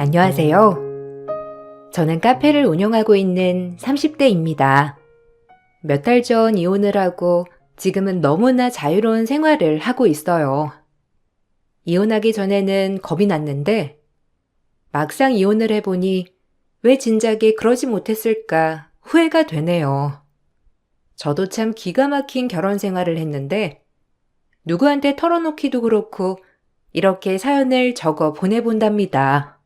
안녕하세요. 저는 카페를 운영하고 있는 30대입니다. 몇 달 전 이혼을 하고 지금은 너무나 자유로운 생활을 하고 있어요. 이혼하기 전에는 겁이 났는데 막상 이혼을 해보니 왜 진작에 그러지 못했을까 후회가 되네요. 저도 참 기가 막힌 결혼 생활을 했는데 누구한테 털어놓기도 그렇고 이렇게 사연을 적어 보내본답니다.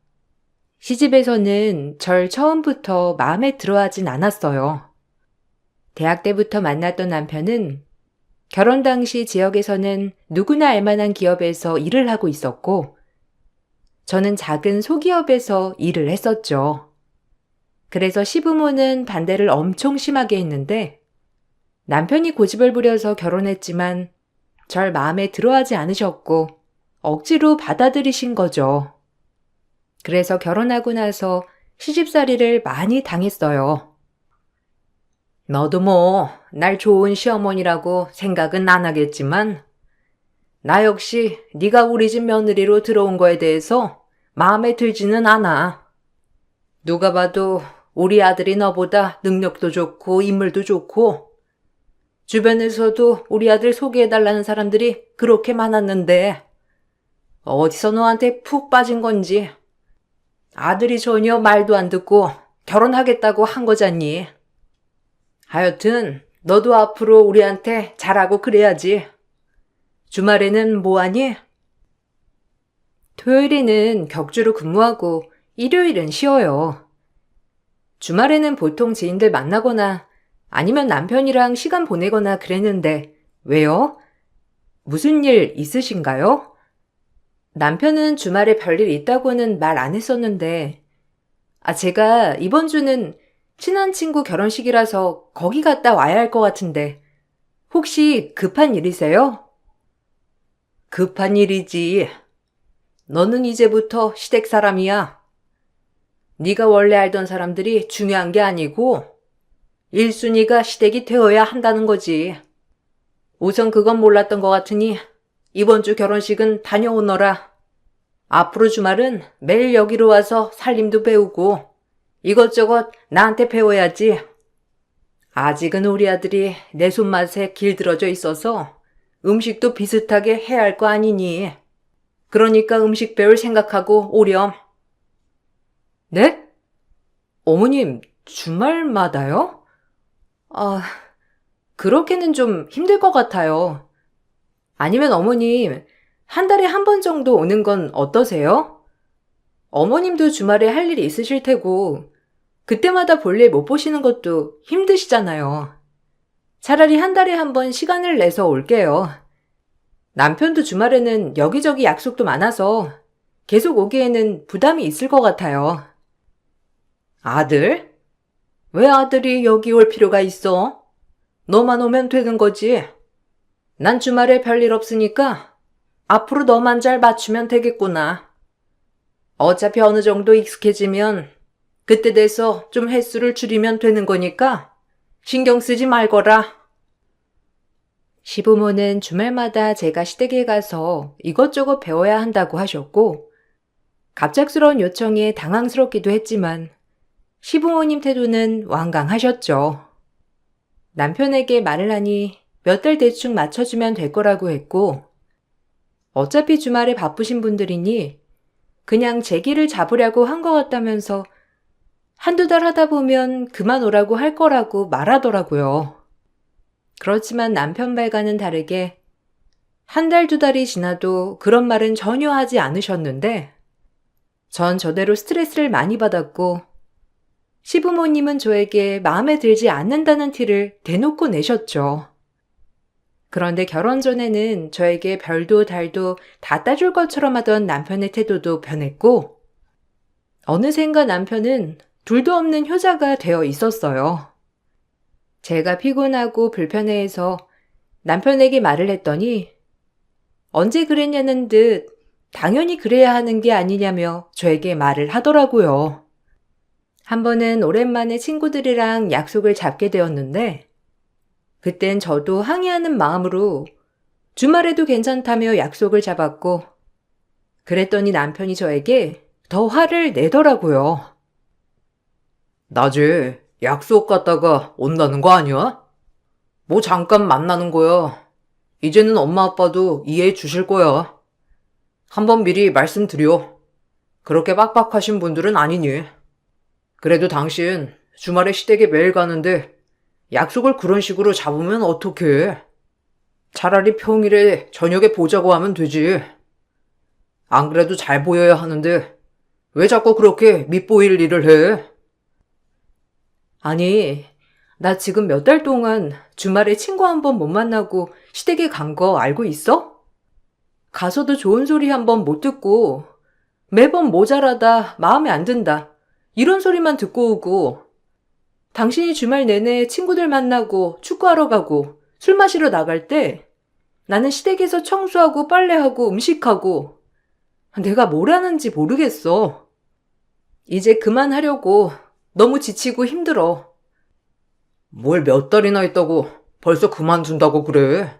시집에서는 절 처음부터 마음에 들어하진 않았어요. 대학 때부터 만났던 남편은 결혼 당시 지역에서는 누구나 알만한 기업에서 일을 하고 있었고, 저는 작은 소기업에서 일을 했었죠. 그래서 시부모는 반대를 엄청 심하게 했는데, 남편이 고집을 부려서 결혼했지만 절 마음에 들어하지 않으셨고, 억지로 받아들이신 거죠. 그래서 결혼하고 나서 시집살이를 많이 당했어요. 너도 뭐 날 좋은 시어머니라고 생각은 안 하겠지만 나 역시 네가 우리 집 며느리로 들어온 거에 대해서 마음에 들지는 않아. 누가 봐도 우리 아들이 너보다 능력도 좋고 인물도 좋고 주변에서도 우리 아들 소개해달라는 사람들이 그렇게 많았는데 어디서 너한테 푹 빠진 건지. 아들이 전혀 말도 안 듣고 결혼하겠다고 한 거잖니. 하여튼 너도 앞으로 우리한테 잘하고 그래야지. 주말에는 뭐하니? 토요일에는 격주로 근무하고 일요일은 쉬어요. 주말에는 보통 지인들 만나거나 아니면 남편이랑 시간 보내거나 그랬는데 왜요? 무슨 일 있으신가요? 남편은 주말에 별일 있다고는 말 안 했었는데, 제가 이번 주는 친한 친구 결혼식이라서 거기 갔다 와야 할 것 같은데, 혹시 급한 일이세요? 급한 일이지. 너는 이제부터 시댁 사람이야. 네가 원래 알던 사람들이 중요한 게 아니고, 1순위가 시댁이 되어야 한다는 거지. 우선 그건 몰랐던 것 같으니, 이번 주 결혼식은 다녀오너라. 앞으로 주말은 매일 여기로 와서 살림도 배우고 이것저것 나한테 배워야지. 아직은 우리 아들이 내 손맛에 길들어져 있어서 음식도 비슷하게 해야 할 거 아니니. 그러니까 음식 배울 생각하고 오렴. 네? 어머님, 주말마다요? 그렇게는 좀 힘들 것 같아요. 아니면 어머님, 한 달에 한 번 정도 오는 건 어떠세요? 어머님도 주말에 할 일이 있으실 테고, 그때마다 볼일 못 보시는 것도 힘드시잖아요. 차라리 한 달에 한 번 시간을 내서 올게요. 남편도 주말에는 여기저기 약속도 많아서 계속 오기에는 부담이 있을 것 같아요. 아들? 왜 아들이 여기 올 필요가 있어? 너만 오면 되는 거지. 난 주말에 별일 없으니까 앞으로 너만 잘 맞추면 되겠구나. 어차피 어느 정도 익숙해지면 그때 돼서 좀 횟수를 줄이면 되는 거니까 신경 쓰지 말거라. 시부모는 주말마다 제가 시댁에 가서 이것저것 배워야 한다고 하셨고, 갑작스러운 요청에 당황스럽기도 했지만 시부모님 태도는 완강하셨죠. 남편에게 말을 하니 몇 달 대충 맞춰주면 될 거라고 했고, 어차피 주말에 바쁘신 분들이니 그냥 제 길을 잡으려고 한 것 같다면서 한두 달 하다 보면 그만 오라고 할 거라고 말하더라고요. 그렇지만 남편 말과는 다르게 한 달, 두 달이 지나도 그런 말은 전혀 하지 않으셨는데 전 저대로 스트레스를 많이 받았고 시부모님은 저에게 마음에 들지 않는다는 티를 대놓고 내셨죠. 그런데 결혼 전에는 저에게 별도 달도 다 따줄 것처럼 하던 남편의 태도도 변했고 어느샌가 남편은 둘도 없는 효자가 되어 있었어요. 제가 피곤하고 불편해해서 남편에게 말을 했더니 언제 그랬냐는 듯 당연히 그래야 하는 게 아니냐며 저에게 말을 하더라고요. 한 번은 오랜만에 친구들이랑 약속을 잡게 되었는데 그땐 저도 항의하는 마음으로 주말에도 괜찮다며 약속을 잡았고 그랬더니 남편이 저에게 더 화를 내더라고요. 낮에 약속 갔다가 온다는 거 아니야? 뭐 잠깐 만나는 거야. 이제는 엄마 아빠도 이해해 주실 거야. 한번 미리 말씀드려. 그렇게 빡빡하신 분들은 아니니. 그래도 당신 주말에 시댁에 매일 가는데 약속을 그런 식으로 잡으면 어떡해. 차라리 평일에 저녁에 보자고 하면 되지. 안 그래도 잘 보여야 하는데 왜 자꾸 그렇게 밉보일 일을 해? 아니, 나 지금 몇 달 동안 주말에 친구 한 번 못 만나고 시댁에 간 거 알고 있어? 가서도 좋은 소리 한 번 못 듣고 매번 모자라다, 마음에 안 든다. 이런 소리만 듣고 오고 당신이 주말 내내 친구들 만나고 축구하러 가고 술 마시러 나갈 때 나는 시댁에서 청소하고 빨래하고 음식하고 내가 뭘 하는지 모르겠어. 이제 그만하려고 너무 지치고 힘들어. 뭘 몇 달이나 있다고 벌써 그만둔다고 그래.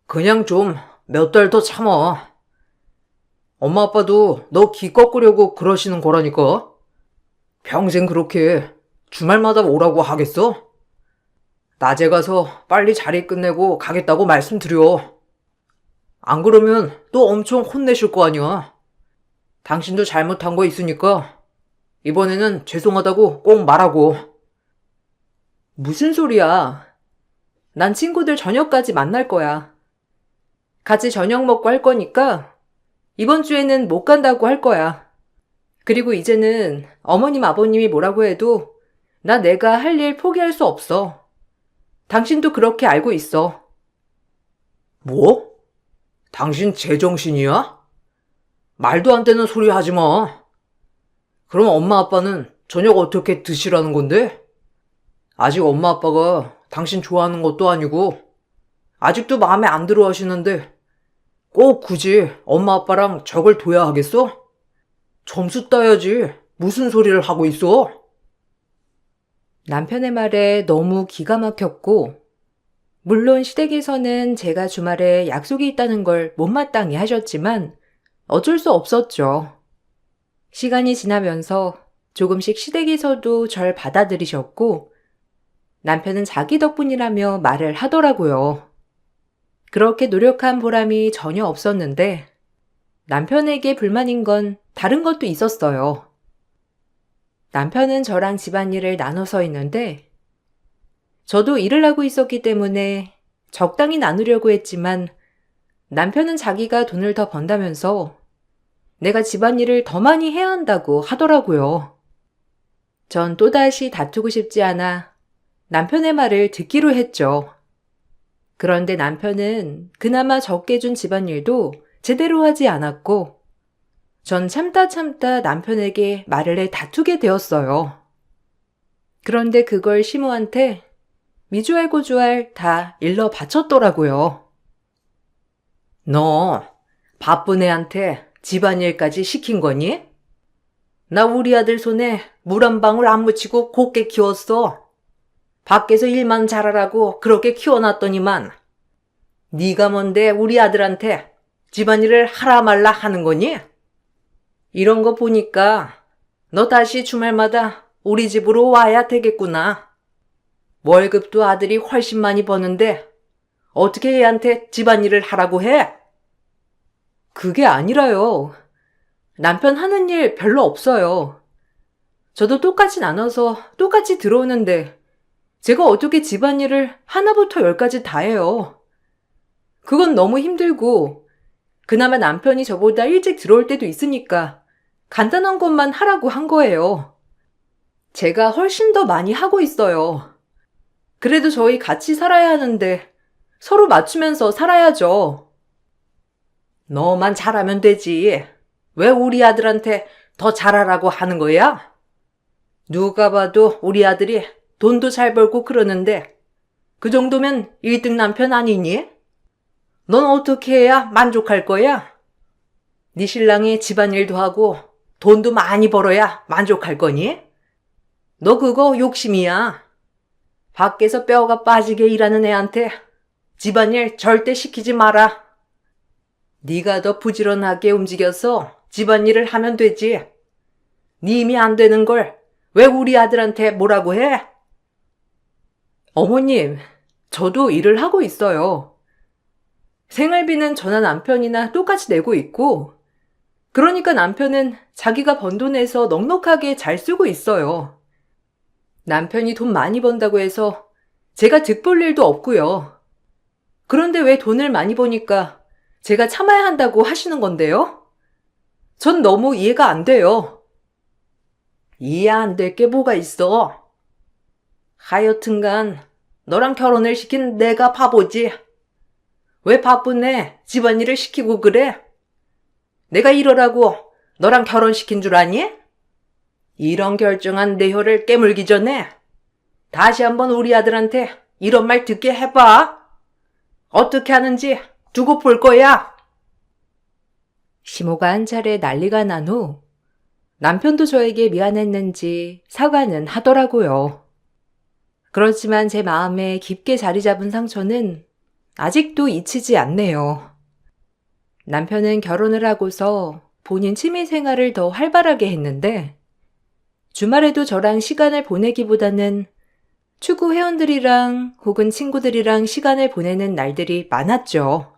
그냥 좀 몇 달 더 참아. 엄마 아빠도 너 기 꺾으려고 그러시는 거라니까. 평생 그렇게 주말마다 오라고 하겠어? 낮에 가서 빨리 자리 끝내고 가겠다고 말씀드려. 안 그러면 또 엄청 혼내실 거 아니야. 당신도 잘못한 거 있으니까 이번에는 죄송하다고 꼭 말하고. 무슨 소리야. 난 친구들 저녁까지 만날 거야. 같이 저녁 먹고 할 거니까 이번 주에는 못 간다고 할 거야. 그리고 이제는 어머님 아버님이 뭐라고 해도 나 내가 할 일 포기할 수 없어. 당신도 그렇게 알고 있어. 뭐? 당신 제정신이야? 말도 안 되는 소리 하지 마. 그럼 엄마 아빠는 저녁 어떻게 드시라는 건데? 아직 엄마 아빠가 당신 좋아하는 것도 아니고 아직도 마음에 안 들어 하시는데 꼭 굳이 엄마 아빠랑 적을 둬야 하겠어? 점수 따야지. 무슨 소리를 하고 있어? 남편의 말에 너무 기가 막혔고, 물론 시댁에서는 제가 주말에 약속이 있다는 걸 못마땅히 하셨지만 어쩔 수 없었죠. 시간이 지나면서 조금씩 시댁에서도 절 받아들이셨고, 남편은 자기 덕분이라며 말을 하더라고요. 그렇게 노력한 보람이 전혀 없었는데 남편에게 불만인 건 다른 것도 있었어요. 남편은 저랑 집안일을 나눠서 했는데 저도 일을 하고 있었기 때문에 적당히 나누려고 했지만 남편은 자기가 돈을 더 번다면서 내가 집안일을 더 많이 해야 한다고 하더라고요. 전 또다시 다투고 싶지 않아 남편의 말을 듣기로 했죠. 그런데 남편은 그나마 적게 준 집안일도 제대로 하지 않았고 전 참다 남편에게 말을 해 다투게 되었어요. 그런데 그걸 시모한테 미주알고주알 다 일러 바쳤더라고요. 너 바쁜 애한테 집안일까지 시킨 거니? 나 우리 아들 손에 물 한 방울 안 묻히고 곱게 키웠어. 밖에서 일만 잘하라고 그렇게 키워놨더니만 네가 뭔데 우리 아들한테 집안일을 하라 말라 하는 거니? 이런 거 보니까 너 다시 주말마다 우리 집으로 와야 되겠구나. 월급도 아들이 훨씬 많이 버는데 어떻게 얘한테 집안일을 하라고 해? 그게 아니라요. 남편 하는 일 별로 없어요. 저도 똑같이 나눠서 똑같이 들어오는데 제가 어떻게 집안일을 하나부터 열까지 다 해요. 그건 너무 힘들고 그나마 남편이 저보다 일찍 들어올 때도 있으니까 간단한 것만 하라고 한 거예요. 제가 훨씬 더 많이 하고 있어요. 그래도 저희 같이 살아야 하는데 서로 맞추면서 살아야죠. 너만 잘하면 되지. 왜 우리 아들한테 더 잘하라고 하는 거야? 누가 봐도 우리 아들이 돈도 잘 벌고 그러는데 그 정도면 1등 남편 아니니? 넌 어떻게 해야 만족할 거야? 네 신랑이 집안일도 하고 돈도 많이 벌어야 만족할 거니? 너 그거 욕심이야. 밖에서 뼈가 빠지게 일하는 애한테 집안일 절대 시키지 마라. 네가 더 부지런하게 움직여서 집안일을 하면 되지. 님이 안 되는 걸 왜 우리 아들한테 뭐라고 해? 어머님, 저도 일을 하고 있어요. 생활비는 저나 남편이나 똑같이 내고 있고, 그러니까 남편은 자기가 번 돈에서 넉넉하게 잘 쓰고 있어요. 남편이 돈 많이 번다고 해서 제가 득볼 일도 없고요. 그런데 왜 돈을 많이 버니까 제가 참아야 한다고 하시는 건데요? 전 너무 이해가 안 돼요. 이해 안 될 게 뭐가 있어? 하여튼간 너랑 결혼을 시킨 내가 바보지. 왜 바쁜 애 집안일을 시키고 그래? 내가 이러라고 너랑 결혼시킨 줄 아니? 이런 결정한 내 혀를 깨물기 전에 다시 한번 우리 아들한테 이런 말 듣게 해봐. 어떻게 하는지 두고 볼 거야. 시모가 한 차례 난리가 난 후 남편도 저에게 미안했는지 사과는 하더라고요. 그렇지만 제 마음에 깊게 자리 잡은 상처는 아직도 잊히지 않네요. 남편은 결혼을 하고서 본인 취미 생활을 더 활발하게 했는데 주말에도 저랑 시간을 보내기보다는 축구 회원들이랑 혹은 친구들이랑 시간을 보내는 날들이 많았죠.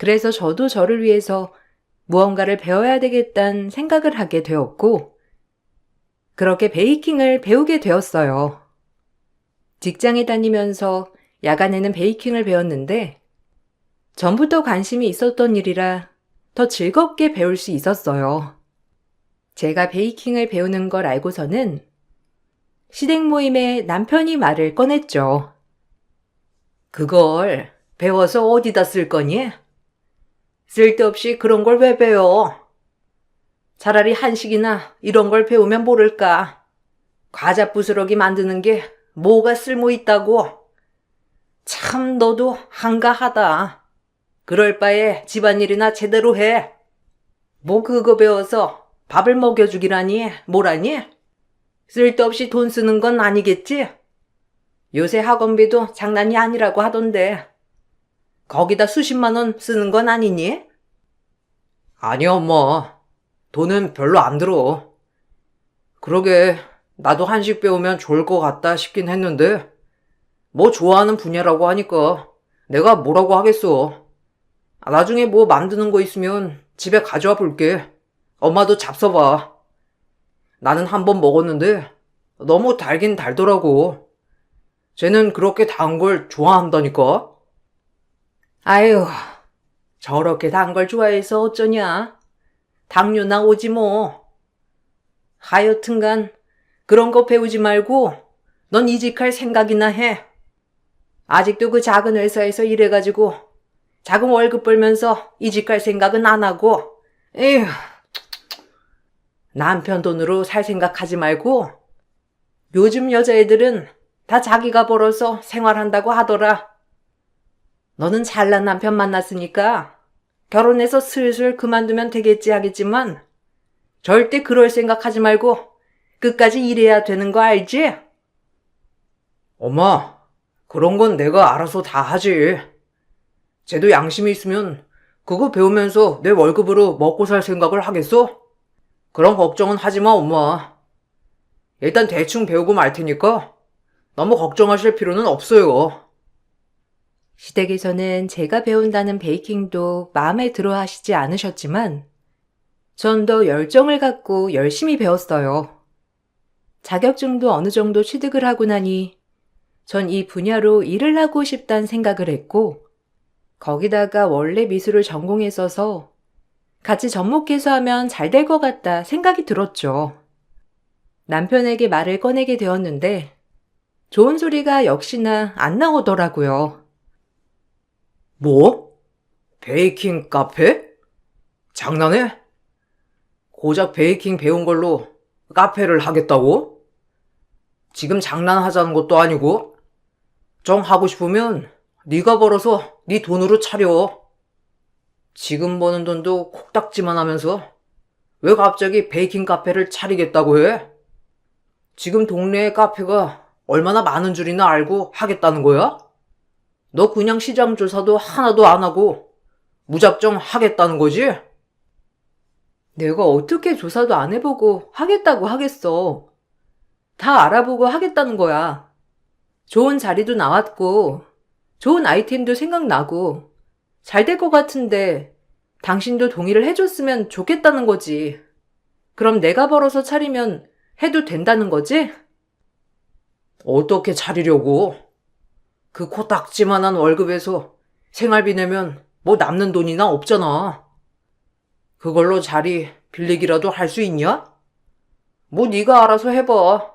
그래서 저도 저를 위해서 무언가를 배워야 되겠다는 생각을 하게 되었고, 그렇게 베이킹을 배우게 되었어요. 직장에 다니면서 야간에는 베이킹을 배웠는데, 전부터 관심이 있었던 일이라 더 즐겁게 배울 수 있었어요. 제가 베이킹을 배우는 걸 알고서는 시댁 모임에 남편이 말을 꺼냈죠. 그걸 배워서 어디다 쓸 거니? 쓸데없이 그런 걸 왜 배워? 차라리 한식이나 이런 걸 배우면 모를까. 과자 부스러기 만드는 게 뭐가 쓸모 있다고. 참 너도 한가하다. 그럴 바에 집안일이나 제대로 해. 뭐 그거 배워서 밥을 먹여주기라니 뭐라니? 쓸데없이 돈 쓰는 건 아니겠지? 요새 학원비도 장난이 아니라고 하던데. 거기다 수십만 원 쓰는 건 아니니? 아니, 엄마. 돈은 별로 안 들어. 그러게, 나도 한식 배우면 좋을 것 같다 싶긴 했는데, 뭐 좋아하는 분야라고 하니까 내가 뭐라고 하겠어. 나중에 뭐 만드는 거 있으면 집에 가져와 볼게. 엄마도 잡숴봐. 나는 한 번 먹었는데 너무 달긴 달더라고. 쟤는 그렇게 단 걸 좋아한다니까? 아유, 저렇게 단 걸 좋아해서 어쩌냐. 당뇨나 오지 뭐. 하여튼간 그런 거 배우지 말고 넌 이직할 생각이나 해. 아직도 그 작은 회사에서 일해가지고 작은 월급 벌면서 이직할 생각은 안 하고. 에휴, 남편 돈으로 살 생각하지 말고 요즘 여자애들은 다 자기가 벌어서 생활한다고 하더라. 너는 잘난 남편 만났으니까 결혼해서 슬슬 그만두면 되겠지 하겠지만 절대 그럴 생각하지 말고 끝까지 일해야 되는 거 알지? 엄마, 그런 건 내가 알아서 다 하지. 쟤도 양심이 있으면 그거 배우면서 내 월급으로 먹고 살 생각을 하겠어? 그런 걱정은 하지 마, 엄마. 일단 대충 배우고 말 테니까 너무 걱정하실 필요는 없어요. 시댁에서는 제가 배운다는 베이킹도 마음에 들어 하시지 않으셨지만 전 더 열정을 갖고 열심히 배웠어요. 자격증도 어느 정도 취득을 하고 나니 전 이 분야로 일을 하고 싶다는 생각을 했고 거기다가 원래 미술을 전공했어서 같이 접목해서 하면 잘 될 것 같다 생각이 들었죠. 남편에게 말을 꺼내게 되었는데 좋은 소리가 역시나 안 나오더라고요. 뭐? 베이킹 카페? 장난해? 고작 베이킹 배운 걸로 카페를 하겠다고? 지금 장난하자는 것도 아니고 정 하고 싶으면 네가 벌어서 네 돈으로 차려. 지금 버는 돈도 콕딱지만 하면서 왜 갑자기 베이킹 카페를 차리겠다고 해? 지금 동네에 카페가 얼마나 많은 줄이나 알고 하겠다는 거야? 너 그냥 시장 조사도 하나도 안 하고 무작정 하겠다는 거지? 내가 어떻게 조사도 안 해보고 하겠다고 하겠어. 다 알아보고 하겠다는 거야. 좋은 자리도 나왔고, 좋은 아이템도 생각나고, 잘 될 것 같은데, 당신도 동의를 해줬으면 좋겠다는 거지. 그럼 내가 벌어서 차리면 해도 된다는 거지? 어떻게 차리려고? 그 코딱지만한 월급에서 생활비 내면 뭐 남는 돈이나 없잖아. 그걸로 자리 빌리기라도 할 수 있냐? 뭐 네가 알아서 해봐.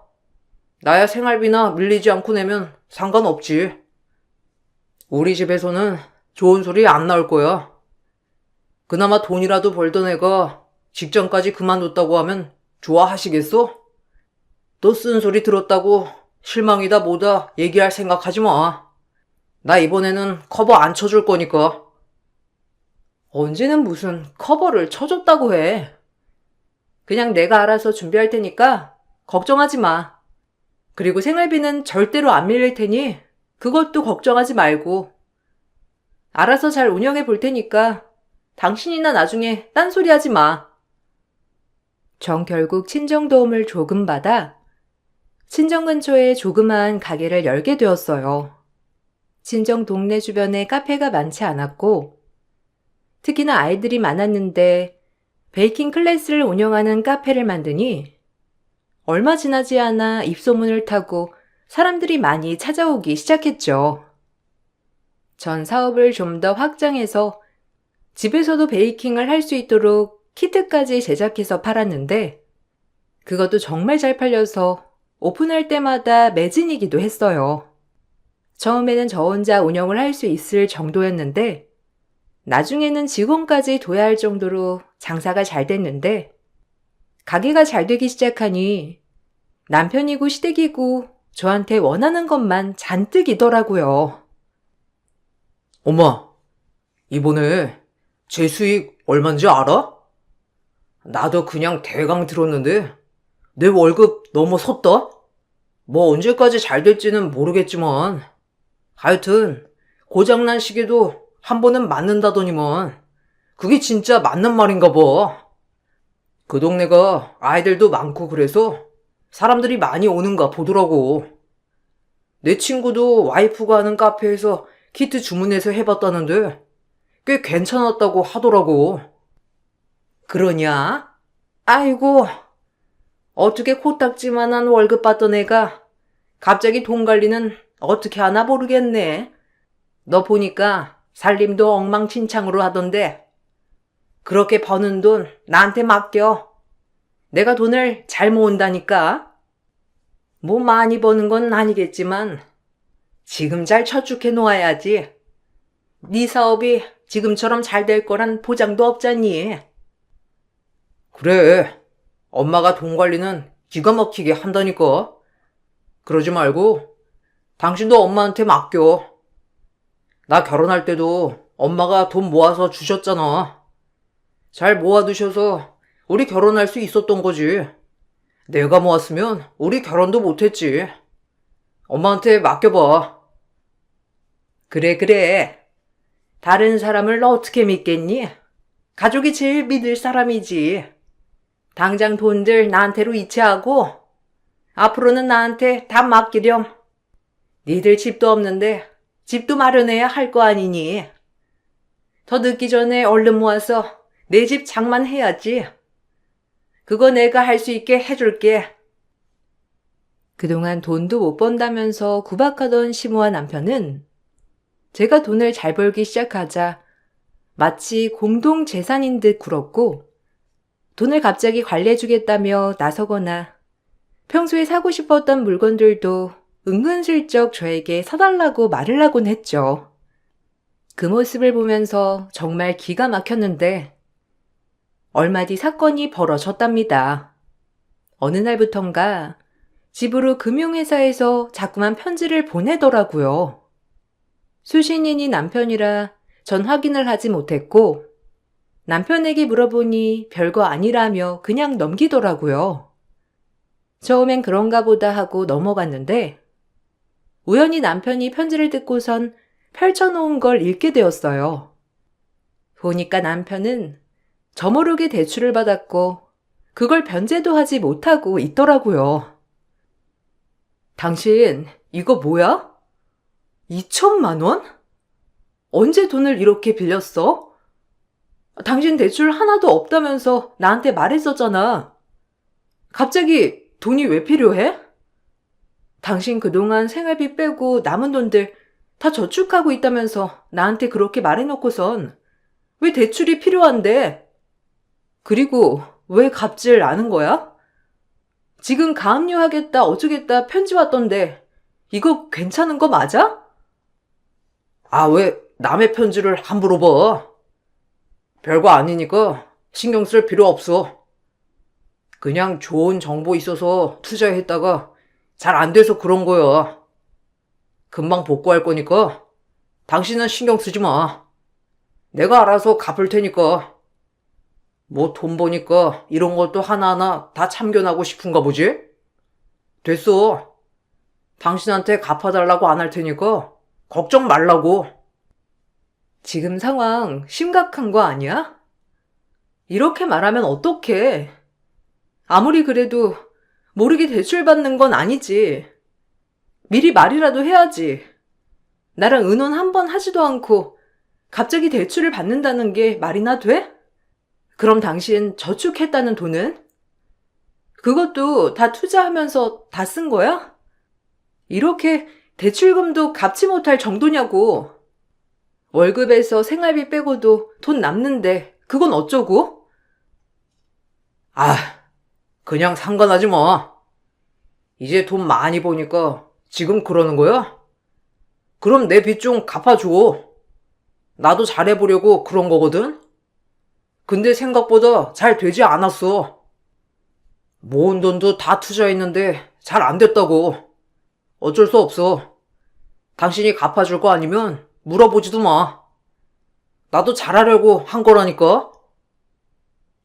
나야 생활비나 밀리지 않고 내면 상관없지. 우리 집에서는 좋은 소리 안 나올 거야. 그나마 돈이라도 벌던 애가 직장까지 그만뒀다고 하면 좋아하시겠어? 또 쓴소리 들었다고 실망이다 뭐다 얘기할 생각하지 마. 나 이번에는 커버 안 쳐줄 거니까. 언제는 무슨 커버를 쳐줬다고 해. 그냥 내가 알아서 준비할 테니까 걱정하지 마. 그리고 생활비는 절대로 안 밀릴 테니 그것도 걱정하지 말고. 알아서 잘 운영해 볼 테니까 당신이나 나중에 딴소리 하지 마. 전 결국 친정 도움을 조금 받아 친정 근처에 조그마한 가게를 열게 되었어요. 친정 동네 주변에 카페가 많지 않았고 특히나 아이들이 많았는데 베이킹 클래스를 운영하는 카페를 만드니 얼마 지나지 않아 입소문을 타고 사람들이 많이 찾아오기 시작했죠. 전 사업을 좀 더 확장해서 집에서도 베이킹을 할 수 있도록 키트까지 제작해서 팔았는데 그것도 정말 잘 팔려서 오픈할 때마다 매진이기도 했어요. 처음에는 저 혼자 운영을 할 수 있을 정도였는데 나중에는 직원까지 둬야 할 정도로 장사가 잘 됐는데 가게가 잘 되기 시작하니 남편이고 시댁이고 저한테 원하는 것만 잔뜩이더라고요. 엄마, 이번에 제 수익 얼만지 알아? 나도 그냥 대강 들었는데 내 월급 넘어섰다? 뭐 언제까지 잘 될지는 모르겠지만 하여튼 고장난 시계도 한 번은 맞는다더니만 그게 진짜 맞는 말인가 봐. 그 동네가 아이들도 많고 그래서 사람들이 많이 오는가 보더라고. 내 친구도 와이프가 하는 카페에서 키트 주문해서 해봤다는데 꽤 괜찮았다고 하더라고. 그러냐? 아이고, 어떻게 코딱지만한 월급 받던 애가 갑자기 돈 관리는 어떻게 하나 모르겠네. 너 보니까 살림도 엉망진창으로 하던데 그렇게 버는 돈 나한테 맡겨. 내가 돈을 잘 모은다니까. 뭐 많이 버는 건 아니겠지만 지금 잘 저축해 놓아야지. 네 사업이 지금처럼 잘 될 거란 보장도 없잖니. 그래, 엄마가 돈 관리는 기가 막히게 한다니까. 그러지 말고 당신도 엄마한테 맡겨. 나 결혼할 때도 엄마가 돈 모아서 주셨잖아. 잘 모아두셔서 우리 결혼할 수 있었던 거지. 내가 모았으면 우리 결혼도 못했지. 엄마한테 맡겨봐. 그래. 다른 사람을 어떻게 믿겠니? 가족이 제일 믿을 사람이지. 당장 돈들 나한테로 이체하고 앞으로는 나한테 다 맡기렴. 니들 집도 없는데 집도 마련해야 할 거 아니니. 더 늦기 전에 얼른 모아서 내 집 장만해야지. 그거 내가 할 수 있게 해줄게. 그동안 돈도 못 번다면서 구박하던 시모와 남편은 제가 돈을 잘 벌기 시작하자 마치 공동 재산인 듯 굴었고 돈을 갑자기 관리해주겠다며 나서거나 평소에 사고 싶었던 물건들도 은근슬쩍 저에게 사달라고 말을 하곤 했죠. 그 모습을 보면서 정말 기가 막혔는데 얼마 뒤 사건이 벌어졌답니다. 어느 날부턴가 집으로 금융회사에서 자꾸만 편지를 보내더라고요. 수신인이 남편이라 전 확인을 하지 못했고 남편에게 물어보니 별거 아니라며 그냥 넘기더라고요. 처음엔 그런가 보다 하고 넘어갔는데 우연히 남편이 편지를 듣고선 펼쳐놓은 걸 읽게 되었어요. 보니까 남편은 저모르게 대출을 받았고 그걸 변제도 하지 못하고 있더라고요. 당신 이거 뭐야? 2천만 원? 언제 돈을 이렇게 빌렸어? 당신 대출 하나도 없다면서 나한테 말했었잖아. 갑자기 돈이 왜 필요해? 당신 그동안 생활비 빼고 남은 돈들 다 저축하고 있다면서 나한테 그렇게 말해놓고선 왜 대출이 필요한데? 그리고 왜 갚질 않은 거야? 지금 가압류하겠다 어쩌겠다 편지 왔던데 이거 괜찮은 거 맞아? 아, 왜 남의 편지를 함부로 봐? 별거 아니니까 신경 쓸 필요 없어. 그냥 좋은 정보 있어서 투자했다가 잘 안 돼서 그런 거야. 금방 복구할 거니까 당신은 신경 쓰지 마. 내가 알아서 갚을 테니까. 뭐 돈 버니까 이런 것도 하나하나 다 참견하고 싶은가 보지? 됐어. 당신한테 갚아달라고 안 할 테니까 걱정 말라고. 지금 상황 심각한 거 아니야? 이렇게 말하면 어떡해? 아무리 그래도 모르게 대출받는 건 아니지. 미리 말이라도 해야지. 나랑 의논 한 번 하지도 않고 갑자기 대출을 받는다는 게 말이나 돼? 그럼 당신 저축했다는 돈은? 그것도 다 투자하면서 다 쓴 거야? 이렇게 대출금도 갚지 못할 정도냐고. 월급에서 생활비 빼고도 돈 남는데 그건 어쩌고? 아, 그냥 상관하지 마. 이제 돈 많이 버니까 지금 그러는 거야? 그럼 내 빚 좀 갚아줘. 나도 잘해보려고 그런 거거든? 근데 생각보다 잘 되지 않았어. 모은 돈도 다 투자했는데 잘 안 됐다고. 어쩔 수 없어. 당신이 갚아줄 거 아니면 물어보지도 마. 나도 잘하려고 한 거라니까.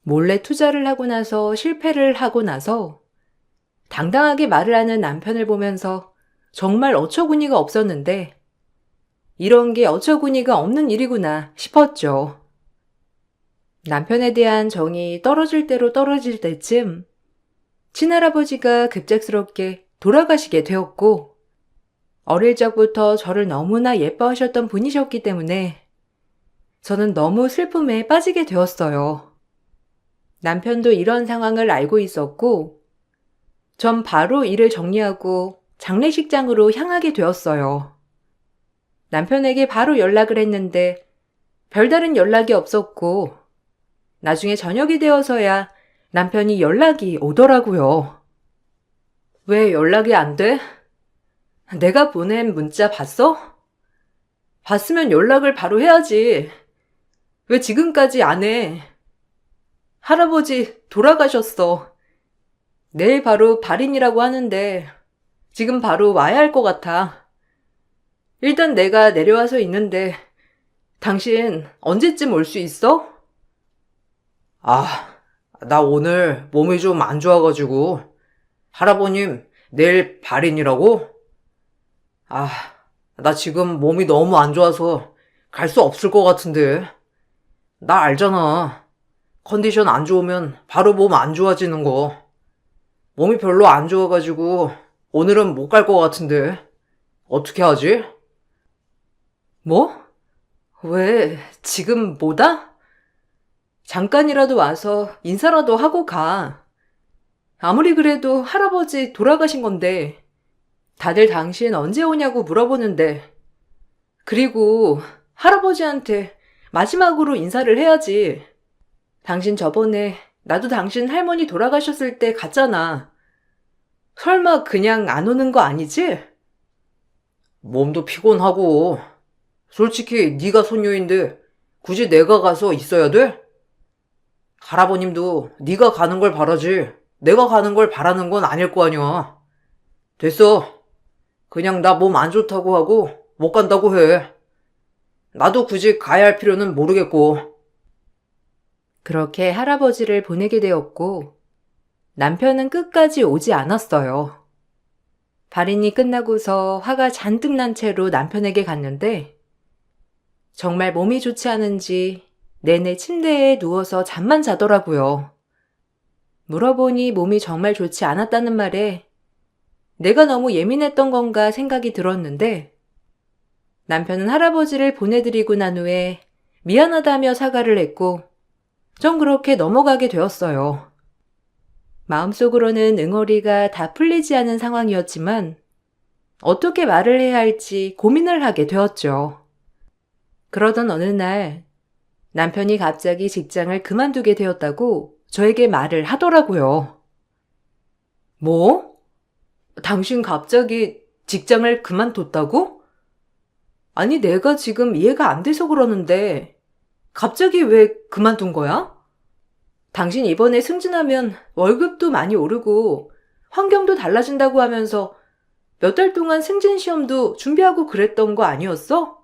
몰래 투자를 하고 나서 실패를 하고 나서 당당하게 말을 하는 남편을 보면서 정말 어처구니가 없었는데 이런 게 어처구니가 없는 일이구나 싶었죠. 남편에 대한 정이 떨어질 대로 떨어질 때쯤 친할아버지가 급작스럽게 돌아가시게 되었고 어릴 적부터 저를 너무나 예뻐하셨던 분이셨기 때문에 저는 너무 슬픔에 빠지게 되었어요. 남편도 이런 상황을 알고 있었고 전 바로 일을 정리하고 장례식장으로 향하게 되었어요. 남편에게 바로 연락을 했는데 별다른 연락이 없었고 나중에 저녁이 되어서야 남편이 연락이 오더라고요. 왜 연락이 안 돼? 내가 보낸 문자 봤어? 봤으면 연락을 바로 해야지. 왜 지금까지 안 해? 할아버지 돌아가셨어. 내일 바로 발인이라고 하는데 지금 바로 와야 할 것 같아. 일단 내가 내려와서 있는데 당신 언제쯤 올 수 있어? 아, 나 오늘 몸이 좀 안 좋아가지고. 할아버님, 내일 발인이라고? 아, 나 지금 몸이 너무 안 좋아서 갈 수 없을 것 같은데. 나 알잖아. 컨디션 안 좋으면 바로 몸 안 좋아지는 거. 몸이 별로 안 좋아가지고 오늘은 못 갈 것 같은데. 어떻게 하지? 뭐? 왜 지금 뭐다? 잠깐이라도 와서 인사라도 하고 가. 아무리 그래도 할아버지 돌아가신 건데 다들 당신 언제 오냐고 물어보는데 그리고 할아버지한테 마지막으로 인사를 해야지. 당신 저번에 나도 당신 할머니 돌아가셨을 때 갔잖아. 설마 그냥 안 오는 거 아니지? 몸도 피곤하고. 솔직히 네가 손녀인데 굳이 내가 가서 있어야 돼? 할아버님도 네가 가는 걸 바라지 내가 가는 걸 바라는 건 아닐 거 아니야. 됐어. 그냥 나 몸 안 좋다고 하고 못 간다고 해. 나도 굳이 가야 할 필요는 모르겠고. 그렇게 할아버지를 보내게 되었고 남편은 끝까지 오지 않았어요. 발인이 끝나고서 화가 잔뜩 난 채로 남편에게 갔는데 정말 몸이 좋지 않은지 내내 침대에 누워서 잠만 자더라고요. 물어보니 몸이 정말 좋지 않았다는 말에 내가 너무 예민했던 건가 생각이 들었는데 남편은 할아버지를 보내드리고 난 후에 미안하다며 사과를 했고 전 그렇게 넘어가게 되었어요. 마음속으로는 응어리가 다 풀리지 않은 상황이었지만 어떻게 말을 해야 할지 고민을 하게 되었죠. 그러던 어느 날 남편이 갑자기 직장을 그만두게 되었다고 저에게 말을 하더라고요. 뭐? 당신 갑자기 직장을 그만뒀다고? 아니, 내가 지금 이해가 안 돼서 그러는데 갑자기 왜 그만둔 거야? 당신 이번에 승진하면 월급도 많이 오르고 환경도 달라진다고 하면서 몇 달 동안 승진 시험도 준비하고 그랬던 거 아니었어?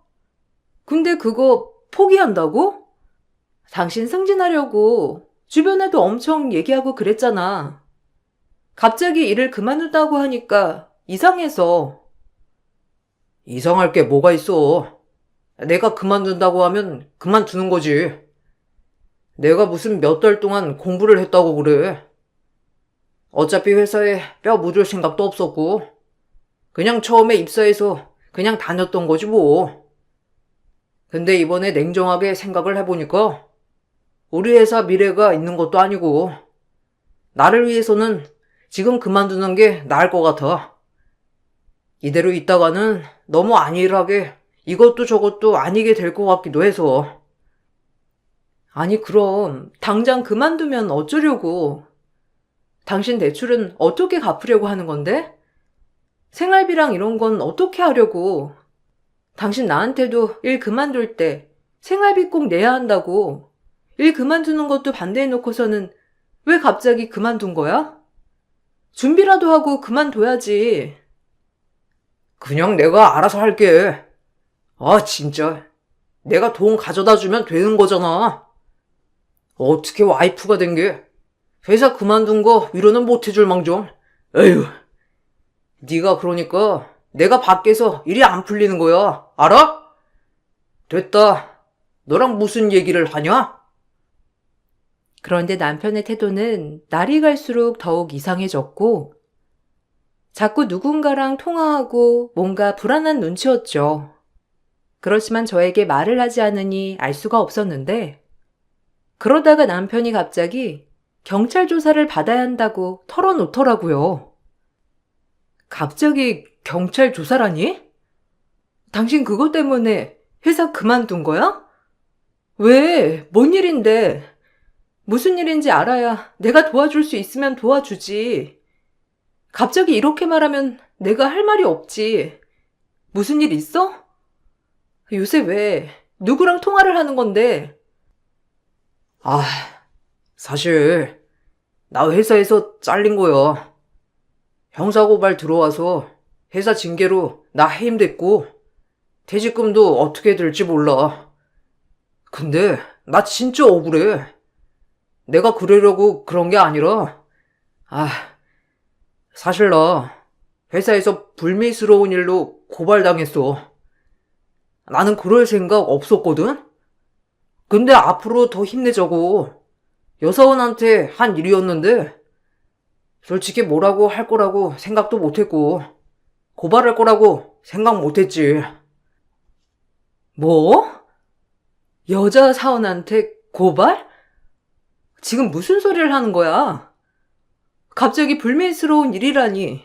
근데 그거 포기한다고? 당신 승진하려고 주변에도 엄청 얘기하고 그랬잖아. 갑자기 일을 그만둔다고 하니까 이상해서. 이상할 게 뭐가 있어. 내가 그만둔다고 하면 그만두는 거지. 내가 무슨 몇 달 동안 공부를 했다고 그래. 어차피 회사에 뼈 묻을 생각도 없었고, 그냥 처음에 입사해서 그냥 다녔던 거지 뭐. 근데 이번에 냉정하게 생각을 해보니까 우리 회사 미래가 있는 것도 아니고 나를 위해서는 지금 그만두는 게 나을 것 같아. 이대로 있다가는 너무 안일하게 이것도 저것도 아니게 될 것 같기도 해서. 아니, 그럼 당장 그만두면 어쩌려고? 당신 대출은 어떻게 갚으려고 하는 건데? 생활비랑 이런 건 어떻게 하려고? 당신 나한테도 일 그만둘 때 생활비 꼭 내야 한다고. 일 그만두는 것도 반대해놓고서는 왜 갑자기 그만둔 거야? 준비라도 하고 그만둬야지. 그냥 내가 알아서 할게. 아, 진짜. 내가 돈 가져다 주면 되는 거잖아. 어떻게 와이프가 된 게 회사 그만둔 거 위로는 못 해줄 망정. 에휴. 네가 그러니까 내가 밖에서 일이 안 풀리는 거야. 알아? 됐다. 너랑 무슨 얘기를 하냐? 그런데 남편의 태도는 날이 갈수록 더욱 이상해졌고 자꾸 누군가랑 통화하고 뭔가 불안한 눈치였죠. 그렇지만 저에게 말을 하지 않으니 알 수가 없었는데 그러다가 남편이 갑자기 경찰 조사를 받아야 한다고 털어놓더라고요. 갑자기 경찰 조사라니? 당신 그것 때문에 회사 그만둔 거야? 왜? 뭔 일인데? 무슨 일인지 알아야 내가 도와줄 수 있으면 도와주지. 갑자기 이렇게 말하면 내가 할 말이 없지. 무슨 일 있어? 요새 왜? 누구랑 통화를 하는 건데? 아, 사실 나 회사에서 잘린 거야. 형사고발 들어와서 회사 징계로 나 해임됐고 퇴직금도 어떻게 될지 몰라. 근데 나 진짜 억울해. 내가 그러려고 그런 게 아니라 아, 사실 나 회사에서 불미스러운 일로 고발당했어. 나는 그럴 생각 없었거든? 근데 앞으로 더 힘내자고 여사원한테 한 일이었는데 솔직히 뭐라고 할 거라고 생각도 못했고 고발할 거라고 생각 못했지. 뭐? 여자 사원한테 고발? 지금 무슨 소리를 하는 거야? 갑자기 불미스러운 일이라니.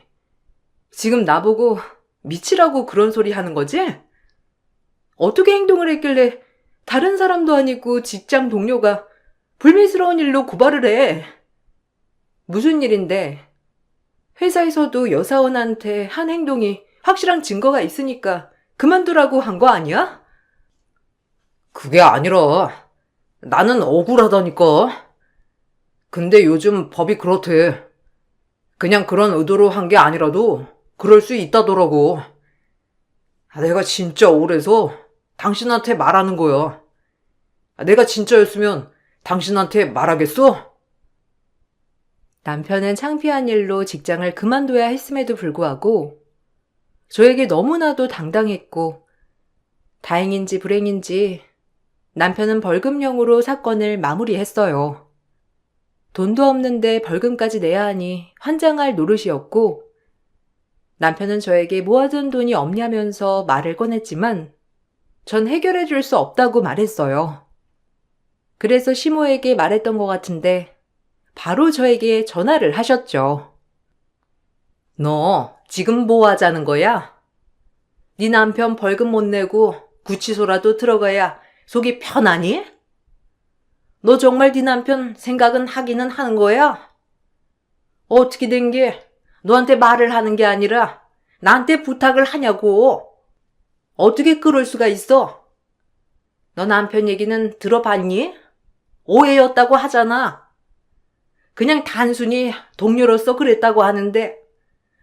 지금 나보고 미치라고 그런 소리 하는 거지? 어떻게 행동을 했길래 다른 사람도 아니고 직장 동료가 불미스러운 일로 고발을 해? 무슨 일인데? 회사에서도 여사원한테 한 행동이 확실한 증거가 있으니까 그만두라고 한 거 아니야? 그게 아니라 나는 억울하다니까. 근데 요즘 법이 그렇대. 그냥 그런 의도로 한 게 아니라도 그럴 수 있다더라고. 내가 진짜 억울해서 당신한테 말하는 거야. 내가 진짜였으면 당신한테 말하겠어? 남편은 창피한 일로 직장을 그만둬야 했음에도 불구하고 저에게 너무나도 당당했고 다행인지 불행인지 남편은 벌금형으로 사건을 마무리했어요. 돈도 없는데 벌금까지 내야 하니 환장할 노릇이었고, 남편은 저에게 모아둔 돈이 없냐면서 말을 꺼냈지만 전 해결해 줄 수 없다고 말했어요. 그래서 시모에게 말했던 것 같은데 바로 저에게 전화를 하셨죠. 너 지금 뭐 하자는 거야? 네 남편 벌금 못 내고 구치소라도 들어가야 속이 편하니? 너 정말 네 남편 생각은 하기는 하는 거야? 어떻게 된 게 너한테 말을 하는 게 아니라 나한테 부탁을 하냐고. 어떻게 그럴 수가 있어? 너 남편 얘기는 들어봤니? 오해였다고 하잖아. 그냥 단순히 동료로서 그랬다고 하는데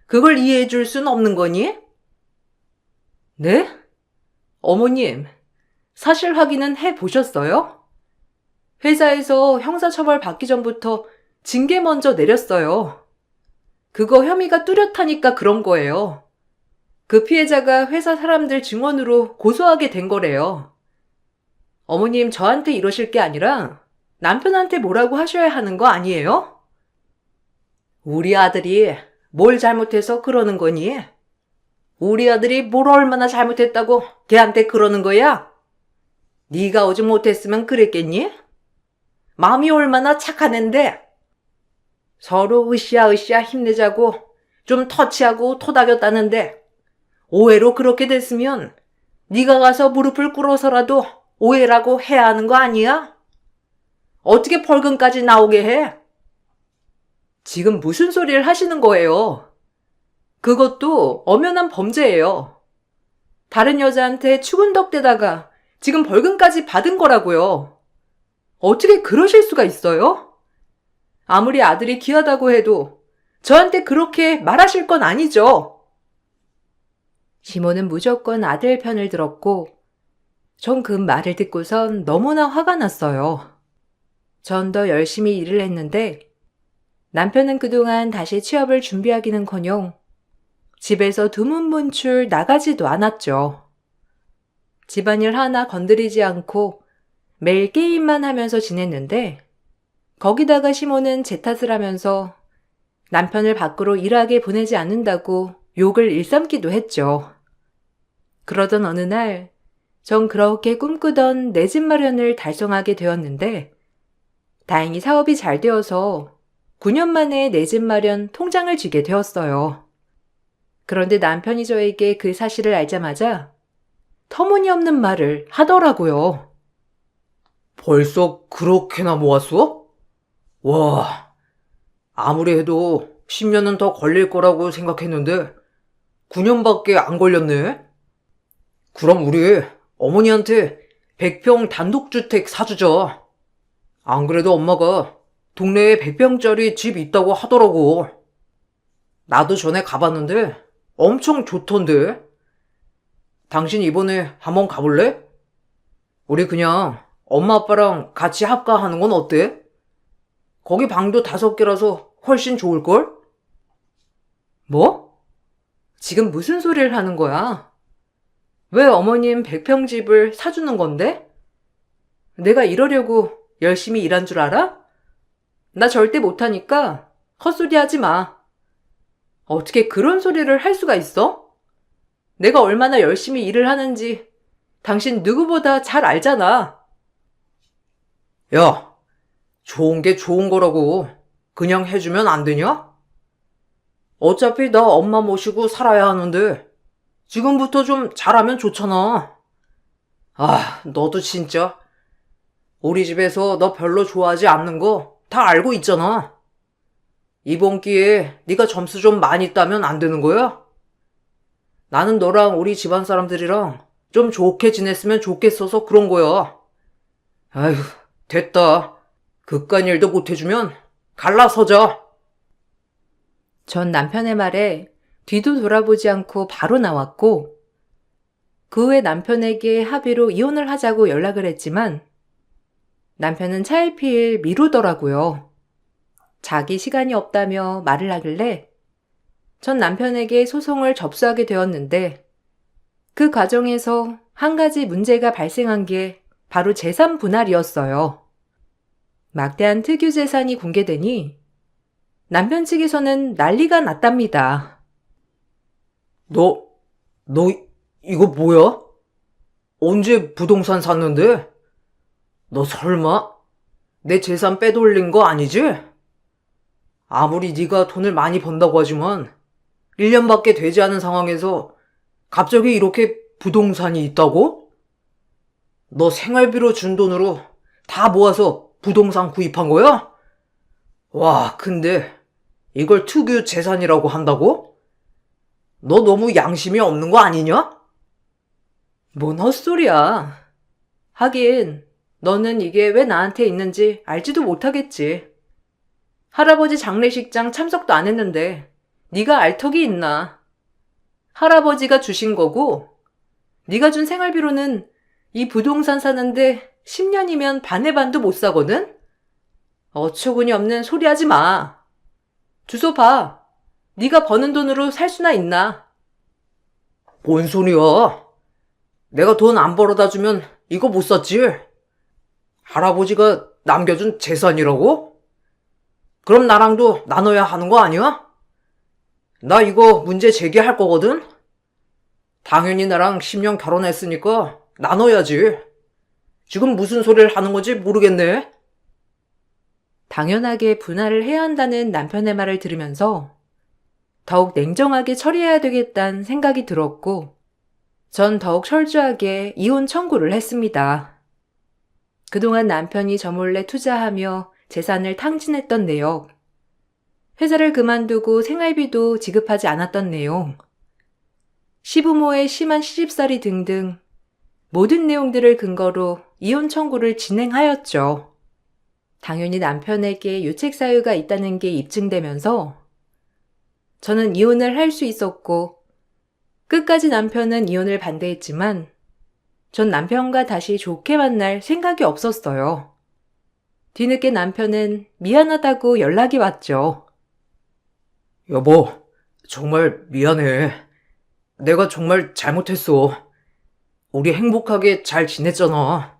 그걸 이해해 줄 순 없는 거니? 네? 어머님, 사실 확인은 해 보셨어요? 회사에서 형사처벌 받기 전부터 징계 먼저 내렸어요. 그거 혐의가 뚜렷하니까 그런 거예요. 그 피해자가 회사 사람들 증언으로 고소하게 된 거래요. 어머님 저한테 이러실 게 아니라 남편한테 뭐라고 하셔야 하는 거 아니에요? 우리 아들이 뭘 잘못해서 그러는 거니? 우리 아들이 뭘 얼마나 잘못했다고 걔한테 그러는 거야? 네가 오지 못했으면 그랬겠니? 마음이 얼마나 착한 앤데. 서로 으쌰으쌰 힘내자고 좀 터치하고 토닥였다는데 오해로 그렇게 됐으면 네가 가서 무릎을 꿇어서라도 오해라고 해야 하는 거 아니야? 어떻게 벌금까지 나오게 해? 지금 무슨 소리를 하시는 거예요? 그것도 엄연한 범죄예요. 다른 여자한테 추근덕대다가 지금 벌금까지 받은 거라고요. 어떻게 그러실 수가 있어요? 아무리 아들이 귀하다고 해도 저한테 그렇게 말하실 건 아니죠. 시모는 무조건 아들 편을 들었고 전 그 말을 듣고선 너무나 화가 났어요. 전 더 열심히 일을 했는데 남편은 그동안 다시 취업을 준비하기는커녕 집에서 두문문출 나가지도 않았죠. 집안일 하나 건드리지 않고 매일 게임만 하면서 지냈는데 거기다가 시모는 제 탓을 하면서 남편을 밖으로 일하게 보내지 않는다고 욕을 일삼기도 했죠. 그러던 어느 날 전 그렇게 꿈꾸던 내 집 마련을 달성하게 되었는데 다행히 사업이 잘 되어서 9년 만에 내 집 마련 통장을 쥐게 되었어요. 그런데 남편이 저에게 그 사실을 알자마자 터무니없는 말을 하더라고요. 벌써 그렇게나 모았어? 와, 아무리 해도 10년은 더 걸릴 거라고 생각했는데 9년밖에 안 걸렸네. 그럼 우리 어머니한테 100평 단독주택 사주자. 안 그래도 엄마가 동네에 100평짜리 집 있다고 하더라고. 나도 전에 가봤는데 엄청 좋던데. 당신 이번에 한번 가볼래? 우리 그냥 엄마 아빠랑 같이 합가하는 건 어때? 거기 방도 5개라서 훨씬 좋을걸? 뭐? 지금 무슨 소리를 하는 거야? 왜 어머님 100평 집을 사주는 건데? 내가 이러려고 열심히 일한 줄 알아? 나 절대 못하니까 헛소리 하지 마. 어떻게 그런 소리를 할 수가 있어? 내가 얼마나 열심히 일을 하는지 당신 누구보다 잘 알잖아. 야, 좋은 게 좋은 거라고 그냥 해주면 안 되냐? 어차피 나 엄마 모시고 살아야 하는데 지금부터 좀 잘하면 좋잖아. 아, 너도 진짜 우리 집에서 너 별로 좋아하지 않는 거 다 알고 있잖아. 이번 기회에 네가 점수 좀 많이 따면 안 되는 거야? 나는 너랑 우리 집안 사람들이랑 좀 좋게 지냈으면 좋겠어서 그런 거야. 아휴, 됐다. 그깟 일도 못 해주면 갈라서자. 전 남편의 말에 뒤도 돌아보지 않고 바로 나왔고 그 후에 남편에게 합의로 이혼을 하자고 연락을 했지만 남편은 차일피일 미루더라고요. 자기 시간이 없다며 말을 하길래 전 남편에게 소송을 접수하게 되었는데 그 과정에서 한 가지 문제가 발생한 게 바로 재산 분할이었어요. 막대한 특유 재산이 공개되니 남편 측에서는 난리가 났답니다. 너 이거 뭐야? 언제 부동산 샀는데? 너 설마 내 재산 빼돌린 거 아니지? 아무리 네가 돈을 많이 번다고 하지만 1년밖에 되지 않은 상황에서 갑자기 이렇게 부동산이 있다고? 너 생활비로 준 돈으로 다 모아서 부동산 구입한 거야? 와, 근데 이걸 특유 재산이라고 한다고? 너 너무 양심이 없는 거 아니냐? 뭔 헛소리야. 하긴 너는 이게 왜 나한테 있는지 알지도 못하겠지. 할아버지 장례식장 참석도 안 했는데 네가 알 턱이 있나. 할아버지가 주신 거고 네가 준 생활비로는 이 부동산 사는데 10년이면 반의 반도 못 사거든? 어처구니 없는 소리 하지 마. 주소 봐. 네가 버는 돈으로 살 수나 있나. 뭔 소리야? 내가 돈 안 벌어다 주면 이거 못 샀지? 할아버지가 남겨준 재산이라고? 그럼 나랑도 나눠야 하는 거 아니야? 나 이거 문제 제기할 거거든? 당연히 나랑 10년 결혼했으니까 나눠야지. 지금 무슨 소리를 하는 건지 모르겠네. 당연하게 분할을 해야 한다는 남편의 말을 들으면서 더욱 냉정하게 처리해야 되겠다는 생각이 들었고 전 더욱 철저하게 이혼 청구를 했습니다. 그동안 남편이 저 몰래 투자하며 재산을 탕진했던 내역, 회사를 그만두고 생활비도 지급하지 않았던 내용, 시부모의 심한 시집살이 등등 모든 내용들을 근거로 이혼 청구를 진행하였죠. 당연히 남편에게 유책 사유가 있다는 게 입증되면서 저는 이혼을 할 수 있었고 끝까지 남편은 이혼을 반대했지만 전 남편과 다시 좋게 만날 생각이 없었어요. 뒤늦게 남편은 미안하다고 연락이 왔죠. 여보, 정말 미안해. 내가 정말 잘못했어. 우리 행복하게 잘 지냈잖아.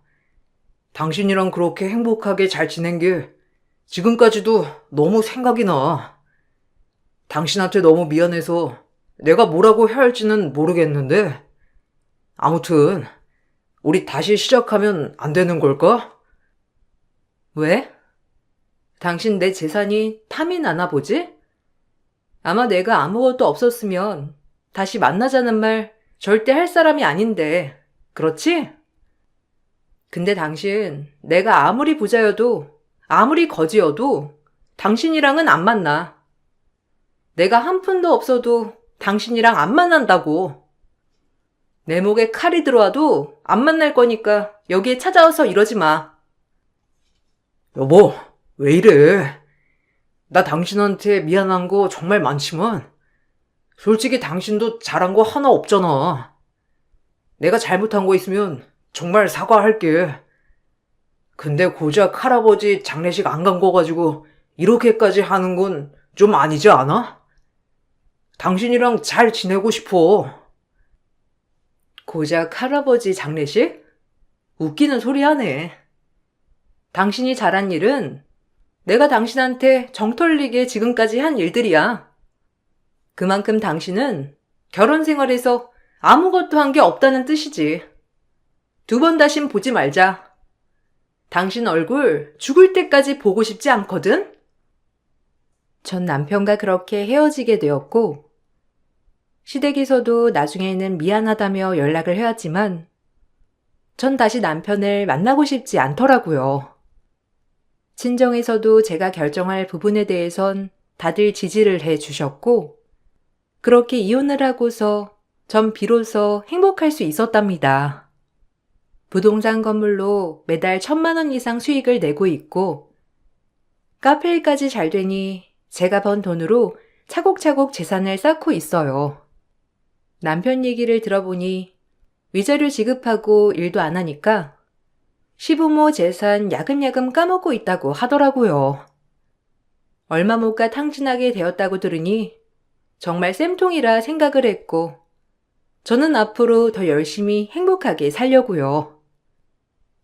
당신이랑 그렇게 행복하게 잘 지낸 게 지금까지도 너무 생각이 나. 당신한테 너무 미안해서 내가 뭐라고 해야 할지는 모르겠는데 아무튼 우리 다시 시작하면 안 되는 걸까? 왜? 당신 내 재산이 탐이 나나 보지? 아마 내가 아무것도 없었으면 다시 만나자는 말 절대 할 사람이 아닌데, 그렇지? 근데 당신, 내가 아무리 부자여도, 아무리 거지여도 당신이랑은 안 만나. 내가 한 푼도 없어도 당신이랑 안 만난다고. 내 목에 칼이 들어와도 안 만날 거니까 여기에 찾아와서 이러지 마. 여보, 왜 이래? 나 당신한테 미안한 거 정말 많지만 솔직히 당신도 잘한 거 하나 없잖아. 내가 잘못한 거 있으면 정말 사과할게. 근데 고작 할아버지 장례식 안 간 거 가지고 이렇게까지 하는 건 좀 아니지 않아? 당신이랑 잘 지내고 싶어. 고작 할아버지 장례식? 웃기는 소리 하네. 당신이 잘한 일은 내가 당신한테 정 털리게 지금까지 한 일들이야. 그만큼 당신은 결혼 생활에서 아무것도 한 게 없다는 뜻이지. 두 번 다신 보지 말자. 당신 얼굴 죽을 때까지 보고 싶지 않거든? 전 남편과 그렇게 헤어지게 되었고 시댁에서도 나중에는 미안하다며 연락을 해왔지만 전 다시 남편을 만나고 싶지 않더라고요. 친정에서도 제가 결정할 부분에 대해선 다들 지지를 해 주셨고 그렇게 이혼을 하고서 전 비로소 행복할 수 있었답니다. 부동산 건물로 매달 1,000만 원 이상 수익을 내고 있고 카페 일까지 잘 되니 제가 번 돈으로 차곡차곡 재산을 쌓고 있어요. 남편 얘기를 들어보니 위자료 지급하고 일도 안 하니까 시부모 재산 야금야금 까먹고 있다고 하더라고요. 얼마 못 가 탕진하게 되었다고 들으니 정말 쌤통이라 생각을 했고 저는 앞으로 더 열심히 행복하게 살려고요.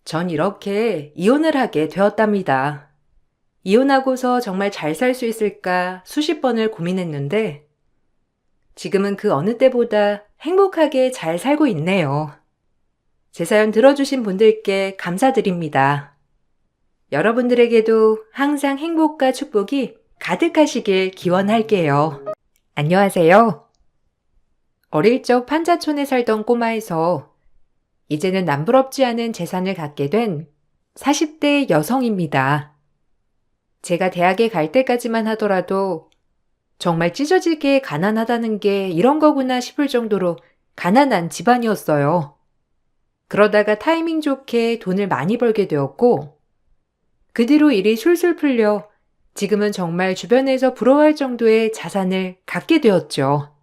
전 이렇게 이혼을 하게 되었답니다. 이혼하고서 정말 잘 살 수 있을까 수십 번을 고민했는데 지금은 그 어느 때보다 행복하게 잘 살고 있네요. 제 사연 들어주신 분들께 감사드립니다. 여러분들에게도 항상 행복과 축복이 가득하시길 기원할게요. 안녕하세요. 어릴 적 판자촌에 살던 꼬마에서 이제는 남부럽지 않은 재산을 갖게 된 40대 여성입니다. 제가 대학에 갈 때까지만 하더라도 정말 찢어지게 가난하다는 게 이런 거구나 싶을 정도로 가난한 집안이었어요. 그러다가 타이밍 좋게 돈을 많이 벌게 되었고 그 뒤로 일이 술술 풀려 지금은 정말 주변에서 부러워할 정도의 자산을 갖게 되었죠.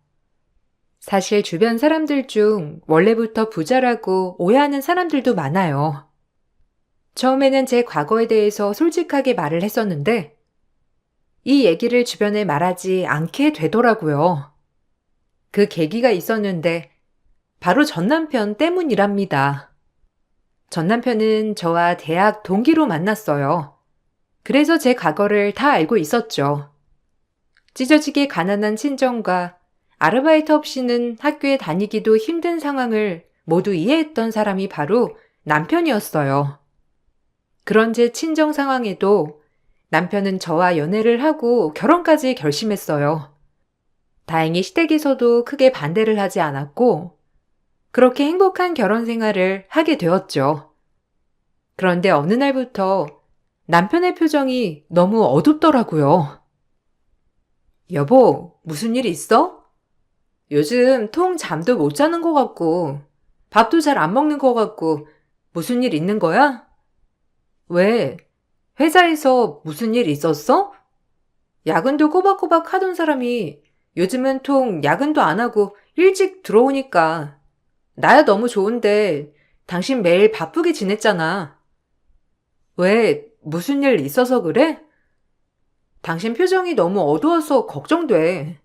사실 주변 사람들 중 원래부터 부자라고 오해하는 사람들도 많아요. 처음에는 제 과거에 대해서 솔직하게 말을 했었는데 이 얘기를 주변에 말하지 않게 되더라고요. 그 계기가 있었는데 바로 전 남편 때문이랍니다. 전 남편은 저와 대학 동기로 만났어요. 그래서 제 과거를 다 알고 있었죠. 찢어지게 가난한 친정과 아르바이트 없이는 학교에 다니기도 힘든 상황을 모두 이해했던 사람이 바로 남편이었어요. 그런 제 친정 상황에도 남편은 저와 연애를 하고 결혼까지 결심했어요. 다행히 시댁에서도 크게 반대를 하지 않았고 그렇게 행복한 결혼 생활을 하게 되었죠. 그런데 어느 날부터 남편의 표정이 너무 어둡더라고요. 여보, 무슨 일 있어? 요즘 통 잠도 못 자는 것 같고 밥도 잘 안 먹는 것 같고 무슨 일 있는 거야? 왜? 회사에서 무슨 일 있었어? 야근도 꼬박꼬박 하던 사람이 요즘은 통 야근도 안 하고 일찍 들어오니까 나야 너무 좋은데 당신 매일 바쁘게 지냈잖아. 왜? 무슨 일 있어서 그래? 당신 표정이 너무 어두워서 걱정돼.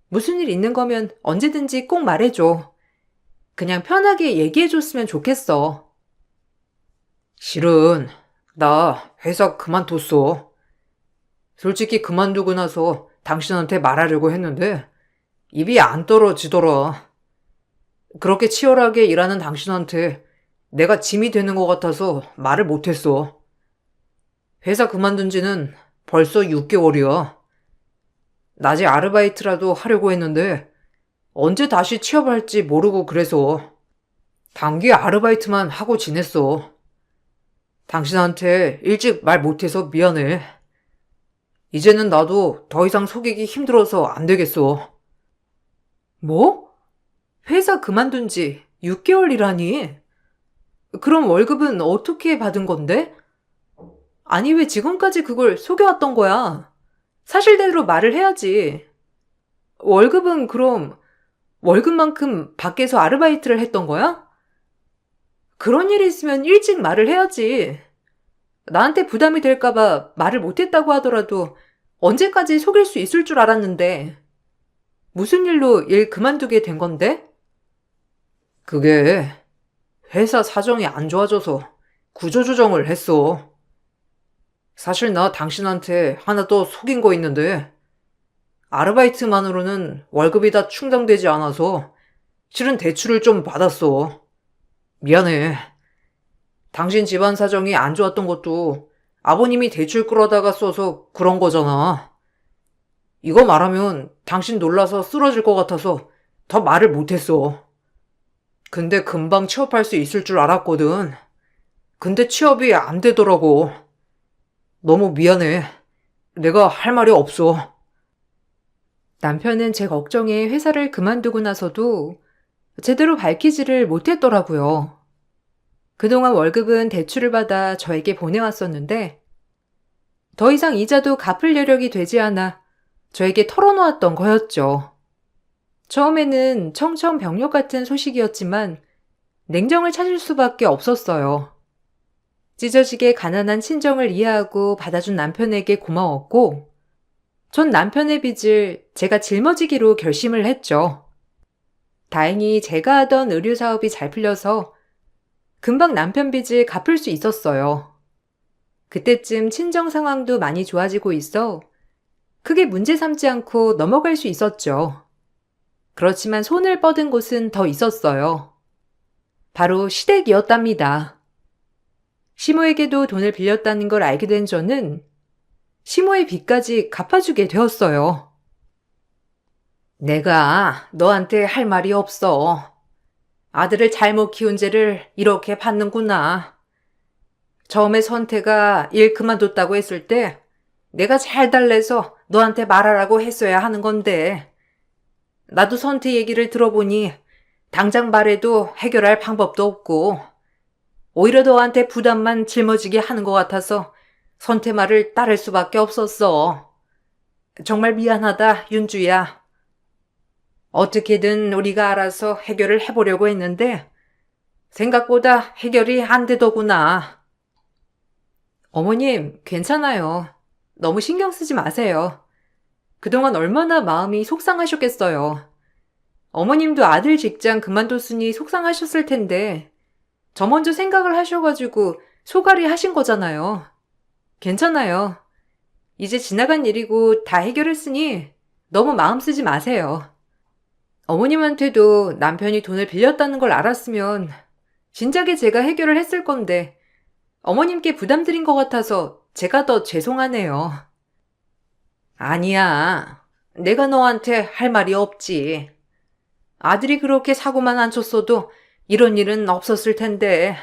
무슨 일 있는 거면 언제든지 꼭 말해줘. 그냥 편하게 얘기해줬으면 좋겠어. 실은 나 회사 그만뒀어. 솔직히 그만두고 나서 당신한테 말하려고 했는데 입이 안 떨어지더라. 그렇게 치열하게 일하는 당신한테 내가 짐이 되는 것 같아서 말을 못했어. 회사 그만둔 지는 벌써 6개월이야. 낮에 아르바이트라도 하려고 했는데 언제 다시 취업할지 모르고 그래서 단기 아르바이트만 하고 지냈어. 당신한테 일찍 말 못해서 미안해. 이제는 나도 더 이상 속이기 힘들어서 안 되겠어. 뭐? 회사 그만둔 지 6개월이라니? 그럼 월급은 어떻게 받은 건데? 아니, 왜 지금까지 그걸 속여왔던 거야? 사실대로 말을 해야지. 월급은 그럼 월급만큼 밖에서 아르바이트를 했던 거야? 그런 일이 있으면 일찍 말을 해야지. 나한테 부담이 될까봐 말을 못했다고 하더라도 언제까지 속일 수 있을 줄 알았는데. 무슨 일로 일 그만두게 된 건데? 그게 회사 사정이 안 좋아져서 구조조정을 했어. 사실 나 당신한테 하나 더 속인 거 있는데 아르바이트만으로는 월급이 다 충당되지 않아서 실은 대출을 좀 받았어. 미안해. 당신 집안 사정이 안 좋았던 것도 아버님이 대출 끌어다가 써서 그런 거잖아. 이거 말하면 당신 놀라서 쓰러질 것 같아서 더 말을 못했어. 근데 금방 취업할 수 있을 줄 알았거든. 근데 취업이 안 되더라고. 너무 미안해. 내가 할 말이 없어. 남편은 제 걱정에 회사를 그만두고 나서도 제대로 밝히지를 못했더라고요. 그동안 월급은 대출을 받아 저에게 보내왔었는데 더 이상 이자도 갚을 여력이 되지 않아 저에게 털어놓았던 거였죠. 처음에는 청천벽력 같은 소식이었지만 냉정을 찾을 수밖에 없었어요. 찢어지게 가난한 친정을 이해하고 받아준 남편에게 고마웠고 전 남편의 빚을 제가 짊어지기로 결심을 했죠. 다행히 제가 하던 의류 사업이 잘 풀려서 금방 남편 빚을 갚을 수 있었어요. 그때쯤 친정 상황도 많이 좋아지고 있어 크게 문제 삼지 않고 넘어갈 수 있었죠. 그렇지만 손을 뻗은 곳은 더 있었어요. 바로 시댁이었답니다. 시모에게도 돈을 빌렸다는 걸 알게 된 저는 시모의 빚까지 갚아주게 되었어요. 내가 너한테 할 말이 없어. 아들을 잘못 키운 죄를 이렇게 받는구나. 처음에 선태가 일 그만뒀다고 했을 때 내가 잘 달래서 너한테 말하라고 했어야 하는 건데 나도 선태 얘기를 들어보니 당장 말해도 해결할 방법도 없고 오히려 너한테 부담만 짊어지게 하는 것 같아서 선태 말을 따를 수밖에 없었어. 정말 미안하다, 윤주야. 어떻게든 우리가 알아서 해결을 해보려고 했는데 생각보다 해결이 안 되더구나. 어머님, 괜찮아요. 너무 신경 쓰지 마세요. 그동안 얼마나 마음이 속상하셨겠어요. 어머님도 아들 직장 그만뒀으니 속상하셨을 텐데 저 먼저 생각을 하셔가지고 소갈이 하신 거잖아요. 괜찮아요. 이제 지나간 일이고 다 해결했으니 너무 마음 쓰지 마세요. 어머님한테도 남편이 돈을 빌렸다는 걸 알았으면 진작에 제가 해결을 했을 건데 어머님께 부담드린 것 같아서 제가 더 죄송하네요. 아니야. 내가 너한테 할 말이 없지. 아들이 그렇게 사고만 안 쳤어도 이런 일은 없었을 텐데.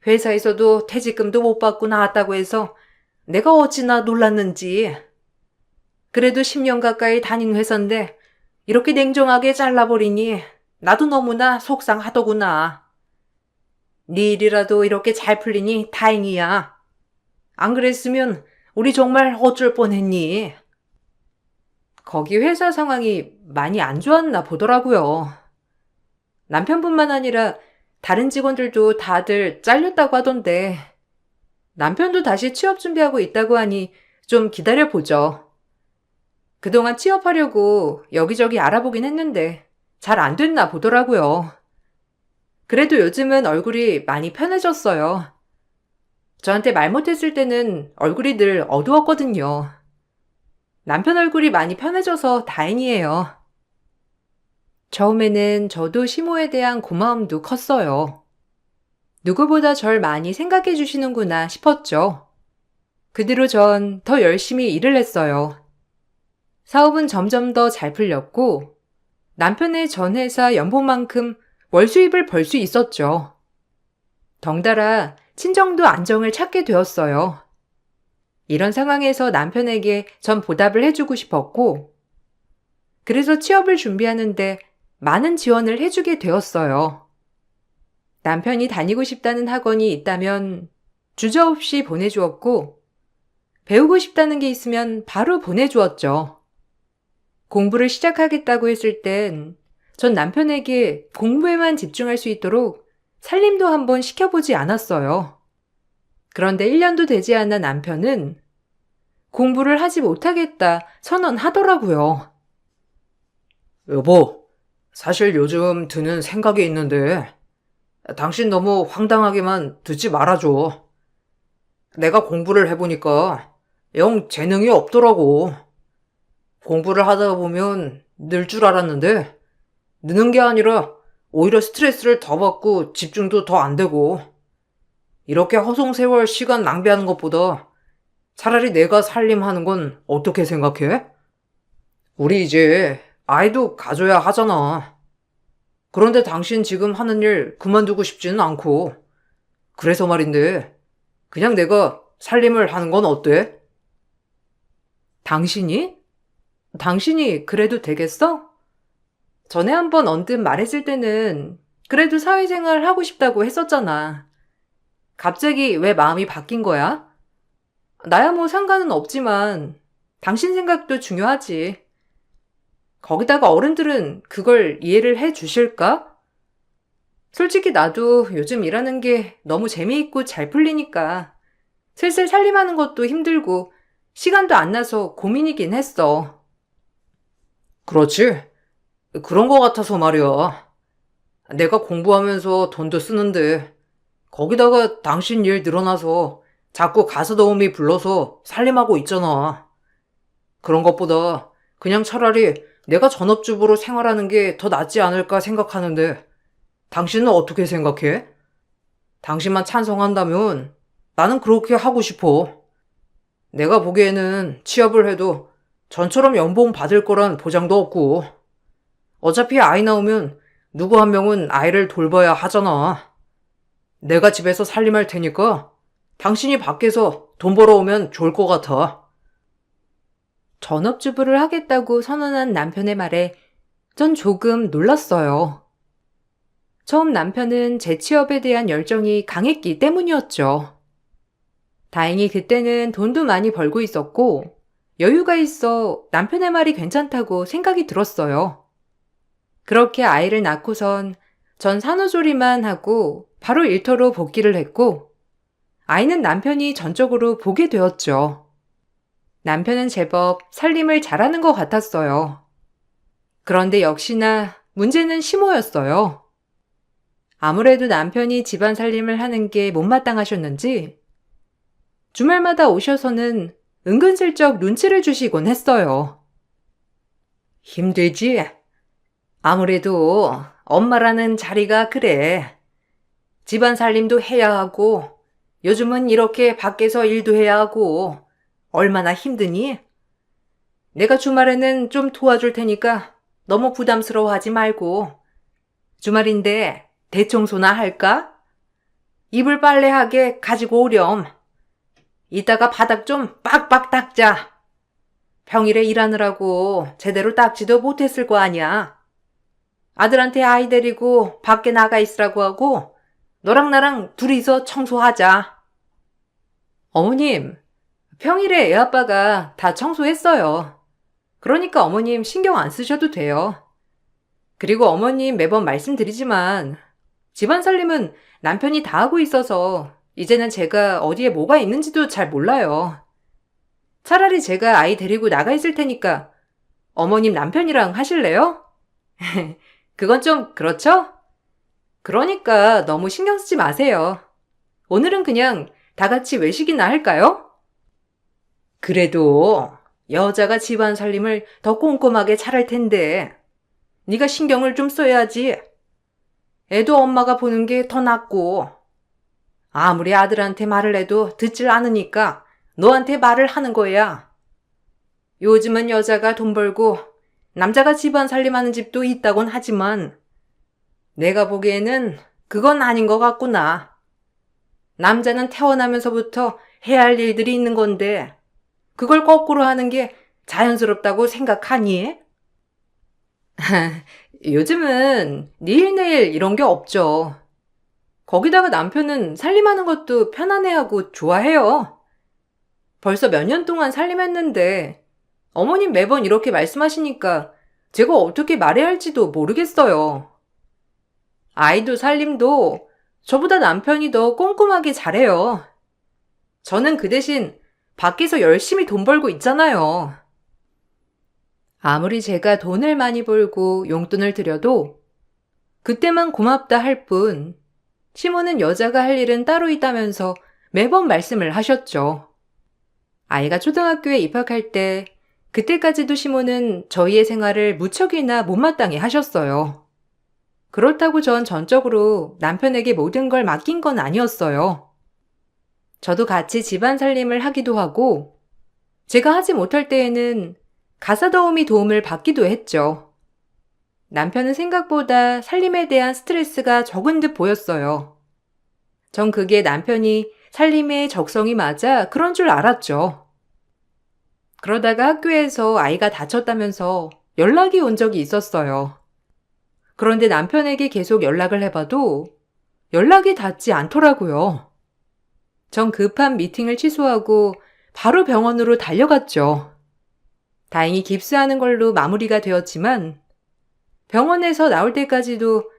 회사에서도 퇴직금도 못 받고 나왔다고 해서 내가 어찌나 놀랐는지. 그래도 10년 가까이 다닌 회사인데 이렇게 냉정하게 잘라버리니 나도 너무나 속상하더구나. 네 일이라도 이렇게 잘 풀리니 다행이야. 안 그랬으면 우리 정말 어쩔 뻔했니? 거기 회사 상황이 많이 안 좋았나 보더라고요. 남편뿐만 아니라 다른 직원들도 다들 잘렸다고 하던데 남편도 다시 취업 준비하고 있다고 하니 좀 기다려보죠. 그동안 취업하려고 여기저기 알아보긴 했는데 잘 안 됐나 보더라고요. 그래도 요즘은 얼굴이 많이 편해졌어요. 저한테 말 못했을 때는 얼굴이 늘 어두웠거든요. 남편 얼굴이 많이 편해져서 다행이에요. 처음에는 저도 시모에 대한 고마움도 컸어요. 누구보다 절 많이 생각해 주시는구나 싶었죠. 그 뒤로 전 더 열심히 일을 했어요. 사업은 점점 더 잘 풀렸고 남편의 전 회사 연봉만큼 월 수입을 벌 수 있었죠. 덩달아 친정도 안정을 찾게 되었어요. 이런 상황에서 남편에게 전 보답을 해주고 싶었고 그래서 취업을 준비하는데 많은 지원을 해주게 되었어요. 남편이 다니고 싶다는 학원이 있다면 주저없이 보내주었고 배우고 싶다는 게 있으면 바로 보내주었죠. 공부를 시작하겠다고 했을 땐 전 남편에게 공부에만 집중할 수 있도록 살림도 한번 시켜보지 않았어요. 그런데 1년도 되지 않은 남편은 공부를 하지 못하겠다 선언하더라고요. 여보, 사실 요즘 드는 생각이 있는데 당신 너무 황당하게만 듣지 말아줘. 내가 공부를 해보니까 영 재능이 없더라고. 공부를 하다 보면 늘 줄 알았는데 느는 게 아니라 오히려 스트레스를 더 받고 집중도 더 안 되고 이렇게 허송세월 시간 낭비하는 것보다 차라리 내가 살림하는 건 어떻게 생각해? 우리 이제 아이도 가져야 하잖아. 그런데 당신 지금 하는 일 그만두고 싶지는 않고 그래서 말인데 그냥 내가 살림을 하는 건 어때? 당신이? 당신이 그래도 되겠어? 전에 한번 언뜻 말했을 때는 그래도 사회생활 하고 싶다고 했었잖아. 갑자기 왜 마음이 바뀐 거야? 나야 뭐 상관은 없지만 당신 생각도 중요하지. 거기다가 어른들은 그걸 이해를 해 주실까? 솔직히 나도 요즘 일하는 게 너무 재미있고 잘 풀리니까 슬슬 살림하는 것도 힘들고 시간도 안 나서 고민이긴 했어. 그렇지? 그런 거 같아서 말이야. 내가 공부하면서 돈도 쓰는데 거기다가 당신 일 늘어나서 자꾸 가사도우미 불러서 살림하고 있잖아. 그런 것보다 그냥 차라리 내가 전업주부로 생활하는 게 더 낫지 않을까 생각하는데 당신은 어떻게 생각해? 당신만 찬성한다면 나는 그렇게 하고 싶어. 내가 보기에는 취업을 해도 전처럼 연봉 받을 거란 보장도 없고 어차피 아이 나오면 누구 한 명은 아이를 돌봐야 하잖아. 내가 집에서 살림할 테니까 당신이 밖에서 돈 벌어오면 좋을 것 같아. 전업주부를 하겠다고 선언한 남편의 말에 전 조금 놀랐어요. 처음 남편은 제 취업에 대한 열정이 강했기 때문이었죠. 다행히 그때는 돈도 많이 벌고 있었고 여유가 있어 남편의 말이 괜찮다고 생각이 들었어요. 그렇게 아이를 낳고선 전 산후조리만 하고 바로 일터로 복귀를 했고 아이는 남편이 전적으로 보게 되었죠. 남편은 제법 살림을 잘하는 것 같았어요. 그런데 역시나 문제는 시모였어요. 아무래도 남편이 집안 살림을 하는 게 못마땅하셨는지 주말마다 오셔서는 은근슬쩍 눈치를 주시곤 했어요. 힘들지? 아무래도 엄마라는 자리가 그래. 집안 살림도 해야 하고 요즘은 이렇게 밖에서 일도 해야 하고 얼마나 힘드니? 내가 주말에는 좀 도와줄 테니까 너무 부담스러워하지 말고 주말인데 대청소나 할까? 이불 빨래하게 가지고 오렴. 이따가 바닥 좀 빡빡 닦자. 평일에 일하느라고 제대로 닦지도 못했을 거 아니야. 아들한테 아이 데리고 밖에 나가 있으라고 하고 너랑 나랑 둘이서 청소하자. 어머님, 평일에 애 아빠가 다 청소했어요. 그러니까 어머님 신경 안 쓰셔도 돼요. 그리고 어머님 매번 말씀드리지만 집안 살림은 남편이 다 하고 있어서 이제는 제가 어디에 뭐가 있는지도 잘 몰라요. 차라리 제가 아이 데리고 나가 있을 테니까 어머님 남편이랑 하실래요? 그건 좀 그렇죠? 그러니까 너무 신경 쓰지 마세요. 오늘은 그냥 다 같이 외식이나 할까요? 그래도 여자가 집안 살림을 더 꼼꼼하게 잘할 텐데 네가 신경을 좀 써야지. 애도 엄마가 보는 게 더 낫고 아무리 아들한테 말을 해도 듣질 않으니까 너한테 말을 하는 거야. 요즘은 여자가 돈 벌고 남자가 집안 살림하는 집도 있다곤 하지만 내가 보기에는 그건 아닌 것 같구나. 남자는 태어나면서부터 해야 할 일들이 있는 건데 그걸 거꾸로 하는 게 자연스럽다고 생각하니? 요즘은 니일 내일 이런 게 없죠. 거기다가 남편은 살림하는 것도 편안해하고 좋아해요. 벌써 몇 년 동안 살림했는데 어머님 매번 이렇게 말씀하시니까 제가 어떻게 말해야 할지도 모르겠어요. 아이도 살림도 저보다 남편이 더 꼼꼼하게 잘해요. 저는 그 대신 밖에서 열심히 돈 벌고 있잖아요. 아무리 제가 돈을 많이 벌고 용돈을 드려도 그때만 고맙다 할 뿐, 시모는 여자가 할 일은 따로 있다면서 매번 말씀을 하셨죠. 아이가 초등학교에 입학할 때 그때까지도 시모는 저희의 생활을 무척이나 못마땅해 하셨어요. 그렇다고 전 전적으로 남편에게 모든 걸 맡긴 건 아니었어요. 저도 같이 집안 살림을 하기도 하고 제가 하지 못할 때에는 가사도우미 도움을 받기도 했죠. 남편은 생각보다 살림에 대한 스트레스가 적은 듯 보였어요. 전 그게 남편이 살림에 적성이 맞아 그런 줄 알았죠. 그러다가 학교에서 아이가 다쳤다면서 연락이 온 적이 있었어요. 그런데 남편에게 계속 연락을 해봐도 연락이 닿지 않더라고요. 전 급한 미팅을 취소하고 바로 병원으로 달려갔죠. 다행히 깁스하는 걸로 마무리가 되었지만 병원에서 나올 때까지도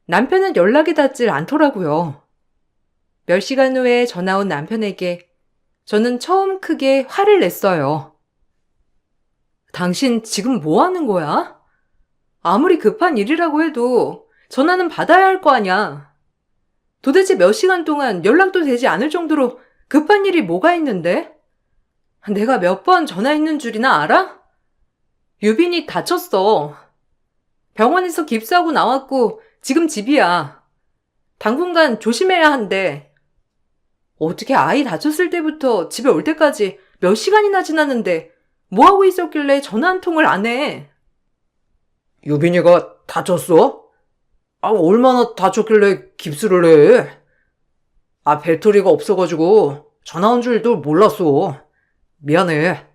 남편은 연락이 닿질 않더라고요. 몇 시간 후에 전화 온 남편에게 저는 처음 크게 화를 냈어요. 당신 지금 뭐 하는 거야? 아무리 급한 일이라고 해도 전화는 받아야 할 거 아냐. 도대체 몇 시간 동안 연락도 되지 않을 정도로 급한 일이 뭐가 있는데? 내가 몇 번 전화했는 줄이나 알아? 유빈이 다쳤어. 병원에서 깁스하고 나왔고 지금 집이야. 당분간 조심해야 한대. 어떻게 아이 다쳤을 때부터 집에 올 때까지 몇 시간이나 지났는데 뭐하고 있었길래 전화 한 통을 안 해? 유빈이가 다쳤어? 얼마나 다쳤길래 깁스를 해? 배터리가 없어가지고 전화 온 줄도 몰랐어. 미안해.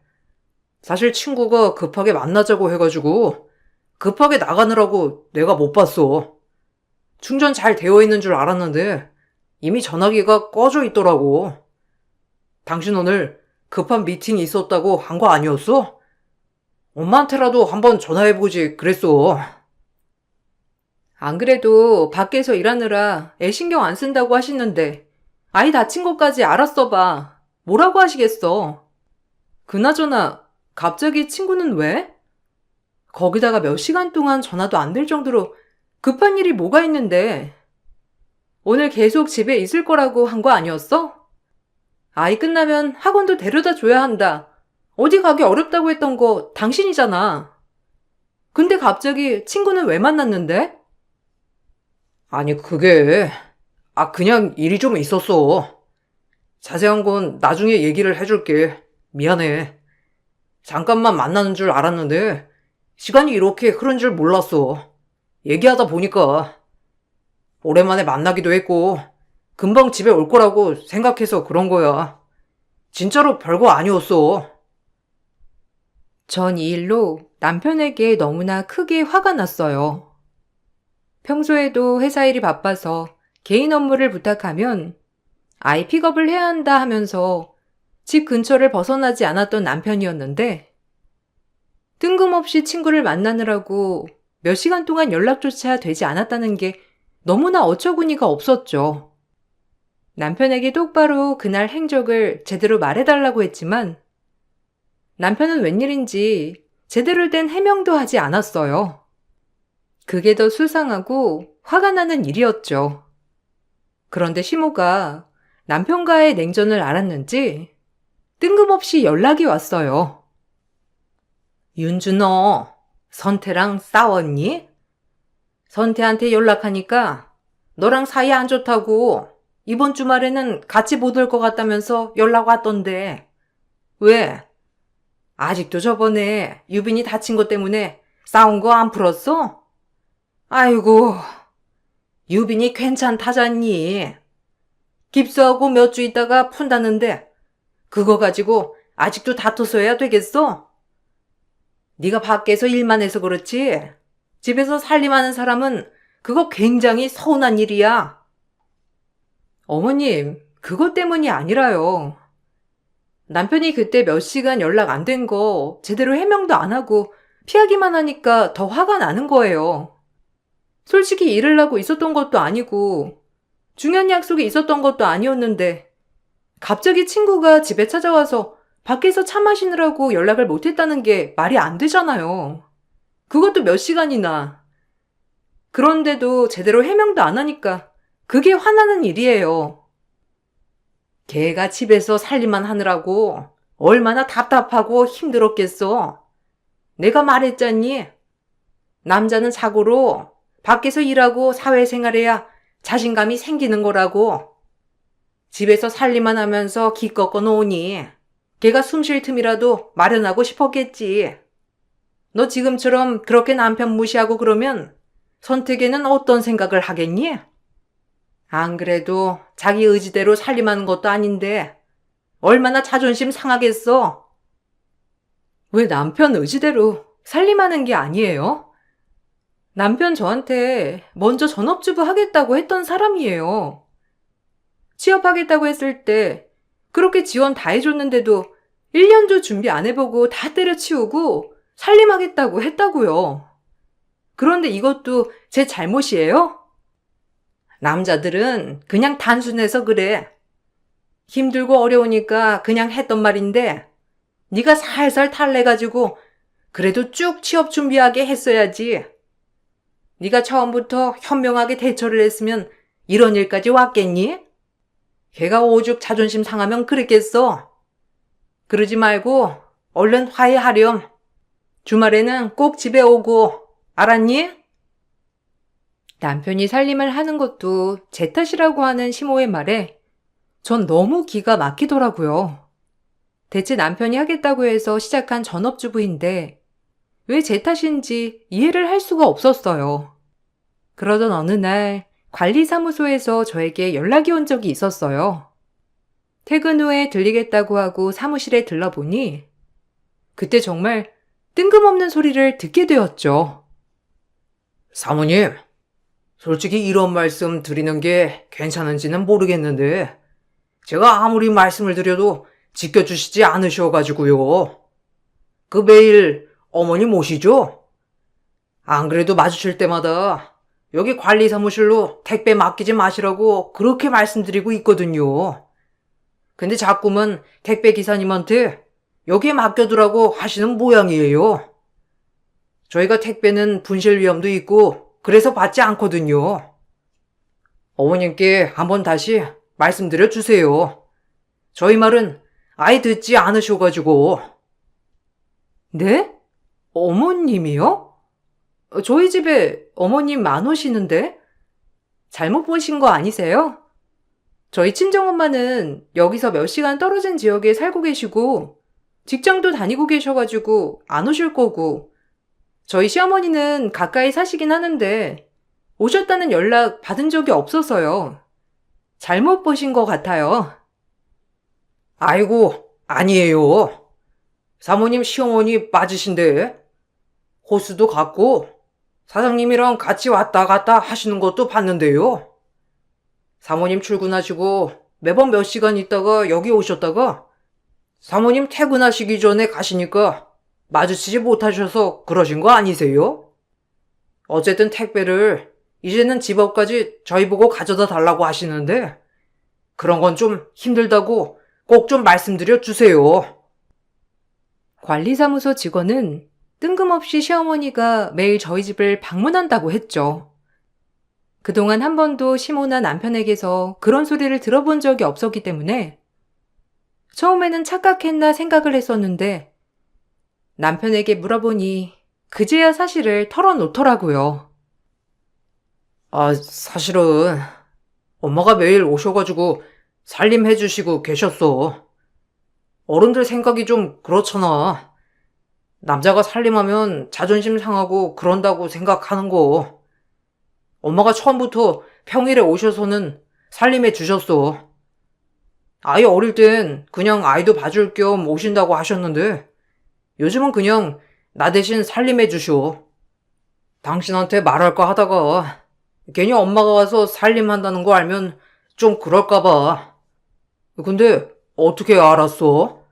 사실 친구가 급하게 만나자고 해가지고 급하게 나가느라고 내가 못 봤어. 충전 잘 되어 있는 줄 알았는데 이미 전화기가 꺼져 있더라고. 당신 오늘 급한 미팅이 있었다고 한 거 아니었어? 엄마한테라도 한번 전화해보지 그랬어. 안 그래도 밖에서 일하느라 애 신경 안 쓴다고 하시는데 아이 다친 것까지 알았어 봐. 뭐라고 하시겠어? 그나저나 갑자기 친구는 왜? 거기다가 몇 시간 동안 전화도 안 될 정도로 급한 일이 뭐가 있는데? 오늘 계속 집에 있을 거라고 한 거 아니었어? 아이 끝나면 학원도 데려다 줘야 한다. 어디 가기 어렵다고 했던 거 당신이잖아. 근데 갑자기 친구는 왜 만났는데? 아니 그게 그냥 일이 좀 있었어. 자세한 건 나중에 얘기를 해줄게. 미안해. 잠깐만 만나는 줄 알았는데 시간이 이렇게 흐른 줄 몰랐어. 얘기하다 보니까 오랜만에 만나기도 했고 금방 집에 올 거라고 생각해서 그런 거야. 진짜로 별거 아니었어. 전 이 일로 남편에게 너무나 크게 화가 났어요. 평소에도 회사 일이 바빠서 개인 업무를 부탁하면 아이 픽업을 해야 한다 하면서 집 근처를 벗어나지 않았던 남편이었는데 뜬금없이 친구를 만나느라고 몇 시간 동안 연락조차 되지 않았다는 게 너무나 어처구니가 없었죠. 남편에게 똑바로 그날 행적을 제대로 말해달라고 했지만 남편은 웬일인지 제대로 된 해명도 하지 않았어요. 그게 더 수상하고 화가 나는 일이었죠. 그런데 시모가 남편과의 냉전을 알았는지 뜬금없이 연락이 왔어요. 윤준호, 선태랑 싸웠니? 선태한테 연락하니까 너랑 사이 안 좋다고 이번 주말에는 같이 못 올 것 같다면서 연락 왔던데. 왜? 아직도 저번에 유빈이 다친 것 때문에 싸운 거 안 풀었어? 아이고, 유빈이 괜찮다잖니. 깁스하고 몇 주 있다가 푼다는데 그거 가지고 아직도 다투서야 되겠어? 네가 밖에서 일만 해서 그렇지 집에서 살림하는 사람은 그거 굉장히 서운한 일이야. 어머님, 그것 때문이 아니라요. 남편이 그때 몇 시간 연락 안 된 거 제대로 해명도 안 하고 피하기만 하니까 더 화가 나는 거예요. 솔직히 잃으려고 있었던 것도 아니고 중요한 약속이 있었던 것도 아니었는데 갑자기 친구가 집에 찾아와서 밖에서 차 마시느라고 연락을 못했다는 게 말이 안 되잖아요. 그것도 몇 시간이나. 그런데도 제대로 해명도 안 하니까 그게 화나는 일이에요. 걔가 집에서 살림만 하느라고 얼마나 답답하고 힘들었겠어. 내가 말했잖니. 남자는 자고로 밖에서 일하고 사회생활해야 자신감이 생기는 거라고. 집에서 살림만 하면서 기껏 놓으니 걔가 숨 쉴 틈이라도 마련하고 싶었겠지. 너 지금처럼 그렇게 남편 무시하고 그러면 선택에는 어떤 생각을 하겠니? 안 그래도 자기 의지대로 살림하는 것도 아닌데 얼마나 자존심 상하겠어? 왜 남편 의지대로 살림하는 게 아니에요? 남편 저한테 먼저 전업주부 하겠다고 했던 사람이에요. 취업하겠다고 했을 때 그렇게 지원 다 해줬는데도 1년도 준비 안 해보고 다 때려치우고 살림하겠다고 했다고요. 그런데 이것도 제 잘못이에요? 남자들은 그냥 단순해서 그래. 힘들고 어려우니까 그냥 했던 말인데 네가 살살 탈내가지고 그래도 쭉 취업 준비하게 했어야지. 네가 처음부터 현명하게 대처를 했으면 이런 일까지 왔겠니? 걔가 오죽 자존심 상하면 그랬겠어. 그러지 말고 얼른 화해하렴. 주말에는 꼭 집에 오고, 알았니? 남편이 살림을 하는 것도 제 탓이라고 하는 시모의 말에 전 너무 기가 막히더라고요. 대체 남편이 하겠다고 해서 시작한 전업주부인데 왜 제 탓인지 이해를 할 수가 없었어요. 그러던 어느 날 관리사무소에서 저에게 연락이 온 적이 있었어요. 퇴근 후에 들리겠다고 하고 사무실에 들러보니 그때 정말 뜬금없는 소리를 듣게 되었죠. 사모님, 솔직히 이런 말씀 드리는 게 괜찮은지는 모르겠는데, 제가 아무리 말씀을 드려도 지켜주시지 않으셔가지고요. 그 매일 어머님 오시죠? 안 그래도 마주칠 때마다 여기 관리 사무실로 택배 맡기지 마시라고 그렇게 말씀드리고 있거든요. 근데 자꾸만 택배 기사님한테 여기에 맡겨두라고 하시는 모양이에요. 저희가 택배는 분실 위험도 있고 그래서 받지 않거든요. 어머님께 한번 다시 말씀드려 주세요. 저희 말은 아예 듣지 않으셔가지고. 네? 어머님이요? 저희 집에 어머님 안 오시는데? 잘못 보신 거 아니세요? 저희 친정엄마는 여기서 몇 시간 떨어진 지역에 살고 계시고 직장도 다니고 계셔가지고 안 오실 거고 저희 시어머니는 가까이 사시긴 하는데 오셨다는 연락 받은 적이 없어서요. 잘못 보신 것 같아요. 아이고, 아니에요. 사모님 시어머니 맞으신데 호수도 갔고 사장님이랑 같이 왔다 갔다 하시는 것도 봤는데요. 사모님 출근하시고 매번 몇 시간 있다가 여기 오셨다가 사모님 퇴근하시기 전에 가시니까 마주치지 못하셔서 그러신 거 아니세요? 어쨌든 택배를 이제는 집 앞까지 저희 보고 가져다 달라고 하시는데 그런 건 좀 힘들다고 꼭 좀 말씀드려 주세요. 관리사무소 직원은 뜬금없이 시어머니가 매일 저희 집을 방문한다고 했죠. 그동안 한 번도 시모나 남편에게서 그런 소리를 들어본 적이 없었기 때문에 처음에는 착각했나 생각을 했었는데 남편에게 물어보니 그제야 사실을 털어놓더라고요. 사실은 엄마가 매일 오셔가지고 살림해주시고 계셨어. 어른들 생각이 좀 그렇잖아. 남자가 살림하면 자존심 상하고 그런다고 생각하는 거. 엄마가 처음부터 평일에 오셔서는 살림해 주셨어. 아이 어릴 땐 그냥 아이도 봐줄 겸 오신다고 하셨는데 요즘은 그냥 나 대신 살림해 주셔. 당신한테 말할까 하다가 괜히 엄마가 와서 살림한다는 거 알면 좀 그럴까 봐. 근데 어떻게 알았어?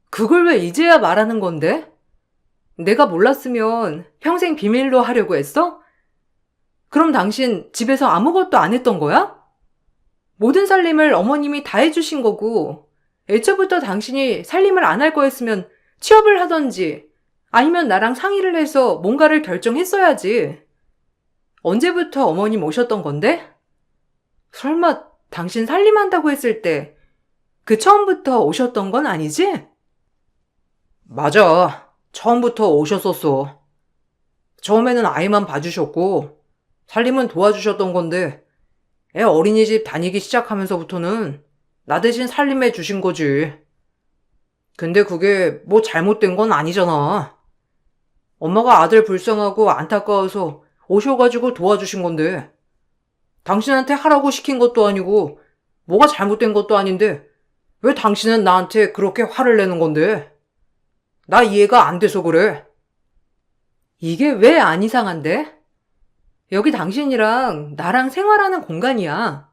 그걸 왜 이제야 말하는 건데? 내가 몰랐으면 평생 비밀로 하려고 했어? 그럼 당신 집에서 아무것도 안 했던 거야? 모든 살림을 어머님이 다 해주신 거고 애초부터 당신이 살림을 안 할 거였으면 취업을 하던지 아니면 나랑 상의를 해서 뭔가를 결정했어야지. 언제부터 어머님 오셨던 건데? 설마 당신 살림한다고 했을 때 그 처음부터 오셨던 건 아니지? 맞아. 처음부터 오셨었어. 처음에는 아이만 봐주셨고 살림은 도와주셨던 건데 애 어린이집 다니기 시작하면서부터는 나 대신 살림해 주신 거지. 근데 그게 뭐 잘못된 건 아니잖아. 엄마가 아들 불쌍하고 안타까워서 오셔가지고 도와주신 건데 당신한테 하라고 시킨 것도 아니고 뭐가 잘못된 것도 아닌데 왜 당신은 나한테 그렇게 화를 내는 건데? 나 이해가 안 돼서 그래. 이게 왜 안 이상한데? 여기 당신이랑 나랑 생활하는 공간이야.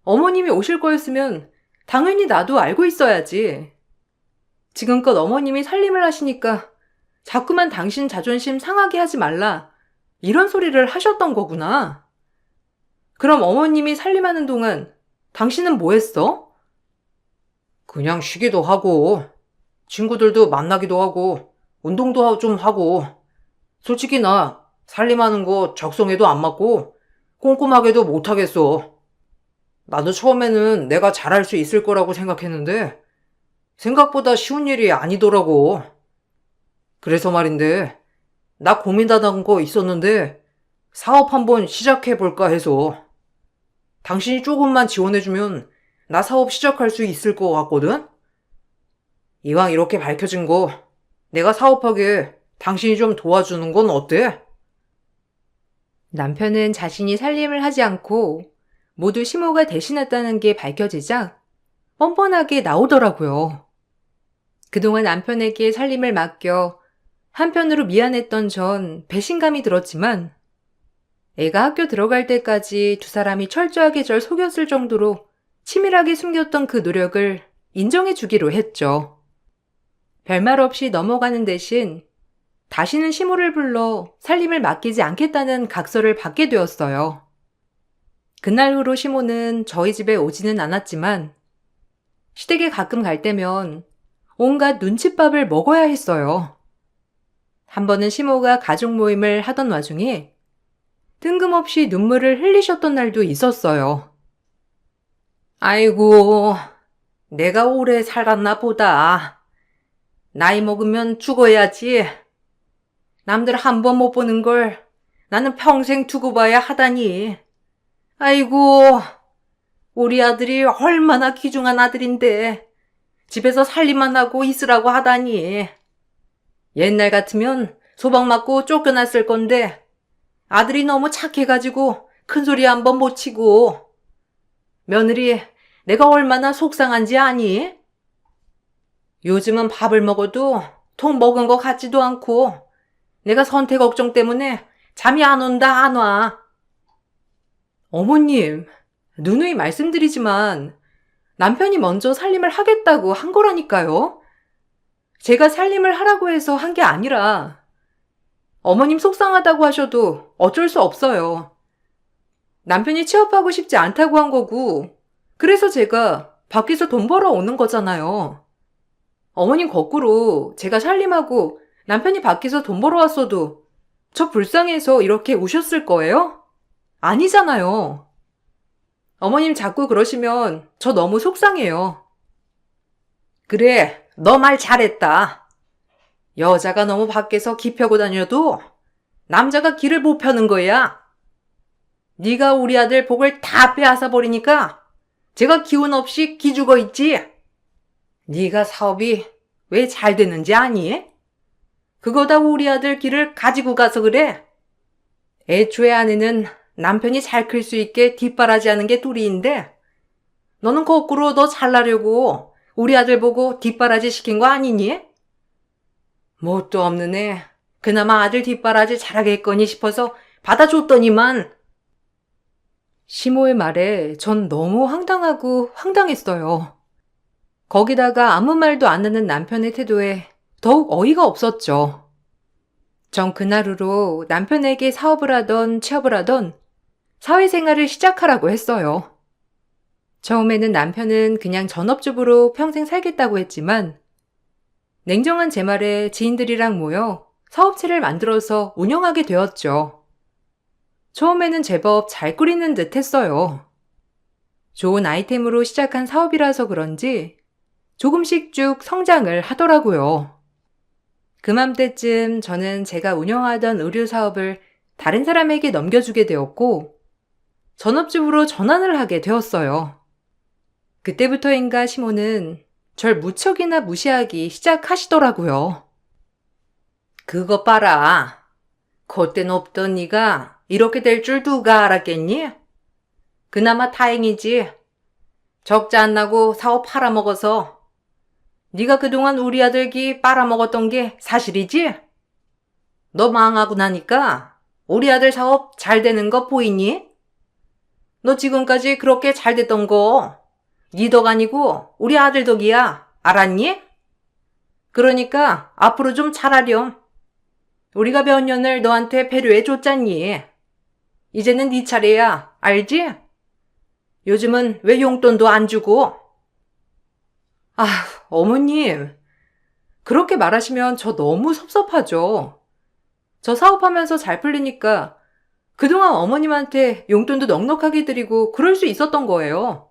어머님이 오실 거였으면 당연히 나도 알고 있어야지. 지금껏 어머님이 살림을 하시니까 자꾸만 당신 자존심 상하게 하지 말라. 이런 소리를 하셨던 거구나. 그럼 어머님이 살림하는 동안 당신은 뭐 했어? 그냥 쉬기도 하고 친구들도 만나기도 하고 운동도 좀 하고 솔직히 나 살림하는 거 적성에도 안 맞고 꼼꼼하게도 못하겠어. 나도 처음에는 내가 잘할 수 있을 거라고 생각했는데 생각보다 쉬운 일이 아니더라고. 그래서 말인데 나 고민하던 거 있었는데 사업 한번 시작해볼까 해서. 당신이 조금만 지원해주면 나 사업 시작할 수 있을 것 같거든? 이왕 이렇게 밝혀진 거 내가 사업하게 당신이 좀 도와주는 건 어때? 남편은 자신이 살림을 하지 않고 모두 시모가 대신했다는 게 밝혀지자 뻔뻔하게 나오더라고요. 그동안 남편에게 살림을 맡겨 한편으로 미안했던 전 배신감이 들었지만 애가 학교 들어갈 때까지 두 사람이 철저하게 절 속였을 정도로 치밀하게 숨겼던 그 노력을 인정해 주기로 했죠. 별말 없이 넘어가는 대신 다시는 시모를 불러 살림을 맡기지 않겠다는 각서를 받게 되었어요. 그날 후로 시모는 저희 집에 오지는 않았지만 시댁에 가끔 갈 때면 온갖 눈칫밥을 먹어야 했어요. 한 번은 시모가 가족 모임을 하던 와중에 뜬금없이 눈물을 흘리셨던 날도 있었어요. 아이고, 내가 오래 살았나 보다. 나이 먹으면 죽어야지. 남들 한 번 못 보는 걸 나는 평생 두고 봐야 하다니. 아이고, 우리 아들이 얼마나 귀중한 아들인데 집에서 살림만 하고 있으라고 하다니. 옛날 같으면 소방 맞고 쫓겨났을 건데 아들이 너무 착해가지고 큰소리 한 번 못 치고. 며느리, 내가 얼마나 속상한지 아니? 요즘은 밥을 먹어도 통 먹은 것 같지도 않고 내가 선택 걱정 때문에 잠이 안 온다 안 와. 어머님, 누누이 말씀드리지만 남편이 먼저 살림을 하겠다고 한 거라니까요. 제가 살림을 하라고 해서 한 게 아니라 어머님 속상하다고 하셔도 어쩔 수 없어요. 남편이 취업하고 싶지 않다고 한 거고 그래서 제가 밖에서 돈 벌어 오는 거잖아요. 어머님 거꾸로 제가 살림하고 남편이 밖에서 돈 벌어 왔어도 저 불쌍해서 이렇게 우셨을 거예요? 아니잖아요. 어머님 자꾸 그러시면 저 너무 속상해요. 그래, 너 말 잘했다. 여자가 너무 밖에서 기 펴고 다녀도 남자가 기를 못 펴는 거야. 네가 우리 아들 복을 다 빼앗아 버리니까 제가 기운 없이 기 죽어 있지. 네가 사업이 왜 잘 되는지 아니? 그거 다 우리 아들 기를 가지고 가서 그래. 애초에 아내는 남편이 잘 클 수 있게 뒷바라지하는 게 도리인데 너는 거꾸로 너 잘나려고 우리 아들 보고 뒷바라지 시킨 거 아니니? 뭣도 없는 애 그나마 아들 뒷바라지 잘하겠거니 싶어서 받아줬더니만. 시모의 말에 전 너무 황당하고 황당했어요. 거기다가 아무 말도 안 하는 남편의 태도에 더욱 어이가 없었죠. 전 그날 후로 남편에게 사업을 하던 취업을 하던 사회생활을 시작하라고 했어요. 처음에는 남편은 그냥 전업주부로 평생 살겠다고 했지만 냉정한 제 말에 지인들이랑 모여 사업체를 만들어서 운영하게 되었죠. 처음에는 제법 잘 꾸리는 듯 했어요. 좋은 아이템으로 시작한 사업이라서 그런지 조금씩 쭉 성장을 하더라고요. 그맘때쯤 저는 제가 운영하던 의류 사업을 다른 사람에게 넘겨주게 되었고 전업주부로 전환을 하게 되었어요. 그때부터인가 시모는 절 무척이나 무시하기 시작하시더라고요. 그거 봐라. 콧대 없던 네가 이렇게 될 줄 누가 알았겠니? 그나마 다행이지. 적자 안 나고 사업 팔아먹어서. 네가 그동안 우리 아들 기 빨아먹었던 게 사실이지? 너 망하고 나니까 우리 아들 사업 잘 되는 거 보이니? 너 지금까지 그렇게 잘 됐던 거 네 덕 아니고 우리 아들 덕이야. 알았니? 그러니까 앞으로 좀 잘하렴. 우리가 몇 년을 너한테 배려해 줬잖니. 이제는 네 차례야. 알지? 요즘은 왜 용돈도 안 주고? 아, 어머님. 그렇게 말하시면 저 너무 섭섭하죠. 저 사업하면서 잘 풀리니까 그동안 어머님한테 용돈도 넉넉하게 드리고 그럴 수 있었던 거예요.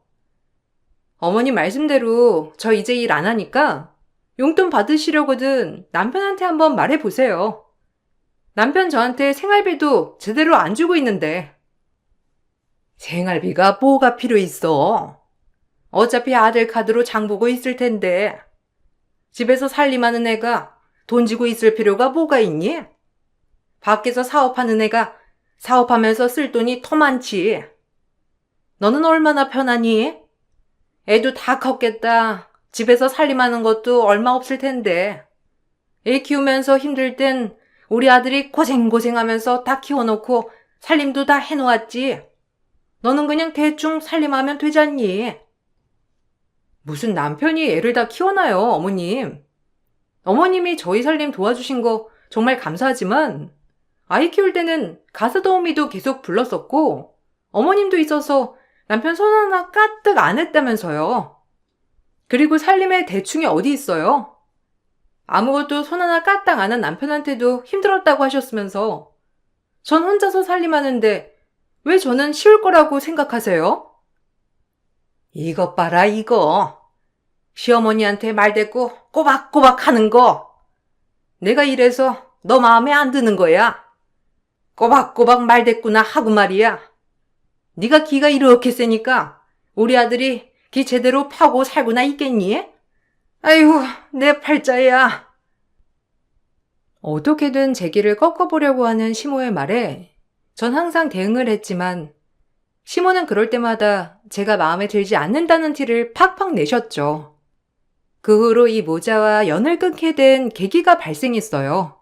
어머님 말씀대로 저 이제 일 안 하니까 용돈 받으시려거든 남편한테 한번 말해보세요. 남편 저한테 생활비도 제대로 안 주고 있는데. 생활비가 뭐가 필요 있어? 어차피 아들 카드로 장 보고 있을 텐데. 집에서 살림하는 애가 돈 지고 있을 필요가 뭐가 있니? 밖에서 사업하는 애가 사업하면서 쓸 돈이 더 많지. 너는 얼마나 편하니? 애도 다 컸겠다. 집에서 살림하는 것도 얼마 없을 텐데. 애 키우면서 힘들 땐 우리 아들이 고생고생하면서 다 키워놓고 살림도 다 해놓았지. 너는 그냥 대충 살림하면 되잖니. 무슨 남편이 애를 다 키워놔요, 어머님. 어머님이 저희 살림 도와주신 거 정말 감사하지만 아이 키울 때는 가사 도우미도 계속 불렀었고 어머님도 있어서 남편 손 하나 까뜩 안 했다면서요. 그리고 살림에 대충이 어디 있어요? 아무것도 손 하나 까딱 안 한 남편한테도 힘들었다고 하셨으면서 전 혼자서 살림하는데 왜 저는 쉬울 거라고 생각하세요? 이것 봐라 이거. 시어머니한테 말대꾸 꼬박꼬박 하는 거. 내가 이래서 너 마음에 안 드는 거야. 꼬박꼬박 말대꾸나 하고 말이야. 네가 기가 이렇게 세니까 우리 아들이 기 제대로 파고 살고나 있겠니? 아이고 내 팔자야. 어떻게든 제 길을 꺾어보려고 하는 시모의 말에 전 항상 대응을 했지만 시모는 그럴 때마다 제가 마음에 들지 않는다는 티를 팍팍 내셨죠. 그 후로 이 모자와 연을 끊게 된 계기가 발생했어요.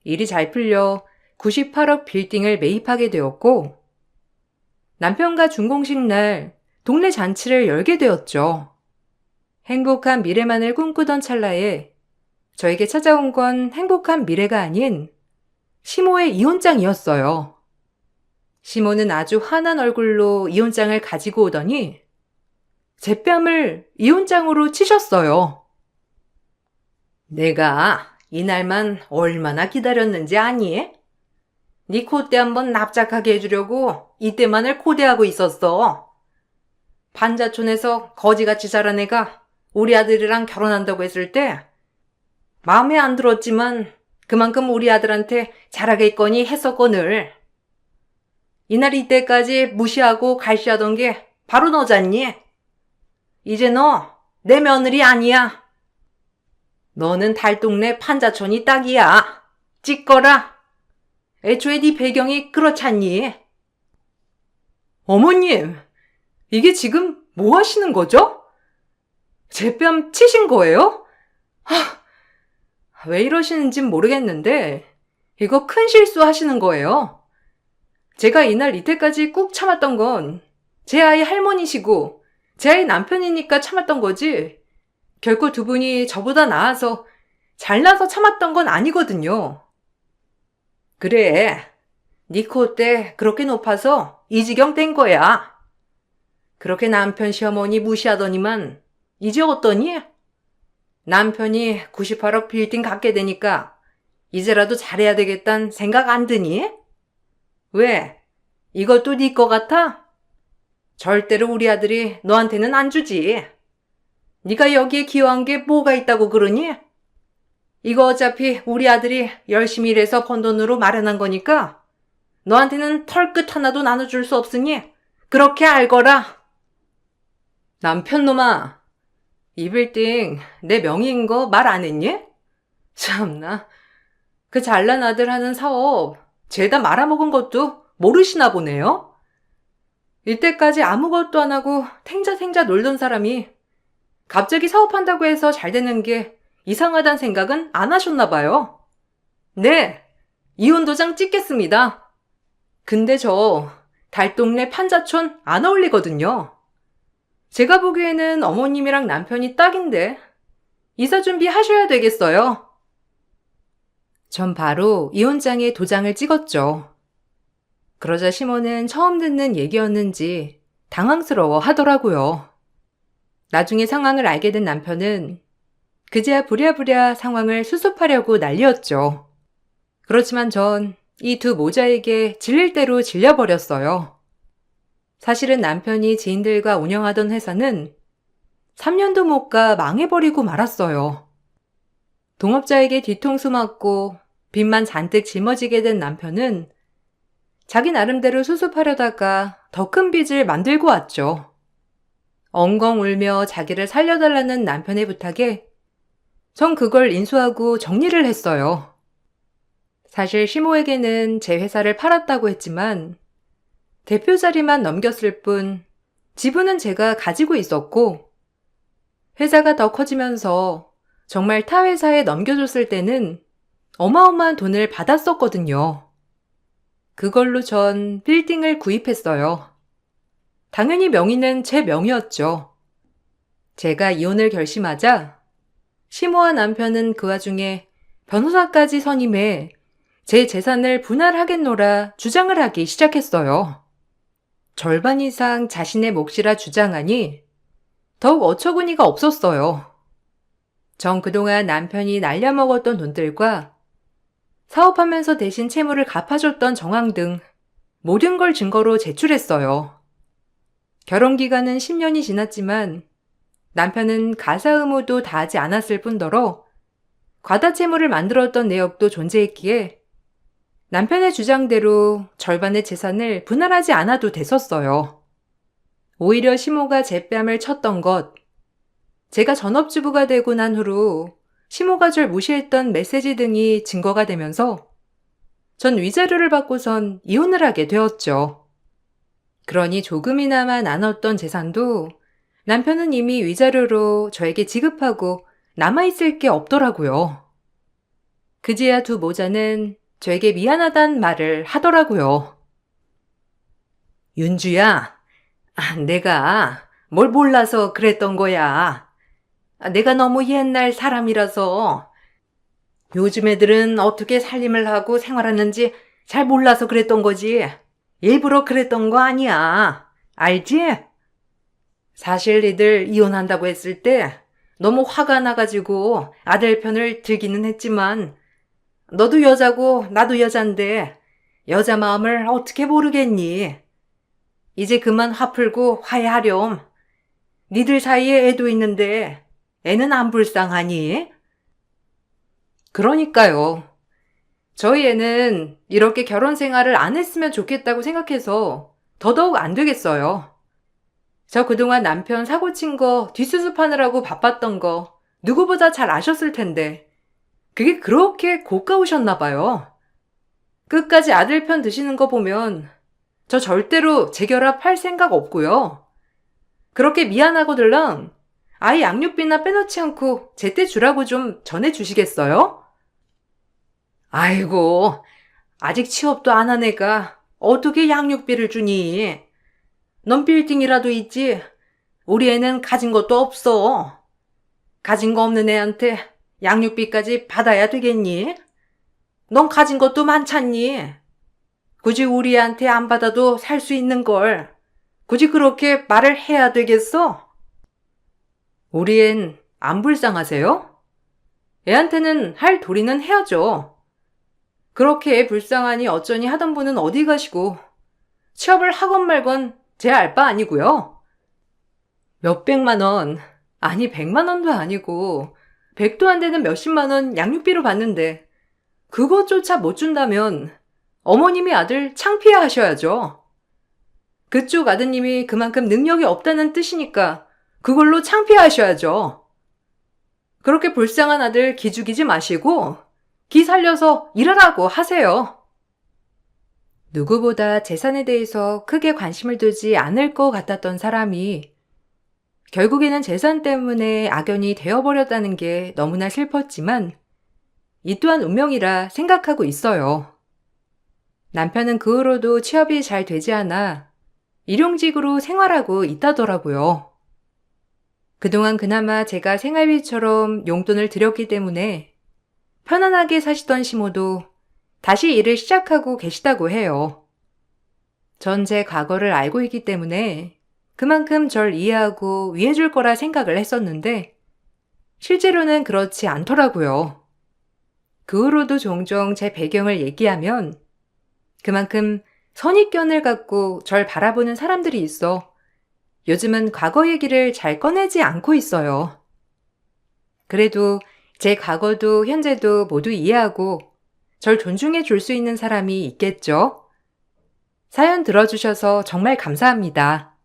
일이 잘 풀려 98억 빌딩을 매입하게 되었고 남편과 준공식 날 동네 잔치를 열게 되었죠. 행복한 미래만을 꿈꾸던 찰나에 저에게 찾아온 건 행복한 미래가 아닌 시모의 이혼장이었어요. 시모는 아주 환한 얼굴로 이혼장을 가지고 오더니 제 뺨을 이혼장으로 치셨어요. 내가 이날만 얼마나 기다렸는지 아니? 네 콧대 한번 납작하게 해주려고 이때만을 고대하고 있었어. 반자촌에서 거지같이 자란 애가 우리 아들이랑 결혼한다고 했을 때 마음에 안 들었지만 그만큼 우리 아들한테 잘하겠거니 했었거늘. 이날 이때까지 무시하고 갈시하던 게 바로 너잖니? 이제 너 내 며느리 아니야. 너는 달동네 판자촌이 딱이야. 찍거라. 애초에 네 배경이 그렇잖니. 어머님, 이게 지금 뭐 하시는 거죠? 제 뺨 치신 거예요? 왜 이러시는진 모르겠는데 이거 큰 실수하시는 거예요. 제가 이날 이때까지 꾹 참았던 건 제 아이 할머니시고 제 아이 남편이니까 참았던 거지 결코 두 분이 저보다 나아서 잘나서 참았던 건 아니거든요. 그래, 네 콧대 그렇게 높아서 이 지경 된 거야. 그렇게 남편 시어머니 무시하더니만 이제 어떠니? 남편이 98억 빌딩 갖게 되니까 이제라도 잘해야 되겠단 생각 안 드니? 왜? 이것도 네 거 같아? 절대로 우리 아들이 너한테는 안 주지. 네가 여기에 기여한 게 뭐가 있다고 그러니? 이거 어차피 우리 아들이 열심히 일해서 번 돈으로 마련한 거니까 너한테는 털끝 하나도 나눠줄 수 없으니 그렇게 알거라. 남편놈아, 이 빌딩 내 명의인 거 말 안 했니? 참나, 그 잘난 아들 하는 사업 죄다 말아먹은 것도 모르시나 보네요. 이때까지 아무것도 안 하고 탱자탱자 놀던 사람이 갑자기 사업한다고 해서 잘 되는 게 이상하단 생각은 안 하셨나 봐요. 네, 이혼 도장 찍겠습니다. 근데 저 달동네 판자촌 안 어울리거든요. 제가 보기에는 어머님이랑 남편이 딱인데 이사 준비하셔야 되겠어요. 전 바로 이혼장에 도장을 찍었죠. 그러자 시모는 처음 듣는 얘기였는지 당황스러워 하더라고요. 나중에 상황을 알게 된 남편은 그제야 부랴부랴 상황을 수습하려고 난리였죠. 그렇지만 전 이 두 모자에게 질릴 대로 질려버렸어요. 사실은 남편이 지인들과 운영하던 회사는 3년도 못 가 망해버리고 말았어요. 동업자에게 뒤통수 맞고 빚만 잔뜩 짊어지게 된 남편은 자기 나름대로 수습하려다가 더 큰 빚을 만들고 왔죠. 엉엉 울며 자기를 살려달라는 남편의 부탁에 전 그걸 인수하고 정리를 했어요. 사실 시모에게는 제 회사를 팔았다고 했지만 대표 자리만 넘겼을 뿐 지분은 제가 가지고 있었고 회사가 더 커지면서 정말 타 회사에 넘겨줬을 때는 어마어마한 돈을 받았었거든요. 그걸로 전 빌딩을 구입했어요. 당연히 명의는 제 명의였죠. 제가 이혼을 결심하자 시모와 남편은 그 와중에 변호사까지 선임해 제 재산을 분할하겠노라 주장을 하기 시작했어요. 절반 이상 자신의 몫이라 주장하니 더욱 어처구니가 없었어요. 전 그동안 남편이 날려먹었던 돈들과 사업하면서 대신 채무를 갚아줬던 정황 등 모든 걸 증거로 제출했어요. 결혼 기간은 10년이 지났지만 남편은 가사 의무도 다하지 않았을 뿐더러 과다 채무를 만들었던 내역도 존재했기에 남편의 주장대로 절반의 재산을 분할하지 않아도 됐었어요. 오히려 시모가 제 뺨을 쳤던 것, 제가 전업주부가 되고 난 후로 시모가 절 무시했던 메시지 등이 증거가 되면서 전 위자료를 받고선 이혼을 하게 되었죠. 그러니 조금이나마 나눴던 재산도 남편은 이미 위자료로 저에게 지급하고 남아있을 게 없더라고요. 그제야 두 모자는 저에게 미안하단 말을 하더라고요. 윤주야, 내가 뭘 몰라서 그랬던 거야. 내가 너무 옛날 사람이라서 요즘 애들은 어떻게 살림을 하고 생활하는지 잘 몰라서 그랬던 거지. 일부러 그랬던 거 아니야. 알지? 사실 니들 이혼한다고 했을 때 너무 화가 나가지고 아들 편을 들기는 했지만 너도 여자고 나도 여잔데 여자 마음을 어떻게 모르겠니? 이제 그만 화 풀고 화해하렴. 니들 사이에 애도 있는데 애는 안 불쌍하니? 그러니까요. 저희 애는 이렇게 결혼 생활을 안 했으면 좋겠다고 생각해서 더더욱 안 되겠어요. 저 그동안 남편 사고 친 거 뒷수습하느라고 바빴던 거 누구보다 잘 아셨을 텐데 그게 그렇게 고가우셨나 봐요. 끝까지 아들 편 드시는 거 보면 저 절대로 재결합할 생각 없고요. 그렇게 미안하고들랑 아이 양육비나 빼놓지 않고 제때 주라고 좀 전해주시겠어요? 아이고, 아직 취업도 안 한 애가 어떻게 양육비를 주니? 넌 빌딩이라도 있지? 우리 애는 가진 것도 없어. 가진 거 없는 애한테 양육비까지 받아야 되겠니? 넌 가진 것도 많잖니? 굳이 우리 애한테 안 받아도 살 수 있는 걸 굳이 그렇게 말을 해야 되겠어? 우리 앤 안 불쌍하세요? 애한테는 할 도리는 해야죠. 그렇게 애 불쌍하니 어쩌니 하던 분은 어디 가시고 취업을 하건 말건 제 알 바 아니고요. 몇백만 원, 아니 100만 원도 아니고 100도 안 되는 몇십만 원 양육비로 받는데 그것조차 못 준다면 어머님이 아들 창피해 하셔야죠. 그쪽 아드님이 그만큼 능력이 없다는 뜻이니까 그걸로 창피해 하셔야죠. 그렇게 불쌍한 아들 기죽이지 마시고 기 살려서 일하라고 하세요. 누구보다 재산에 대해서 크게 관심을 두지 않을 것 같았던 사람이 결국에는 재산 때문에 악연이 되어버렸다는 게 너무나 슬펐지만 이 또한 운명이라 생각하고 있어요. 남편은 그 후로도 취업이 잘 되지 않아 일용직으로 생활하고 있다더라고요. 그동안 그나마 제가 생활비처럼 용돈을 드렸기 때문에 편안하게 사시던 시모도 다시 일을 시작하고 계시다고 해요. 전 제 과거를 알고 있기 때문에 그만큼 절 이해하고 위해줄 거라 생각을 했었는데 실제로는 그렇지 않더라고요. 그 후로도 종종 제 배경을 얘기하면 그만큼 선입견을 갖고 절 바라보는 사람들이 있어 요즘은 과거 얘기를 잘 꺼내지 않고 있어요. 그래도 제 과거도 현재도 모두 이해하고 절 존중해 줄 수 있는 사람이 있겠죠? 사연 들어주셔서 정말 감사합니다.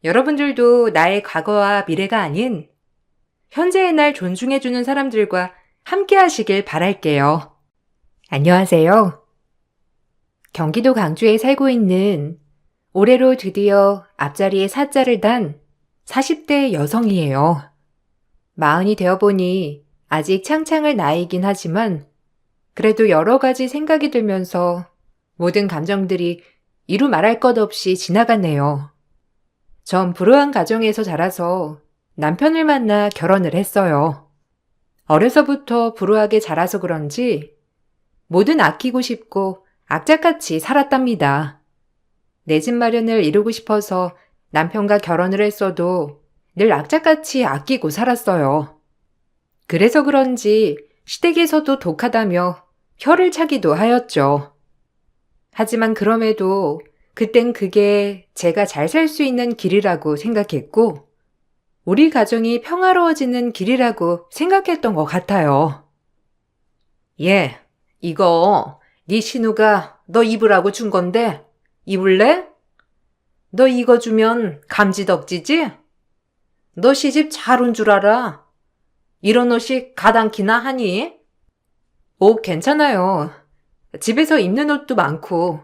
여러분들도 나의 과거와 미래가 아닌 현재의 날 존중해주는 사람들과 함께 하시길 바랄게요. 안녕하세요. 경기도 강주에 살고 있는 올해로 드디어 앞자리에 사자를 단 40대 여성이에요. 마흔이 되어보니 아직 창창할 나이이긴 하지만 그래도 여러 가지 생각이 들면서 모든 감정들이 이루 말할 것 없이 지나가네요. 전 불우한 가정에서 자라서 남편을 만나 결혼을 했어요. 어려서부터 불우하게 자라서 그런지 뭐든 아끼고 싶고 악착같이 살았답니다. 내 집 마련을 이루고 싶어서 남편과 결혼을 했어도 늘 악착같이 아끼고 살았어요. 그래서 그런지 시댁에서도 독하다며 혀를 차기도 하였죠. 하지만 그럼에도 그땐 그게 제가 잘 살 수 있는 길이라고 생각했고 우리 가정이 평화로워지는 길이라고 생각했던 것 같아요. 예, 이거 네 신우가 너 입으라고 준 건데 입을래? 너 이거 주면 감지덕지지? 너 시집 잘 온 줄 알아? 이런 옷이 가당키나 하니? 옷 괜찮아요. 집에서 입는 옷도 많고.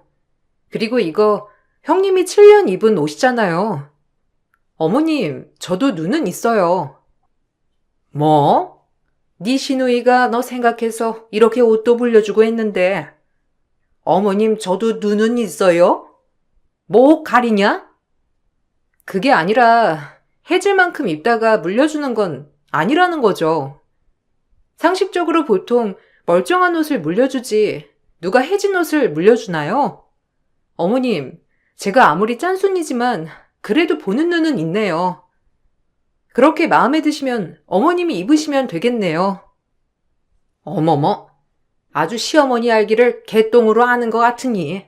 그리고 이거 형님이 7년 입은 옷이잖아요. 어머님, 저도 눈은 있어요. 뭐? 네 시누이가 너 생각해서 이렇게 옷도 불려주고 했는데 어머님 저도 눈은 있어요? 뭐 옷 가리냐? 그게 아니라 해질 만큼 입다가 물려주는 건 아니라는 거죠. 상식적으로 보통 멀쩡한 옷을 물려주지 누가 해진 옷을 물려주나요? 어머님, 제가 아무리 짠순이지만 그래도 보는 눈은 있네요. 그렇게 마음에 드시면 어머님이 입으시면 되겠네요. 어머머, 아주 시어머니 알기를 개똥으로 아는 것 같으니.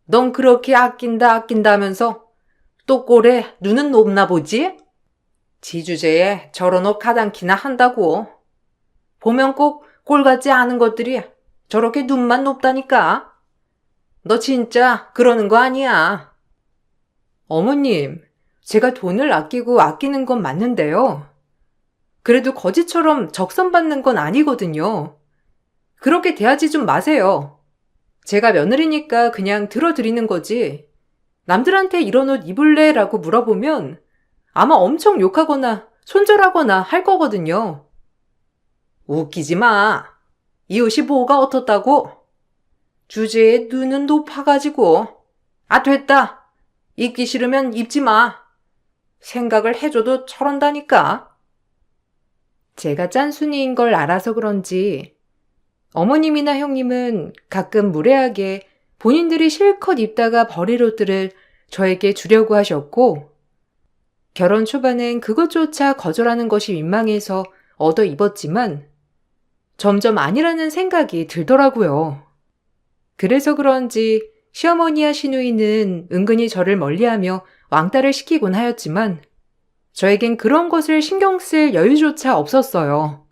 넌 그렇게 아낀다 하면서 또 꼴에 눈은 높나 보지? 지 주제에 저런 옷 가당키나 한다고. 보면 꼭 꼴 같지 않은 것들이 저렇게 눈만 높다니까. 너 진짜 그러는 거 아니야. 어머님, 제가 돈을 아끼고 아끼는 건 맞는데요. 그래도 거지처럼 적선받는 건 아니거든요. 그렇게 대하지 좀 마세요. 제가 며느리니까 그냥 들어드리는 거지. 남들한테 이런 옷 입을래? 라고 물어보면 아마 엄청 욕하거나 손절하거나 할 거거든요. 웃기지 마. 이 옷이 뭐가 어떻다고? 주제에 눈은 높아가지고. 아, 됐다. 입기 싫으면 입지 마. 생각을 해줘도 저런다니까. 제가 짠순이인 걸 알아서 그런지 어머님이나 형님은 가끔 무례하게 본인들이 실컷 입다가 버릴 옷들을 저에게 주려고 하셨고 결혼 초반엔 그것조차 거절하는 것이 민망해서 얻어 입었지만 점점 아니라는 생각이 들더라고요. 그래서 그런지 시어머니와 시누이는 은근히 저를 멀리하며 왕따를 시키곤 하였지만 저에겐 그런 것을 신경 쓸 여유조차 없었어요.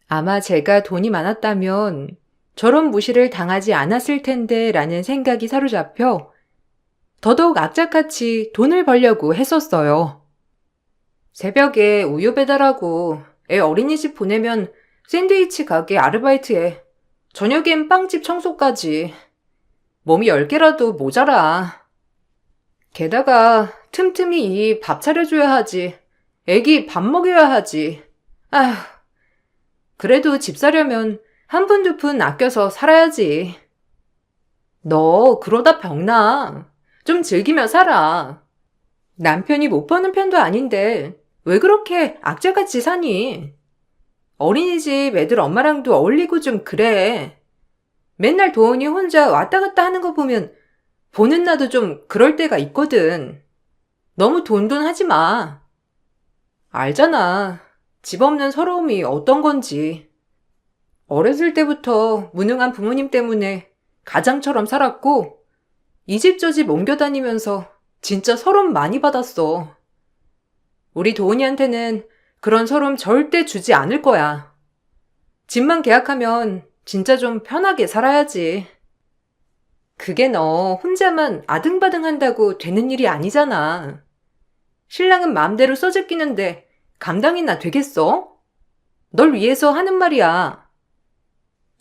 아마 제가 돈이 많았다면 저런 무시를 당하지 않았을 텐데 라는 생각이 사로잡혀 더더욱 악착같이 돈을 벌려고 했었어요. 새벽에 우유 배달하고 애 어린이집 보내면 샌드위치 가게 아르바이트해. 저녁엔 빵집 청소까지. 몸이 10개라도 모자라. 게다가 틈틈이 이 밥 차려줘야 하지. 애기 밥 먹여야 하지. 아휴. 그래도 집 사려면 한 푼 두 푼 아껴서 살아야지. 너 그러다 병나. 좀 즐기며 살아. 남편이 못 버는 편도 아닌데 왜 그렇게 악착같이 사니? 어린이집 애들 엄마랑도 어울리고 좀 그래. 맨날 도훈이 혼자 왔다 갔다 하는 거 보면 보는 나도 좀 그럴 때가 있거든. 너무 돈하지 마. 알잖아. 집 없는 서러움이 어떤 건지. 어렸을 때부터 무능한 부모님 때문에 가장처럼 살았고 이 집 저 집 옮겨 다니면서 진짜 서름 많이 받았어. 우리 도은이한테는 그런 서름 절대 주지 않을 거야. 집만 계약하면 진짜 좀 편하게 살아야지. 그게 너 혼자만 아등바등 한다고 되는 일이 아니잖아. 신랑은 마음대로 써제끼는데 감당이나 되겠어? 널 위해서 하는 말이야.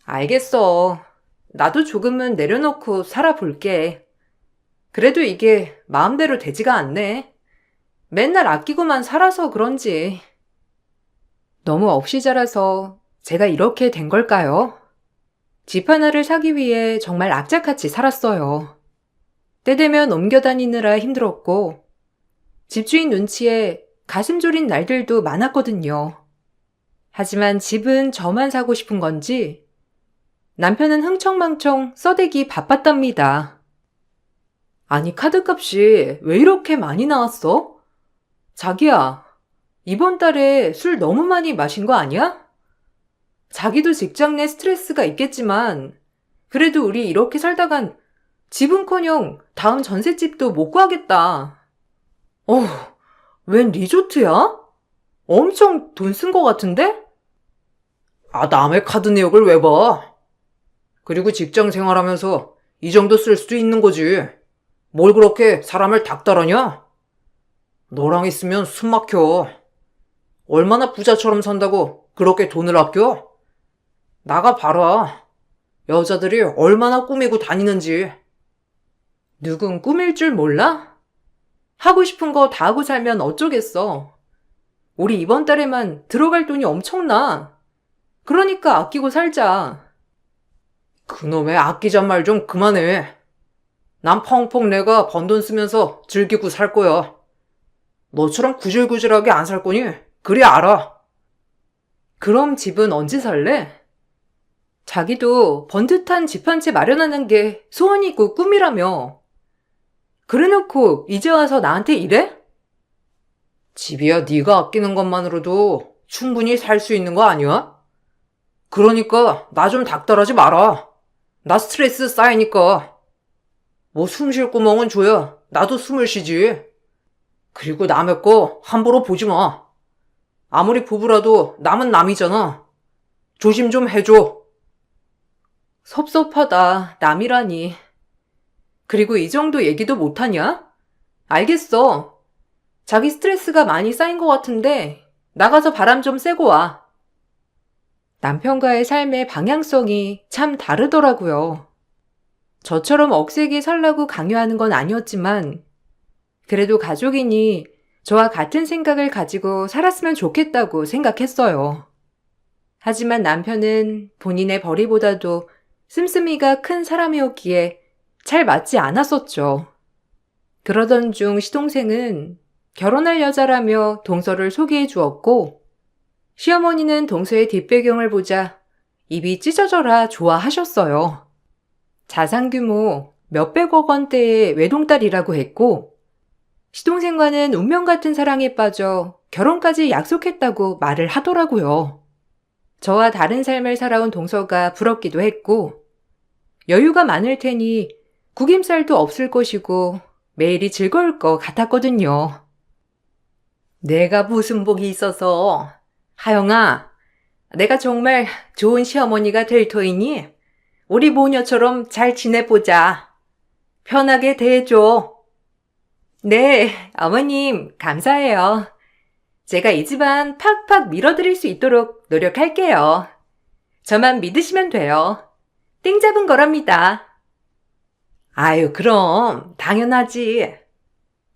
알겠어. 나도 조금은 내려놓고 살아볼게. 그래도 이게 마음대로 되지가 않네. 맨날 아끼고만 살아서 그런지. 너무 없이 자라서 제가 이렇게 된 걸까요? 집 하나를 사기 위해 정말 악착같이 살았어요. 때 되면 옮겨 다니느라 힘들었고, 집주인 눈치에 가슴 졸인 날들도 많았거든요. 하지만 집은 저만 사고 싶은 건지, 남편은 흥청망청 써대기 바빴답니다. 아니, 카드값이 왜 이렇게 많이 나왔어? 자기야, 이번 달에 술 너무 많이 마신 거 아니야? 자기도 직장 내 스트레스가 있겠지만 그래도 우리 이렇게 살다간 집은커녕 다음 전셋집도 못 구하겠다. 어휴, 웬 리조트야? 엄청 돈 쓴 거 같은데? 아, 남의 카드 내역을 왜 봐? 그리고 직장 생활하면서 이 정도 쓸 수도 있는 거지. 뭘 그렇게 사람을 닥달하냐? 너랑 있으면 숨 막혀. 얼마나 부자처럼 산다고 그렇게 돈을 아껴? 나가 봐라. 여자들이 얼마나 꾸미고 다니는지. 누군 꾸밀 줄 몰라? 하고 싶은 거 다 하고 살면 어쩌겠어. 우리 이번 달에만 들어갈 돈이 엄청나. 그러니까 아끼고 살자. 그놈의 아끼잔 말 좀 그만해. 난 펑펑 내가 번 돈 쓰면서 즐기고 살 거야. 너처럼 구질구질하게 안 살 거니? 그리 알아. 그럼 집은 언제 살래? 자기도 번듯한 집 한 채 마련하는 게 소원이고 꿈이라며. 그래놓고 이제 와서 나한테 이래? 집이야 네가 아끼는 것만으로도 충분히 살 수 있는 거 아니야? 그러니까 나 좀 닥달하지 마라. 나 스트레스 쌓이니까. 뭐 숨 쉴 구멍은 줘야 나도 숨을 쉬지. 그리고 남의 거 함부로 보지 마. 아무리 부부라도 남은 남이잖아. 조심 좀 해줘. 섭섭하다, 남이라니. 그리고 이 정도 얘기도 못하냐? 알겠어. 자기 스트레스가 많이 쌓인 것 같은데 나가서 바람 좀 쐬고 와. 남편과의 삶의 방향성이 참 다르더라고요. 저처럼 억세게 살라고 강요하는 건 아니었지만 그래도 가족이니 저와 같은 생각을 가지고 살았으면 좋겠다고 생각했어요. 하지만 남편은 본인의 벌이보다도 씀씀이가 큰 사람이었기에 잘 맞지 않았었죠. 그러던 중 시동생은 결혼할 여자라며 동서를 소개해 주었고 시어머니는 동서의 뒷배경을 보자 입이 찢어져라 좋아하셨어요. 자산 규모 몇백억 원대의 외동딸이라고 했고 시동생과는 운명 같은 사랑에 빠져 결혼까지 약속했다고 말을 하더라고요. 저와 다른 삶을 살아온 동서가 부럽기도 했고 여유가 많을 테니 구김살도 없을 것이고 매일이 즐거울 것 같았거든요. 내가 무슨 복이 있어서. 하영아, 내가 정말 좋은 시어머니가 될 터이니 우리 모녀처럼 잘 지내보자. 편하게 대해줘. 네, 어머님 감사해요. 제가 이 집안 팍팍 밀어드릴 수 있도록 노력할게요. 저만 믿으시면 돼요. 땡 잡은 거랍니다. 아유, 그럼 당연하지.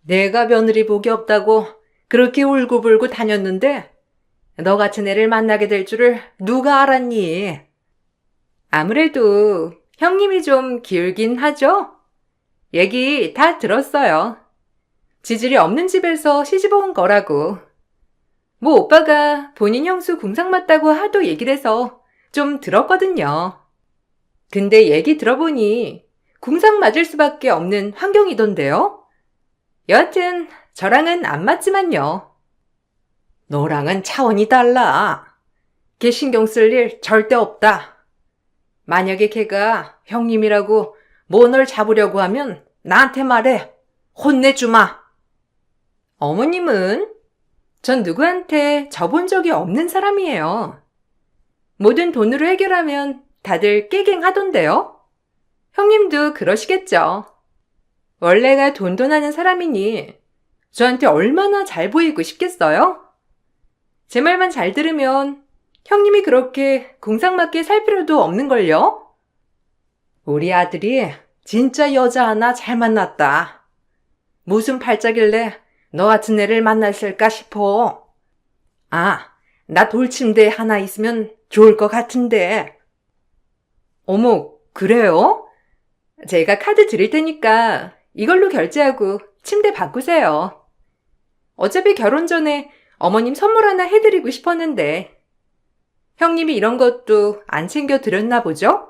내가 며느리 복이 없다고 그렇게 울고불고 다녔는데 너 같은 애를 만나게 될 줄을 누가 알았니? 아무래도 형님이 좀 기울긴 하죠? 얘기 다 들었어요. 지질이 없는 집에서 시집온 거라고. 뭐 오빠가 본인 형수 궁상 맞다고 하도 얘기를 해서 좀 들었거든요. 근데 얘기 들어보니 궁상 맞을 수밖에 없는 환경이던데요? 여하튼 저랑은 안 맞지만요. 너랑은 차원이 달라. 걔 신경 쓸 일 절대 없다. 만약에 걔가 형님이라고 뭐 널 잡으려고 하면 나한테 말해. 혼내주마. 어머님은 전 누구한테 져본 적이 없는 사람이에요. 모든 돈으로 해결하면 다들 깨갱하던데요. 형님도 그러시겠죠. 원래가 돈돈하는 사람이니 저한테 얼마나 잘 보이고 싶겠어요? 제 말만 잘 들으면 형님이 그렇게 궁상맞게 살 필요도 없는걸요? 우리 아들이 진짜 여자 하나 잘 만났다. 무슨 팔자길래 너 같은 애를 만났을까 싶어. 아, 나 돌침대 하나 있으면 좋을 것 같은데. 어머, 그래요? 제가 카드 드릴 테니까 이걸로 결제하고 침대 바꾸세요. 어차피 결혼 전에 어머님 선물 하나 해드리고 싶었는데 형님이 이런 것도 안 챙겨드렸나 보죠?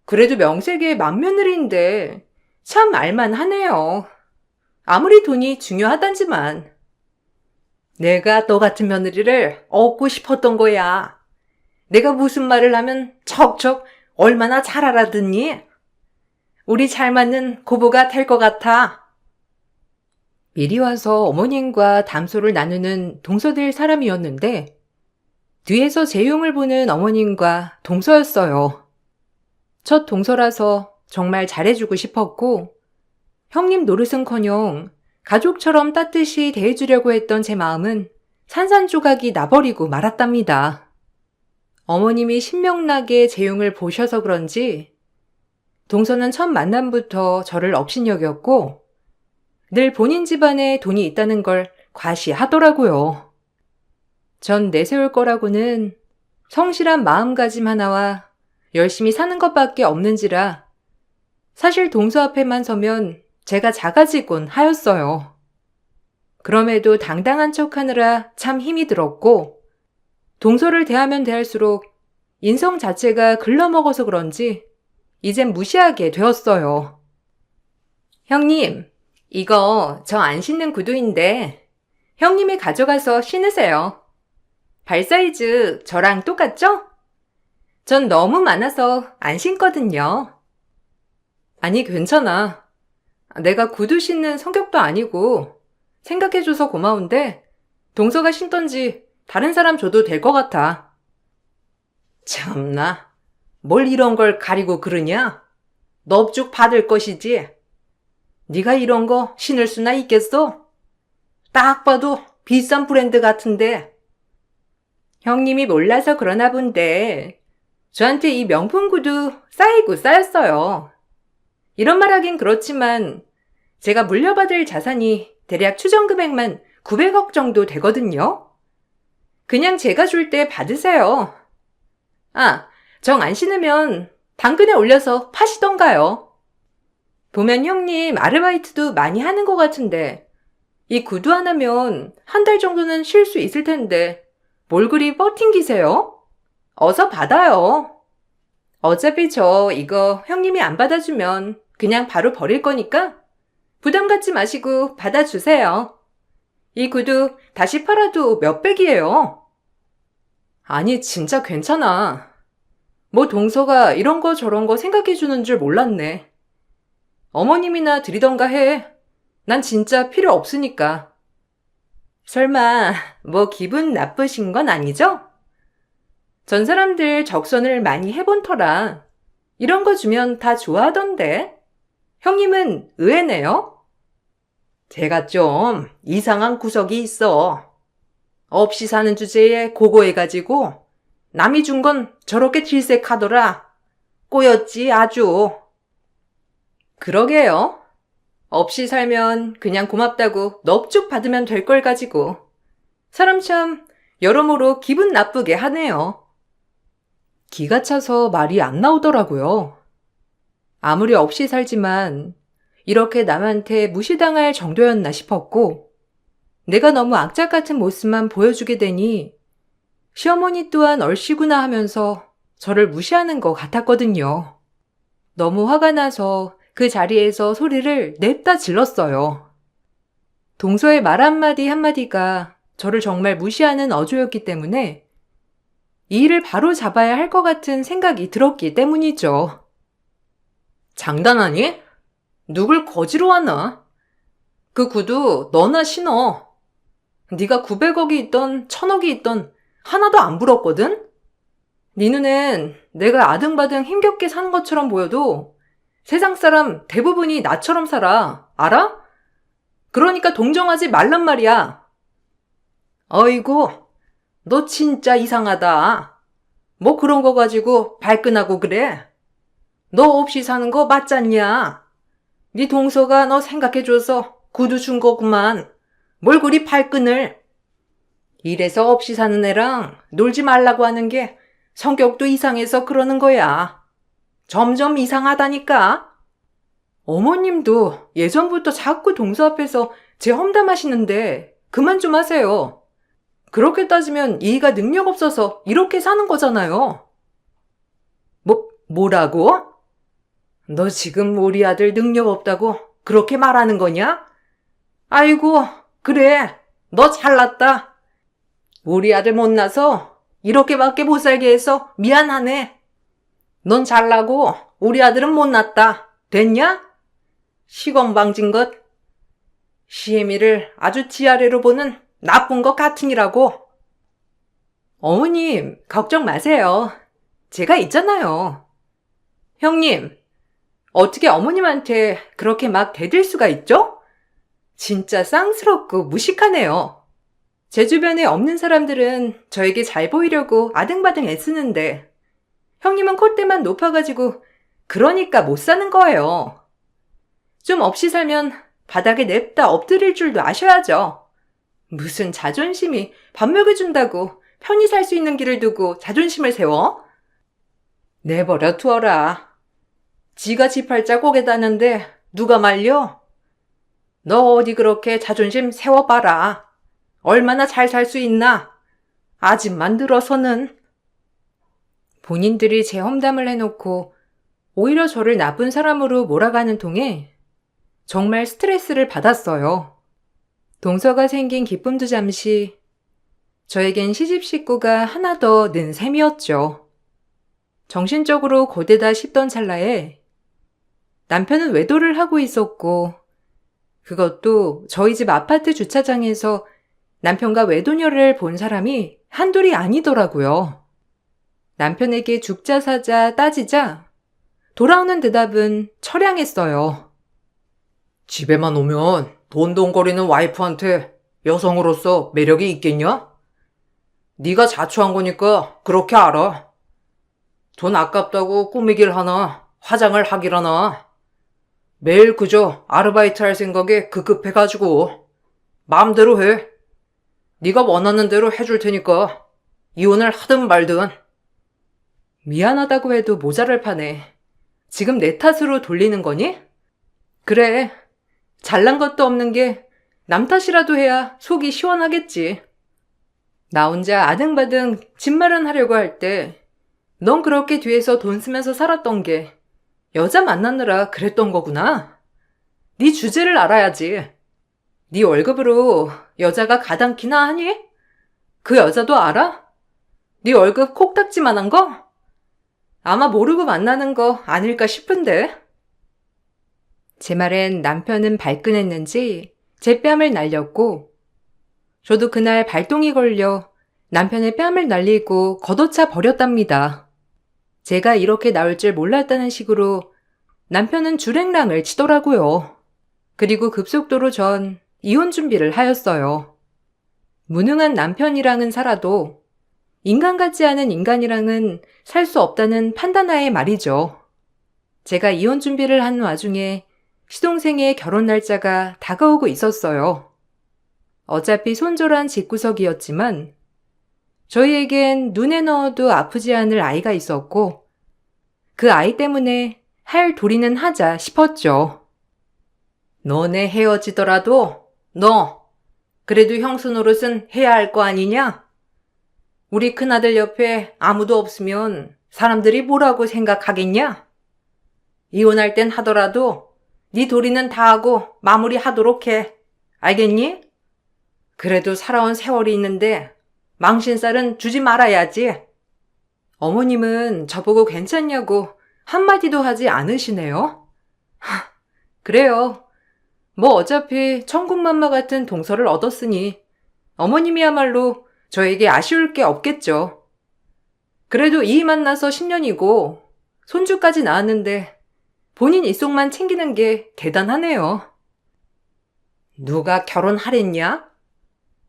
그래도 명색의 맏며느리인데 참 알만하네요. 아무리 돈이 중요하단지만. 내가 너 같은 며느리를 얻고 싶었던 거야. 내가 무슨 말을 하면 척척 얼마나 잘 알아듣니? 우리 잘 맞는 고부가 될 것 같아. 미리 와서 어머님과 담소를 나누는 동서될 사람이었는데 뒤에서 제 흉을 보는 어머님과 동서였어요. 첫 동서라서 정말 잘해주고 싶었고 형님 노릇은커녕 가족처럼 따뜻이 대해주려고 했던 제 마음은 산산조각이 나버리고 말았답니다. 어머님이 신명나게 제 흉을 보셔서 그런지 동서는 첫 만남부터 저를 업신여겼고 늘 본인 집안에 돈이 있다는 걸 과시하더라고요. 전 내세울 거라고는 성실한 마음가짐 하나와 열심히 사는 것밖에 없는지라 사실 동서 앞에만 서면 제가 작아지곤 하였어요. 그럼에도 당당한 척하느라 참 힘이 들었고 동서를 대하면 대할수록 인성 자체가 글러먹어서 그런지 이젠 무시하게 되었어요. 형님, 이거 저 안 신는 구두인데 형님이 가져가서 신으세요. 발 사이즈 저랑 똑같죠? 전 너무 많아서 안 신거든요. 아니, 괜찮아. 내가 구두 신는 성격도 아니고 생각해줘서 고마운데 동서가 신던지 다른 사람 줘도 될 것 같아. 참나, 뭘 이런 걸 가리고 그러냐? 넙죽 받을 것이지. 네가 이런 거 신을 수나 있겠어? 딱 봐도 비싼 브랜드 같은데. 형님이 몰라서 그러나 본데 저한테 이 명품 구두 쌓이고 쌓였어요. 이런 말 하긴 그렇지만 제가 물려받을 자산이 대략 추정 금액만 900억 정도 되거든요. 그냥 제가 줄 때 받으세요. 아, 정 안 신으면 당근에 올려서 파시던가요. 보면 형님 아르바이트도 많이 하는 것 같은데 이 구두 하나면 한 달 정도는 쉴 수 있을 텐데 뭘 그리 버팅기세요? 어서 받아요. 어차피 저 이거 형님이 안 받아주면 그냥 바로 버릴 거니까 부담 갖지 마시고 받아주세요. 이 구두 다시 팔아도 몇백이에요. 아니, 진짜 괜찮아. 뭐 동서가 이런 거 저런 거 생각해 주는 줄 몰랐네. 어머님이나 드리던가 해. 난 진짜 필요 없으니까. 설마 뭐 기분 나쁘신 건 아니죠? 전 사람들 적선을 많이 해본 터라 이런 거 주면 다 좋아하던데. 형님은 의외네요. 제가 좀 이상한 구석이 있어. 없이 사는 주제에 고고해가지고 남이 준 건 저렇게 질색하더라. 꼬였지 아주. 그러게요. 없이 살면 그냥 고맙다고 넙죽 받으면 될 걸 가지고 사람 참 여러모로 기분 나쁘게 하네요. 기가 차서 말이 안 나오더라고요. 아무리 없이 살지만 이렇게 남한테 무시당할 정도였나 싶었고 내가 너무 악착 같은 모습만 보여주게 되니 시어머니 또한 얼씨구나 하면서 저를 무시하는 것 같았거든요. 너무 화가 나서 그 자리에서 소리를 냅다 질렀어요. 동서의 말 한마디 한마디가 저를 정말 무시하는 어조였기 때문에 이 일을 바로 잡아야 할 것 같은 생각이 들었기 때문이죠. 장난하니? 누굴 거지로 하나? 그 구두 너나 신어. 네가 900억이 있던 1000억이 있던 하나도 안 부럽거든? 네 눈엔 내가 아등바등 힘겹게 사는 것처럼 보여도 세상 사람 대부분이 나처럼 살아. 알아? 그러니까 동정하지 말란 말이야. 어이구, 너 진짜 이상하다. 뭐 그런 거 가지고 발끈하고 그래? 너 없이 사는 거 맞잖냐? 네 동서가 너 생각해줘서 구두 준 거구만. 뭘 그리 발끈을. 이래서 없이 사는 애랑 놀지 말라고 하는 게 성격도 이상해서 그러는 거야. 점점 이상하다니까. 어머님도 예전부터 자꾸 동서 앞에서 제 험담하시는데 그만 좀 하세요. 그렇게 따지면 이가 능력 없어서 이렇게 사는 거잖아요. 뭐라고? 너 지금 우리 아들 능력 없다고 그렇게 말하는 거냐? 아이고, 그래. 너 잘났다. 우리 아들 못나서 이렇게밖에 못 살게 해서 미안하네. 넌 잘나고 우리 아들은 못났다. 됐냐? 시건방진 것. 시애미를 아주 지아래로 보는 나쁜 것 같으니라고. 어머님, 걱정 마세요. 제가 있잖아요. 형님, 어떻게 어머님한테 그렇게 막 대들 수가 있죠? 진짜 쌍스럽고 무식하네요. 제 주변에 없는 사람들은 저에게 잘 보이려고 아등바등 애쓰는데 형님은 콧대만 높아가지고 그러니까 못 사는 거예요. 좀 없이 살면 바닥에 냅다 엎드릴 줄도 아셔야죠. 무슨 자존심이 밥 먹여준다고 편히 살 수 있는 길을 두고 자존심을 세워? 내버려 두어라. 지가 지 팔자 꼬개다는데 누가 말려? 너 어디 그렇게 자존심 세워봐라. 얼마나 잘 살 수 있나? 아집만 늘어서는. 본인들이 제 험담을 해놓고 오히려 저를 나쁜 사람으로 몰아가는 통에 정말 스트레스를 받았어요. 동서가 생긴 기쁨도 잠시, 저에겐 시집 식구가 하나 더 는 셈이었죠. 정신적으로 고되다 싶던 찰나에 남편은 외도를 하고 있었고, 그것도 저희 집 아파트 주차장에서 남편과 외도녀를 본 사람이 한둘이 아니더라고요. 남편에게 죽자 사자 따지자 돌아오는 대답은 처량했어요. 집에만 오면 돈돈거리는 와이프한테 여성으로서 매력이 있겠냐? 네가 자초한 거니까 그렇게 알아. 돈 아깝다고 꾸미길 하나 화장을 하길 하나 매일 그저 아르바이트 할 생각에 급급해가지고 마음대로 해. 네가 원하는 대로 해줄 테니까 이혼을 하든 말든. 미안하다고 해도 모자를 파네. 지금 내 탓으로 돌리는 거니? 그래, 잘난 것도 없는 게 남 탓이라도 해야 속이 시원하겠지. 나 혼자 아등바등 집 마련하려고 할 때 넌 그렇게 뒤에서 돈 쓰면서 살았던 게 여자 만나느라 그랬던 거구나. 네 주제를 알아야지. 네 월급으로 여자가 가당키나 하니? 그 여자도 알아? 네 월급 콕딱지만한 거? 아마 모르고 만나는 거 아닐까 싶은데. 제 말엔 남편은 발끈했는지 제 뺨을 날렸고, 저도 그날 발동이 걸려 남편의 뺨을 날리고 걷어차 버렸답니다. 제가 이렇게 나올 줄 몰랐다는 식으로 남편은 줄행랑을 치더라고요. 그리고 급속도로 전 이혼 준비를 하였어요. 무능한 남편이랑은 살아도 인간 같지 않은 인간이랑은 살 수 없다는 판단하에 말이죠. 제가 이혼 준비를 하는 와중에 시동생의 결혼 날짜가 다가오고 있었어요. 어차피 손절한 집구석이었지만 저희에겐 눈에 넣어도 아프지 않을 아이가 있었고 그 아이 때문에 할 도리는 하자 싶었죠. 너네 헤어지더라도 너 그래도 형수 노릇은 해야 할 거 아니냐? 우리 큰아들 옆에 아무도 없으면 사람들이 뭐라고 생각하겠냐? 이혼할 땐 하더라도 네 도리는 다 하고 마무리하도록 해. 알겠니? 그래도 살아온 세월이 있는데 망신살은 주지 말아야지. 어머님은 저보고 괜찮냐고 한마디도 하지 않으시네요. 그래요. 뭐 어차피 천국만마 같은 동서를 얻었으니 어머님이야말로 저에게 아쉬울 게 없겠죠. 그래도 이이 만나서 10년이고 손주까지 낳았는데 본인 입속만 챙기는 게 대단하네요. 누가 결혼하랬냐?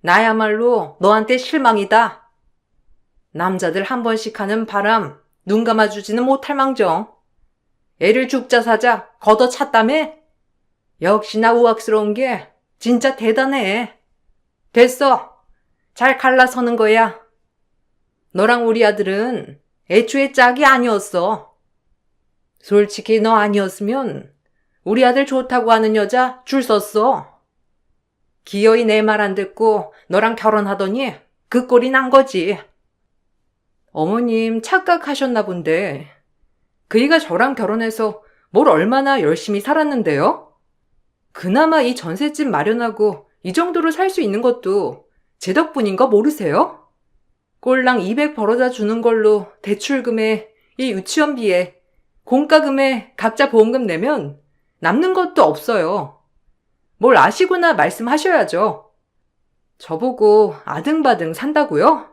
나야말로 너한테 실망이다. 남자들 한 번씩 하는 바람 눈 감아주지는 못할 망정. 애를 죽자 사자 걷어찼다며? 역시나 우악스러운 게 진짜 대단해. 됐어. 잘 갈라서는 거야. 너랑 우리 아들은 애초에 짝이 아니었어. 솔직히 너 아니었으면 우리 아들 좋다고 하는 여자 줄 섰어. 기어이 내 말 안 듣고 너랑 결혼하더니 그 꼴이 난 거지. 어머님 착각하셨나 본데 그이가 저랑 결혼해서 뭘 얼마나 열심히 살았는데요? 그나마 이 전셋집 마련하고 이 정도로 살 수 있는 것도 제 덕분인 거 모르세요? 꼴랑 200 벌어다 주는 걸로 대출금에 이 유치원비에 공과금에 각자 보험금 내면 남는 것도 없어요. 뭘 아시구나 말씀하셔야죠. 저보고 아등바등 산다고요?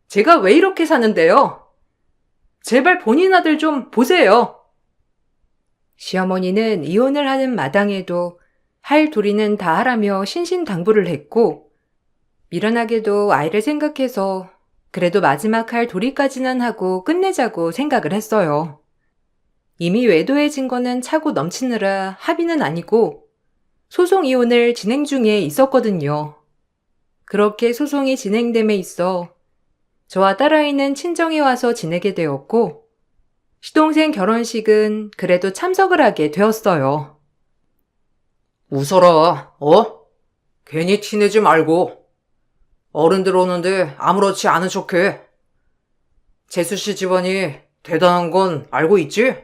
제가 왜 이렇게 사는데요? 제발 본인 아들 좀 보세요. 시어머니는 이혼을 하는 마당에도 할 도리는 다 하라며 신신당부를 했고 미련하게도 아이를 생각해서 그래도 마지막 할 도리까지는 하고 끝내자고 생각을 했어요. 이미 외도의 증거는 차고 넘치느라 합의는 아니고 소송 이혼을 진행 중에 있었거든요. 그렇게 소송이 진행됨에 있어 저와 딸아이는 친정에 와서 지내게 되었고 시동생 결혼식은 그래도 참석을 하게 되었어요. 웃어라, 괜히 티내지 말고. 어른들 오는데 아무렇지 않은 척해. 재수씨 집안이 대단한 건 알고 있지?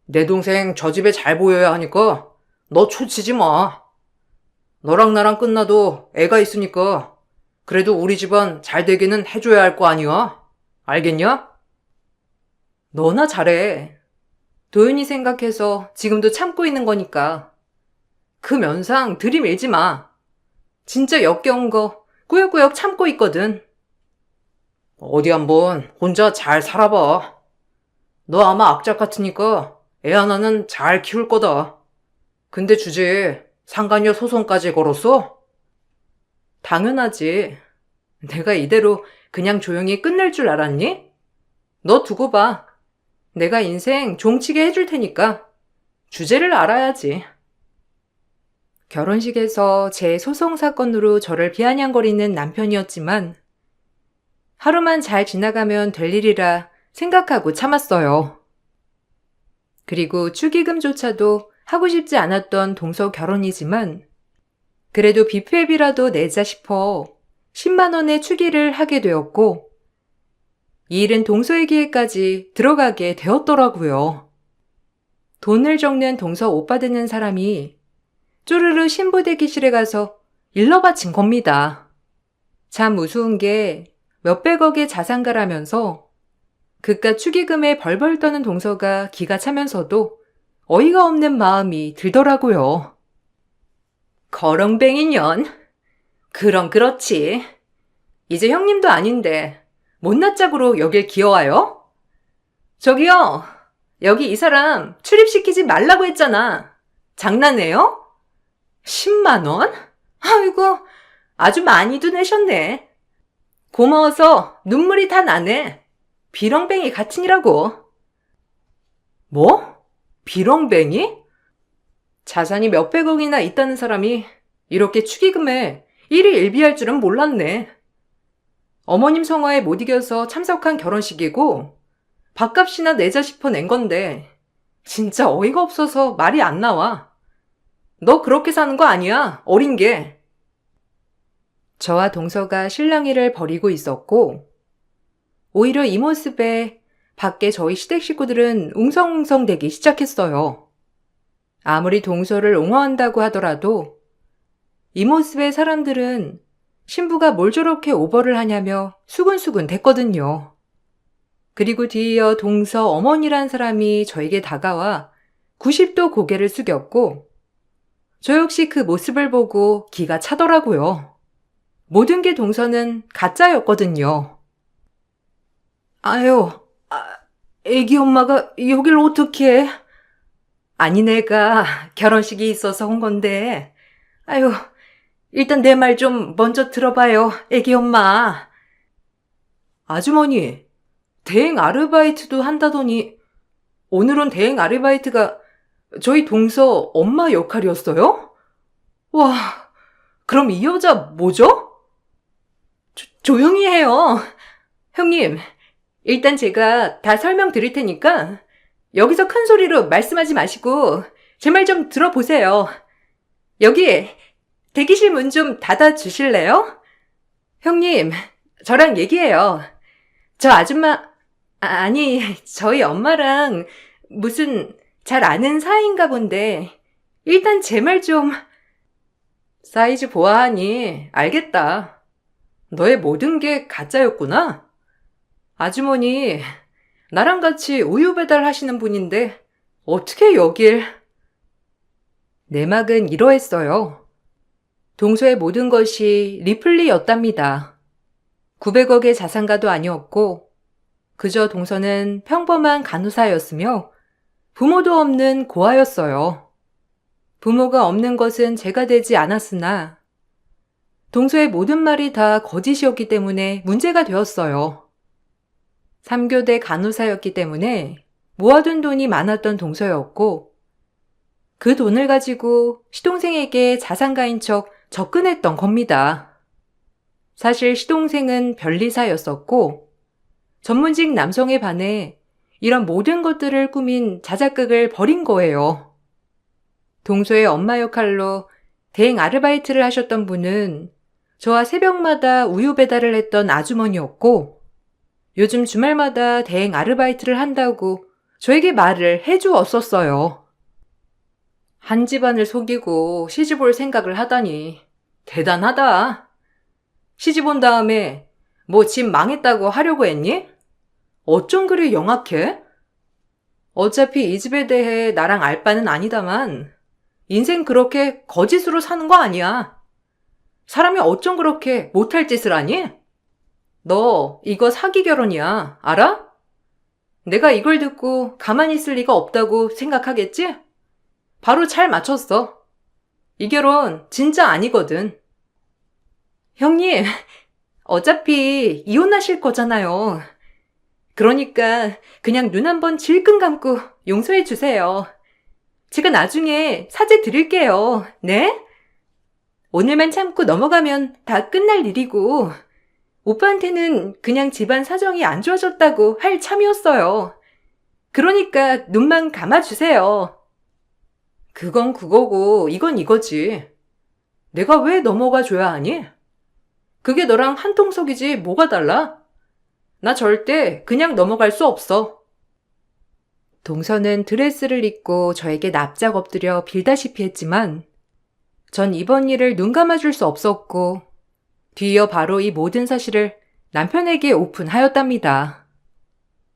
내 동생 저 집에 잘 보여야 하니까 너 초치지 마. 너랑 나랑 끝나도 애가 있으니까 그래도 우리 집안 잘 되기는 해줘야 할 거 아니야? 알겠냐? 너나 잘해. 도윤이 생각해서 지금도 참고 있는 거니까. 그 면상 들이밀지 마. 진짜 역겨운 거 꾸역꾸역 참고 있거든. 어디 한번 혼자 잘 살아봐. 너 아마 악착 같으니까 애 하나는 잘 키울 거다. 근데 주제에 상간녀 소송까지 걸었어? 당연하지. 내가 이대로 그냥 조용히 끝낼 줄 알았니? 너 두고 봐. 내가 인생 종치게 해줄 테니까 주제를 알아야지. 결혼식에서 제 소송 사건으로 저를 비아냥거리는 남편이었지만 하루만 잘 지나가면 될 일이라 생각하고 참았어요. 그리고 축의금조차도 하고 싶지 않았던 동서 결혼이지만 그래도 뷔페비라도 내자 싶어 10만 원의 축의를 하게 되었고 이 일은 동서의 기회까지 들어가게 되었더라고요. 돈을 적는 동서 오빠 되는 사람이 쪼르르 신부 대기실에 가서 일러 바친 겁니다. 참 우스운 게 몇백억의 자산가라면서 그깟 축의금에 벌벌 떠는 동서가 기가 차면서도 어이가 없는 마음이 들더라고요. 거렁뱅이 년. 그럼 그렇지. 이제 형님도 아닌데 못난 짝으로 여길 기어와요? 저기요. 여기 이 사람 출입시키지 말라고 했잖아. 장난해요? 10만 원? 아이고, 아주 많이도 내셨네. 고마워서 눈물이 다 나네. 비렁뱅이 같으니라고. 뭐? 비렁뱅이? 자산이 몇백억이나 있다는 사람이 이렇게 축의금에 일희일비할 줄은 몰랐네. 어머님 성화에 못 이겨서 참석한 결혼식이고 밥값이나 내자 싶어 낸 건데 진짜 어이가 없어서 말이 안 나와. 너 그렇게 사는 거 아니야, 어린 게. 저와 동서가 실랑이를 벌이고 있었고 오히려 이 모습에 밖에 저희 시댁 식구들은 웅성웅성대기 시작했어요. 아무리 동서를 옹호한다고 하더라도 이 모습의 사람들은 신부가 뭘 저렇게 오버를 하냐며 수근수근 됐거든요. 그리고 뒤이어 동서 어머니란 사람이 저에게 다가와 90도 고개를 숙였고 저 역시 그 모습을 보고 기가 차더라고요. 모든 게 동서는 가짜였거든요. 아유, 애기 엄마가 여길 어떻게 해? 아니 내가 결혼식이 있어서 온 건데 아유 일단 내 말 좀 먼저 들어봐요 애기 엄마. 아주머니 대행 아르바이트도 한다더니 오늘은 대행 아르바이트가 저희 동서 엄마 역할이었어요? 와 그럼 이 여자 뭐죠? 조용히 해요. 형님 일단 제가 다 설명드릴 테니까 여기서 큰 소리로 말씀하지 마시고 제 말 좀 들어보세요. 여기 대기실 문 좀 닫아주실래요? 형님, 저랑 얘기해요. 저 아줌마, 아니, 저희 엄마랑 무슨 잘 아는 사이인가 본데 일단 제 말 좀... 사이즈 보아하니 알겠다. 너의 모든 게 가짜였구나. 아주머니, 나랑 같이 우유 배달하시는 분인데 어떻게 여길... 내막은 이러했어요. 동서의 모든 것이 리플리였답니다. 900억의 자산가도 아니었고 그저 동서는 평범한 간호사였으며 부모도 없는 고아였어요. 부모가 없는 것은 죄가 되지 않았으나 동서의 모든 말이 다 거짓이었기 때문에 문제가 되었어요. 3교대 간호사였기 때문에 모아둔 돈이 많았던 동서였고 그 돈을 가지고 시동생에게 자산가인 척 접근했던 겁니다. 사실 시동생은 변리사였었고 전문직 남성에 반해 이런 모든 것들을 꾸민 자작극을 벌인 거예요. 동서의 엄마 역할로 대행 아르바이트를 하셨던 분은 저와 새벽마다 우유 배달을 했던 아주머니였고 요즘 주말마다 대행 아르바이트를 한다고 저에게 말을 해주었었어요. 한 집안을 속이고 시집 올 생각을 하다니 대단하다. 시집 온 다음에 뭐 집 망했다고 하려고 했니? 어쩜 그리 영악해? 어차피 이 집에 대해 나랑 알 바는 아니다만 인생 그렇게 거짓으로 사는 거 아니야. 사람이 어쩜 그렇게 못할 짓을 하니? 너 이거 사기 결혼이야. 알아? 내가 이걸 듣고 가만히 있을 리가 없다고 생각하겠지? 바로 잘 맞췄어. 이 결혼 진짜 아니거든. 형님, 어차피 이혼하실 거잖아요. 그러니까 그냥 눈 한번 질끈 감고 용서해 주세요. 제가 나중에 사죄 드릴게요. 네? 오늘만 참고 넘어가면 다 끝날 일이고 오빠한테는 그냥 집안 사정이 안 좋아졌다고 할 참이었어요. 그러니까 눈만 감아주세요. 그건 그거고 이건 이거지. 내가 왜 넘어가 줘야 하니? 그게 너랑 한통속이지 뭐가 달라? 나 절대 그냥 넘어갈 수 없어. 동서는 드레스를 입고 저에게 납작 엎드려 빌다시피 했지만 전 이번 일을 눈 감아줄 수 없었고 뒤이어 바로 이 모든 사실을 남편에게 오픈하였답니다.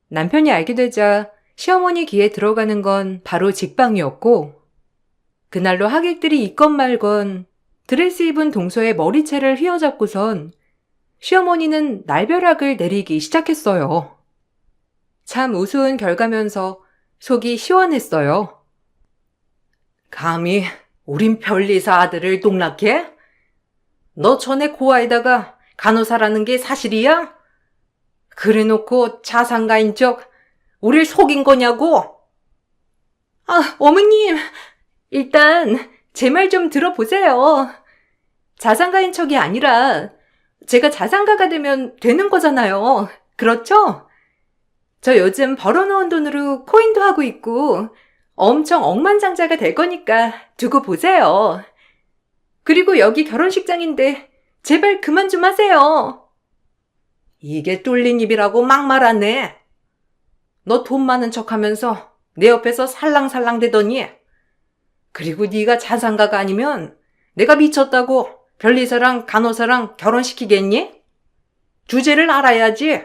남편이 알게 되자 시어머니 귀에 들어가는 건 바로 직방이었고 그날로 하객들이 있건 말건 드레스 입은 동서의 머리채를 휘어잡고선 시어머니는 날벼락을 내리기 시작했어요. 참 우스운 결과면서 속이 시원했어요. 감히 우린 변리사 아들을 농락해? 너 전에 고아에다가 간호사라는 게 사실이야? 그래놓고 자산가인 척 우릴 속인 거냐고? 어머님, 일단 제 말 좀 들어보세요. 자산가인 척이 아니라 제가 자산가가 되면 되는 거잖아요. 그렇죠? 저 요즘 벌어놓은 돈으로 코인도 하고 있고 엄청 억만장자가 될 거니까 두고 보세요. 그리고 여기 결혼식장인데 제발 그만 좀 하세요. 이게 뚫린 입이라고 막 말하네. 너 돈 많은 척하면서 내 옆에서 살랑살랑 대더니 그리고 네가 자산가가 아니면 내가 미쳤다고 변리사랑 간호사랑 결혼시키겠니? 주제를 알아야지.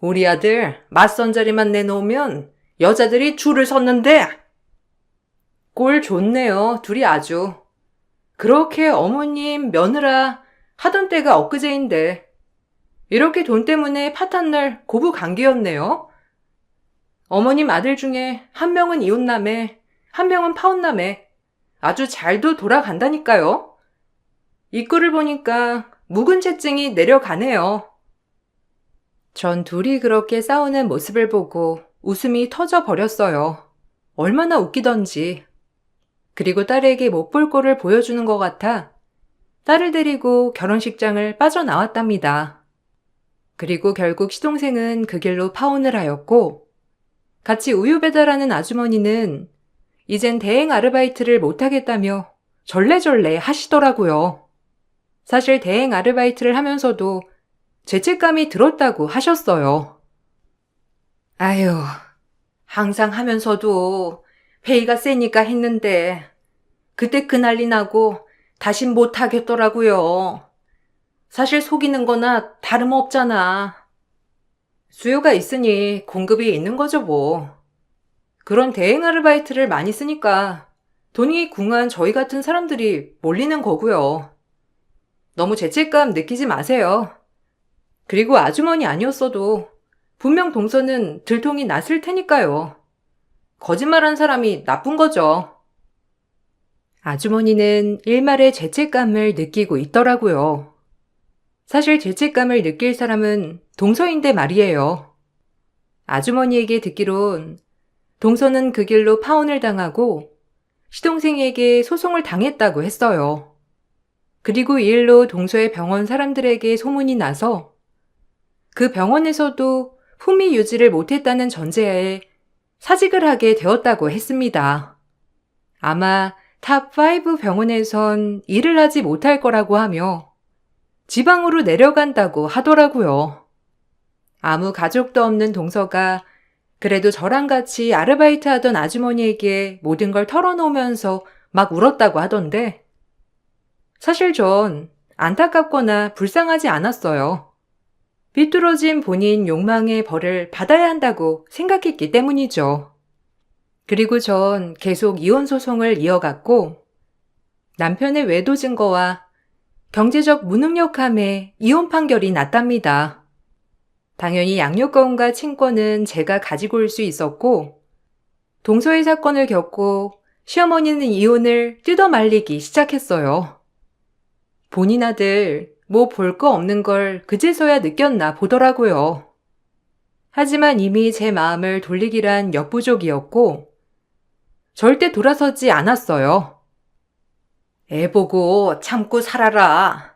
우리 아들 맞선 자리만 내놓으면 여자들이 줄을 섰는데. 꼴 좋네요, 둘이 아주. 그렇게 어머님, 며느라 하던 때가 엊그제인데 이렇게 돈 때문에 파탄날 고부간계였네요. 어머님 아들 중에 한 명은 이혼남에, 한 명은 파혼남에 아주 잘도 돌아간다니까요. 이 꼴을 보니까 묵은 채증이 내려가네요. 전 둘이 그렇게 싸우는 모습을 보고 웃음이 터져버렸어요. 얼마나 웃기던지. 그리고 딸에게 못 볼 꼴을 보여주는 것 같아 딸을 데리고 결혼식장을 빠져나왔답니다. 그리고 결국 시동생은 그 길로 파혼을 하였고 같이 우유 배달하는 아주머니는 이젠 대행 아르바이트를 못하겠다며 절레절레 하시더라고요. 사실 대행 아르바이트를 하면서도 죄책감이 들었다고 하셨어요. 아유, 항상 하면서도 페이가 세니까 했는데 그때 그 난리 나고 다신 못하겠더라고요. 사실 속이는 거나 다름없잖아. 수요가 있으니 공급이 있는 거죠 뭐. 그런 대행 아르바이트를 많이 쓰니까 돈이 궁한 저희 같은 사람들이 몰리는 거고요. 너무 죄책감 느끼지 마세요. 그리고 아주머니 아니었어도 분명 동서는 들통이 났을 테니까요. 거짓말한 사람이 나쁜 거죠. 아주머니는 일말의 죄책감을 느끼고 있더라고요. 사실 죄책감을 느낄 사람은 동서인데 말이에요. 아주머니에게 듣기론 동서는 그 길로 파혼을 당하고 시동생에게 소송을 당했다고 했어요. 그리고 이 일로 동서의 병원 사람들에게 소문이 나서 그 병원에서도 품위 유지를 못했다는 전제하에 사직을 하게 되었다고 했습니다. 아마 탑5 병원에선 일을 하지 못할 거라고 하며 지방으로 내려간다고 하더라고요. 아무 가족도 없는 동서가 그래도 저랑 같이 아르바이트 하던 아주머니에게 모든 걸 털어놓으면서 막 울었다고 하던데 사실 전 안타깝거나 불쌍하지 않았어요. 비뚤어진 본인 욕망의 벌을 받아야 한다고 생각했기 때문이죠. 그리고 전 계속 이혼 소송을 이어갔고 남편의 외도 증거와 경제적 무능력함에 이혼 판결이 났답니다. 당연히 양육권과 친권은 제가 가지고 올 수 있었고 동서의 사건을 겪고 시어머니는 이혼을 뜯어말리기 시작했어요. 본인 아들 뭐 볼 거 없는 걸 그제서야 느꼈나 보더라고요. 하지만 이미 제 마음을 돌리기란 역부족이었고 절대 돌아서지 않았어요. 애 보고 참고 살아라.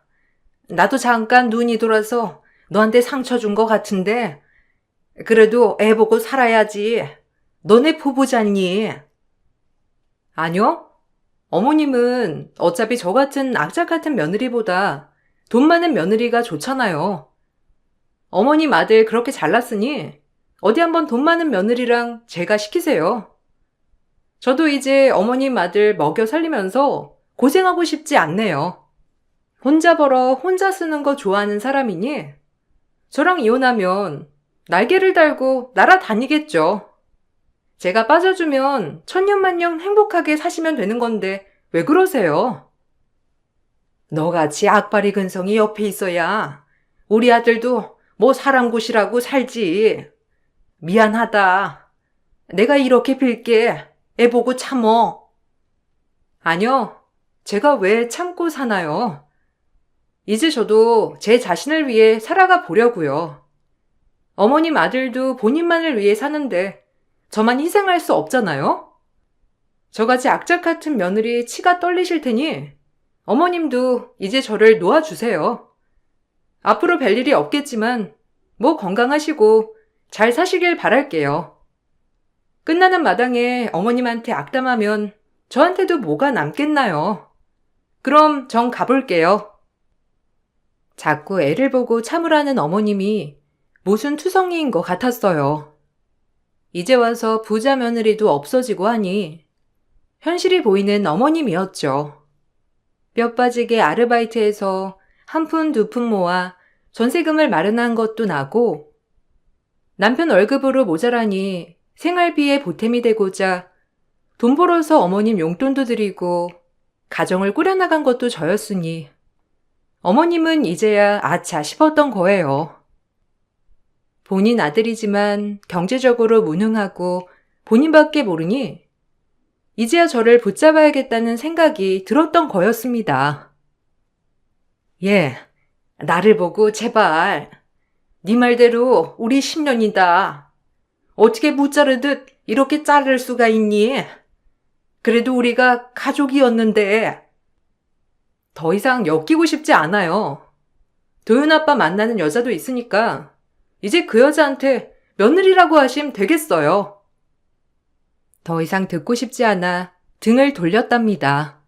나도 잠깐 눈이 돌아서 너한테 상처 준 것 같은데 그래도 애 보고 살아야지. 너네 부부잖니. 아니요. 어머님은 어차피 저 같은 악착 같은 며느리보다 돈 많은 며느리가 좋잖아요. 어머님 아들 그렇게 잘났으니 어디 한번 돈 많은 며느리랑 제가 시키세요. 저도 이제 어머님 아들 먹여 살리면서 고생하고 싶지 않네요. 혼자 벌어 혼자 쓰는 거 좋아하는 사람이니 저랑 이혼하면 날개를 달고 날아다니겠죠. 제가 빠져주면 천년만년 행복하게 사시면 되는 건데 왜 그러세요? 너같이 악바리 근성이 옆에 있어야 우리 아들도 뭐 사람 곳이라고 살지. 미안하다. 내가 이렇게 빌게. 애 보고 참어. 아니요. 제가 왜 참고 사나요? 이제 저도 제 자신을 위해 살아가 보려고요. 어머님 아들도 본인만을 위해 사는데 저만 희생할 수 없잖아요? 저같이 악착 같은 며느리 치가 떨리실 테니 어머님도 이제 저를 놓아주세요. 앞으로 뵐 일이 없겠지만 뭐 건강하시고 잘 사시길 바랄게요. 끝나는 마당에 어머님한테 악담하면 저한테도 뭐가 남겠나요? 그럼 전 가볼게요. 자꾸 애를 보고 참으라는 어머님이 무슨 투성이인 것 같았어요. 이제 와서 부자 며느리도 없어지고 하니 현실이 보이는 어머님이었죠. 뼈 빠지게 아르바이트해서 한 푼 두 푼 모아 전세금을 마련한 것도 나고 남편 월급으로 모자라니 생활비에 보탬이 되고자 돈 벌어서 어머님 용돈도 드리고 가정을 꾸려나간 것도 저였으니 어머님은 이제야 아차 싶었던 거예요. 본인 아들이지만 경제적으로 무능하고 본인밖에 모르니 이제야 저를 붙잡아야겠다는 생각이 들었던 거였습니다. 예, 나를 보고 제발 네 말대로 우리 10년이다. 어떻게 무자르듯 이렇게 자를 수가 있니? 그래도 우리가 가족이었는데. 더 이상 엮이고 싶지 않아요. 도윤 아빠 만나는 여자도 있으니까 이제 그 여자한테 며느리라고 하시면 되겠어요. 더 이상 듣고 싶지 않아 등을 돌렸답니다.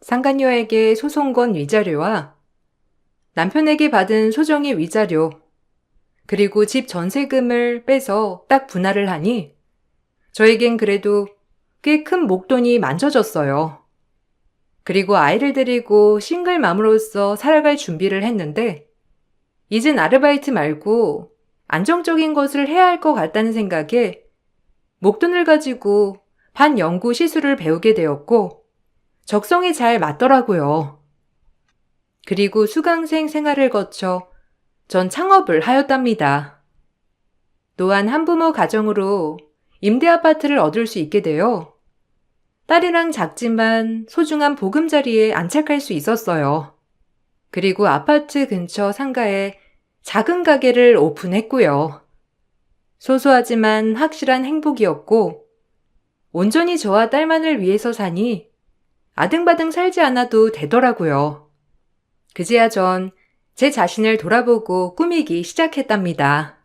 상간녀에게 소송 건 위자료와 남편에게 받은 소정의 위자료, 그리고 집 전세금을 빼서 딱 분할을 하니 저에겐 그래도 꽤 큰 목돈이 만져졌어요. 그리고 아이를 데리고 싱글맘으로서 살아갈 준비를 했는데 이젠 아르바이트 말고 안정적인 것을 해야 할 것 같다는 생각에 목돈을 가지고 반영구 시술을 배우게 되었고 적성에 잘 맞더라고요. 그리고 수강생 생활을 거쳐 전 창업을 하였답니다. 또한 한부모 가정으로 임대 아파트를 얻을 수 있게 되어 딸이랑 작지만 소중한 보금자리에 안착할 수 있었어요. 그리고 아파트 근처 상가에 작은 가게를 오픈했고요. 소소하지만 확실한 행복이었고 온전히 저와 딸만을 위해서 사니 아등바등 살지 않아도 되더라고요. 그제야 전 제 자신을 돌아보고 꾸미기 시작했답니다.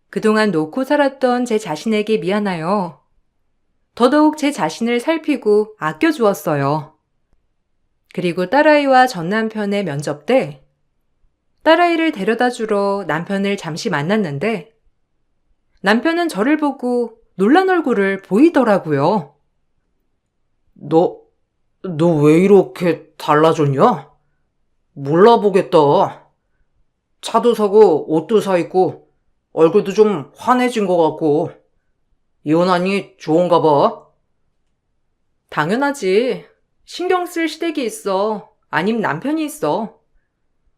그동안 놓고 살았던 제 자신에게 미안하여 더더욱 제 자신을 살피고 아껴주었어요. 그리고 딸아이와 전 남편의 면접 때 딸아이를 데려다 주러 남편을 잠시 만났는데 남편은 저를 보고 놀란 얼굴을 보이더라고요. 너 왜 이렇게 달라졌냐? 몰라보겠다. 차도 사고 옷도 사 입고 얼굴도 좀 환해진 것 같고 이혼하니 좋은가 봐. 당연하지. 신경 쓸 시댁이 있어. 아님 남편이 있어.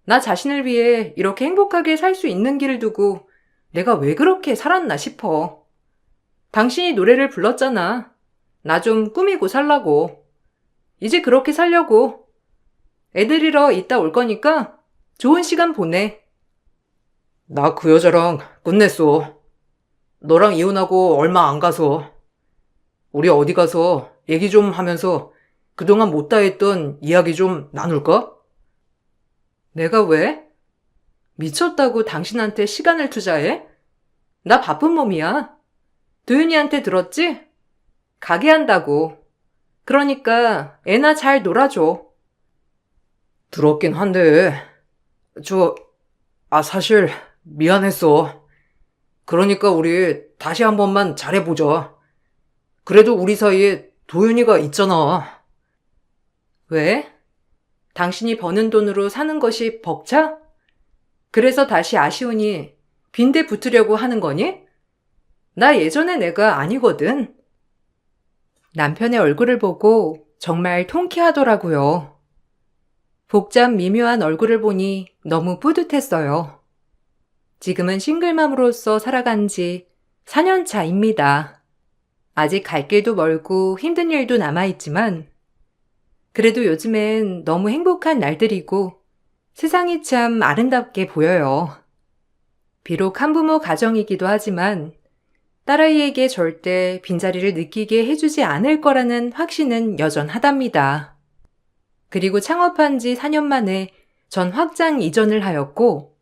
나 자신을 위해 이렇게 행복하게 살 수 있는 길을 두고 내가 왜 그렇게 살았나 싶어. 당신이 노래를 불렀잖아. 나 좀 꾸미고 살라고. 이제 그렇게 살려고. 애들이러 이따 올 거니까 좋은 시간 보내. 나 그 여자랑 끝냈어. 너랑 이혼하고 얼마 안 가서. 우리 어디 가서 얘기 좀 하면서 그동안 못다 했던 이야기 좀 나눌까? 내가 왜? 미쳤다고 당신한테 시간을 투자해? 나 바쁜 몸이야. 도윤이한테 들었지? 가게 한다고. 그러니까 애나 잘 놀아줘. 들었긴 한데, 사실 미안했어. 그러니까 우리 다시 한 번만 잘해보자. 그래도 우리 사이에 도윤이가 있잖아. 왜? 당신이 버는 돈으로 사는 것이 벅차? 그래서 다시 아쉬우니 빈대 붙으려고 하는 거니? 나 예전의 내가 아니거든. 남편의 얼굴을 보고 정말 통쾌하더라고요. 복잡 미묘한 얼굴을 보니 너무 뿌듯했어요. 지금은 싱글맘으로서 살아간 지 4년 차입니다. 아직 갈 길도 멀고 힘든 일도 남아있지만 그래도 요즘엔 너무 행복한 날들이고 세상이 참 아름답게 보여요. 비록 한부모 가정이기도 하지만 딸아이에게 절대 빈자리를 느끼게 해주지 않을 거라는 확신은 여전하답니다. 그리고 창업한 지 4년 만에 전 확장 이전을 하였고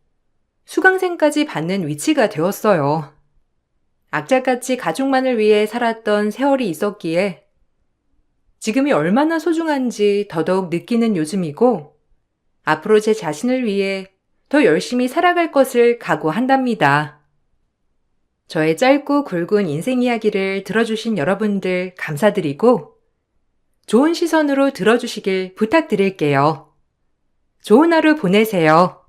수강생까지 받는 위치가 되었어요. 악착같이 가족만을 위해 살았던 세월이 있었기에 지금이 얼마나 소중한지 더더욱 느끼는 요즘이고 앞으로 제 자신을 위해 더 열심히 살아갈 것을 각오한답니다. 저의 짧고 굵은 인생 이야기를 들어주신 여러분들 감사드리고 좋은 시선으로 들어주시길 부탁드릴게요. 좋은 하루 보내세요.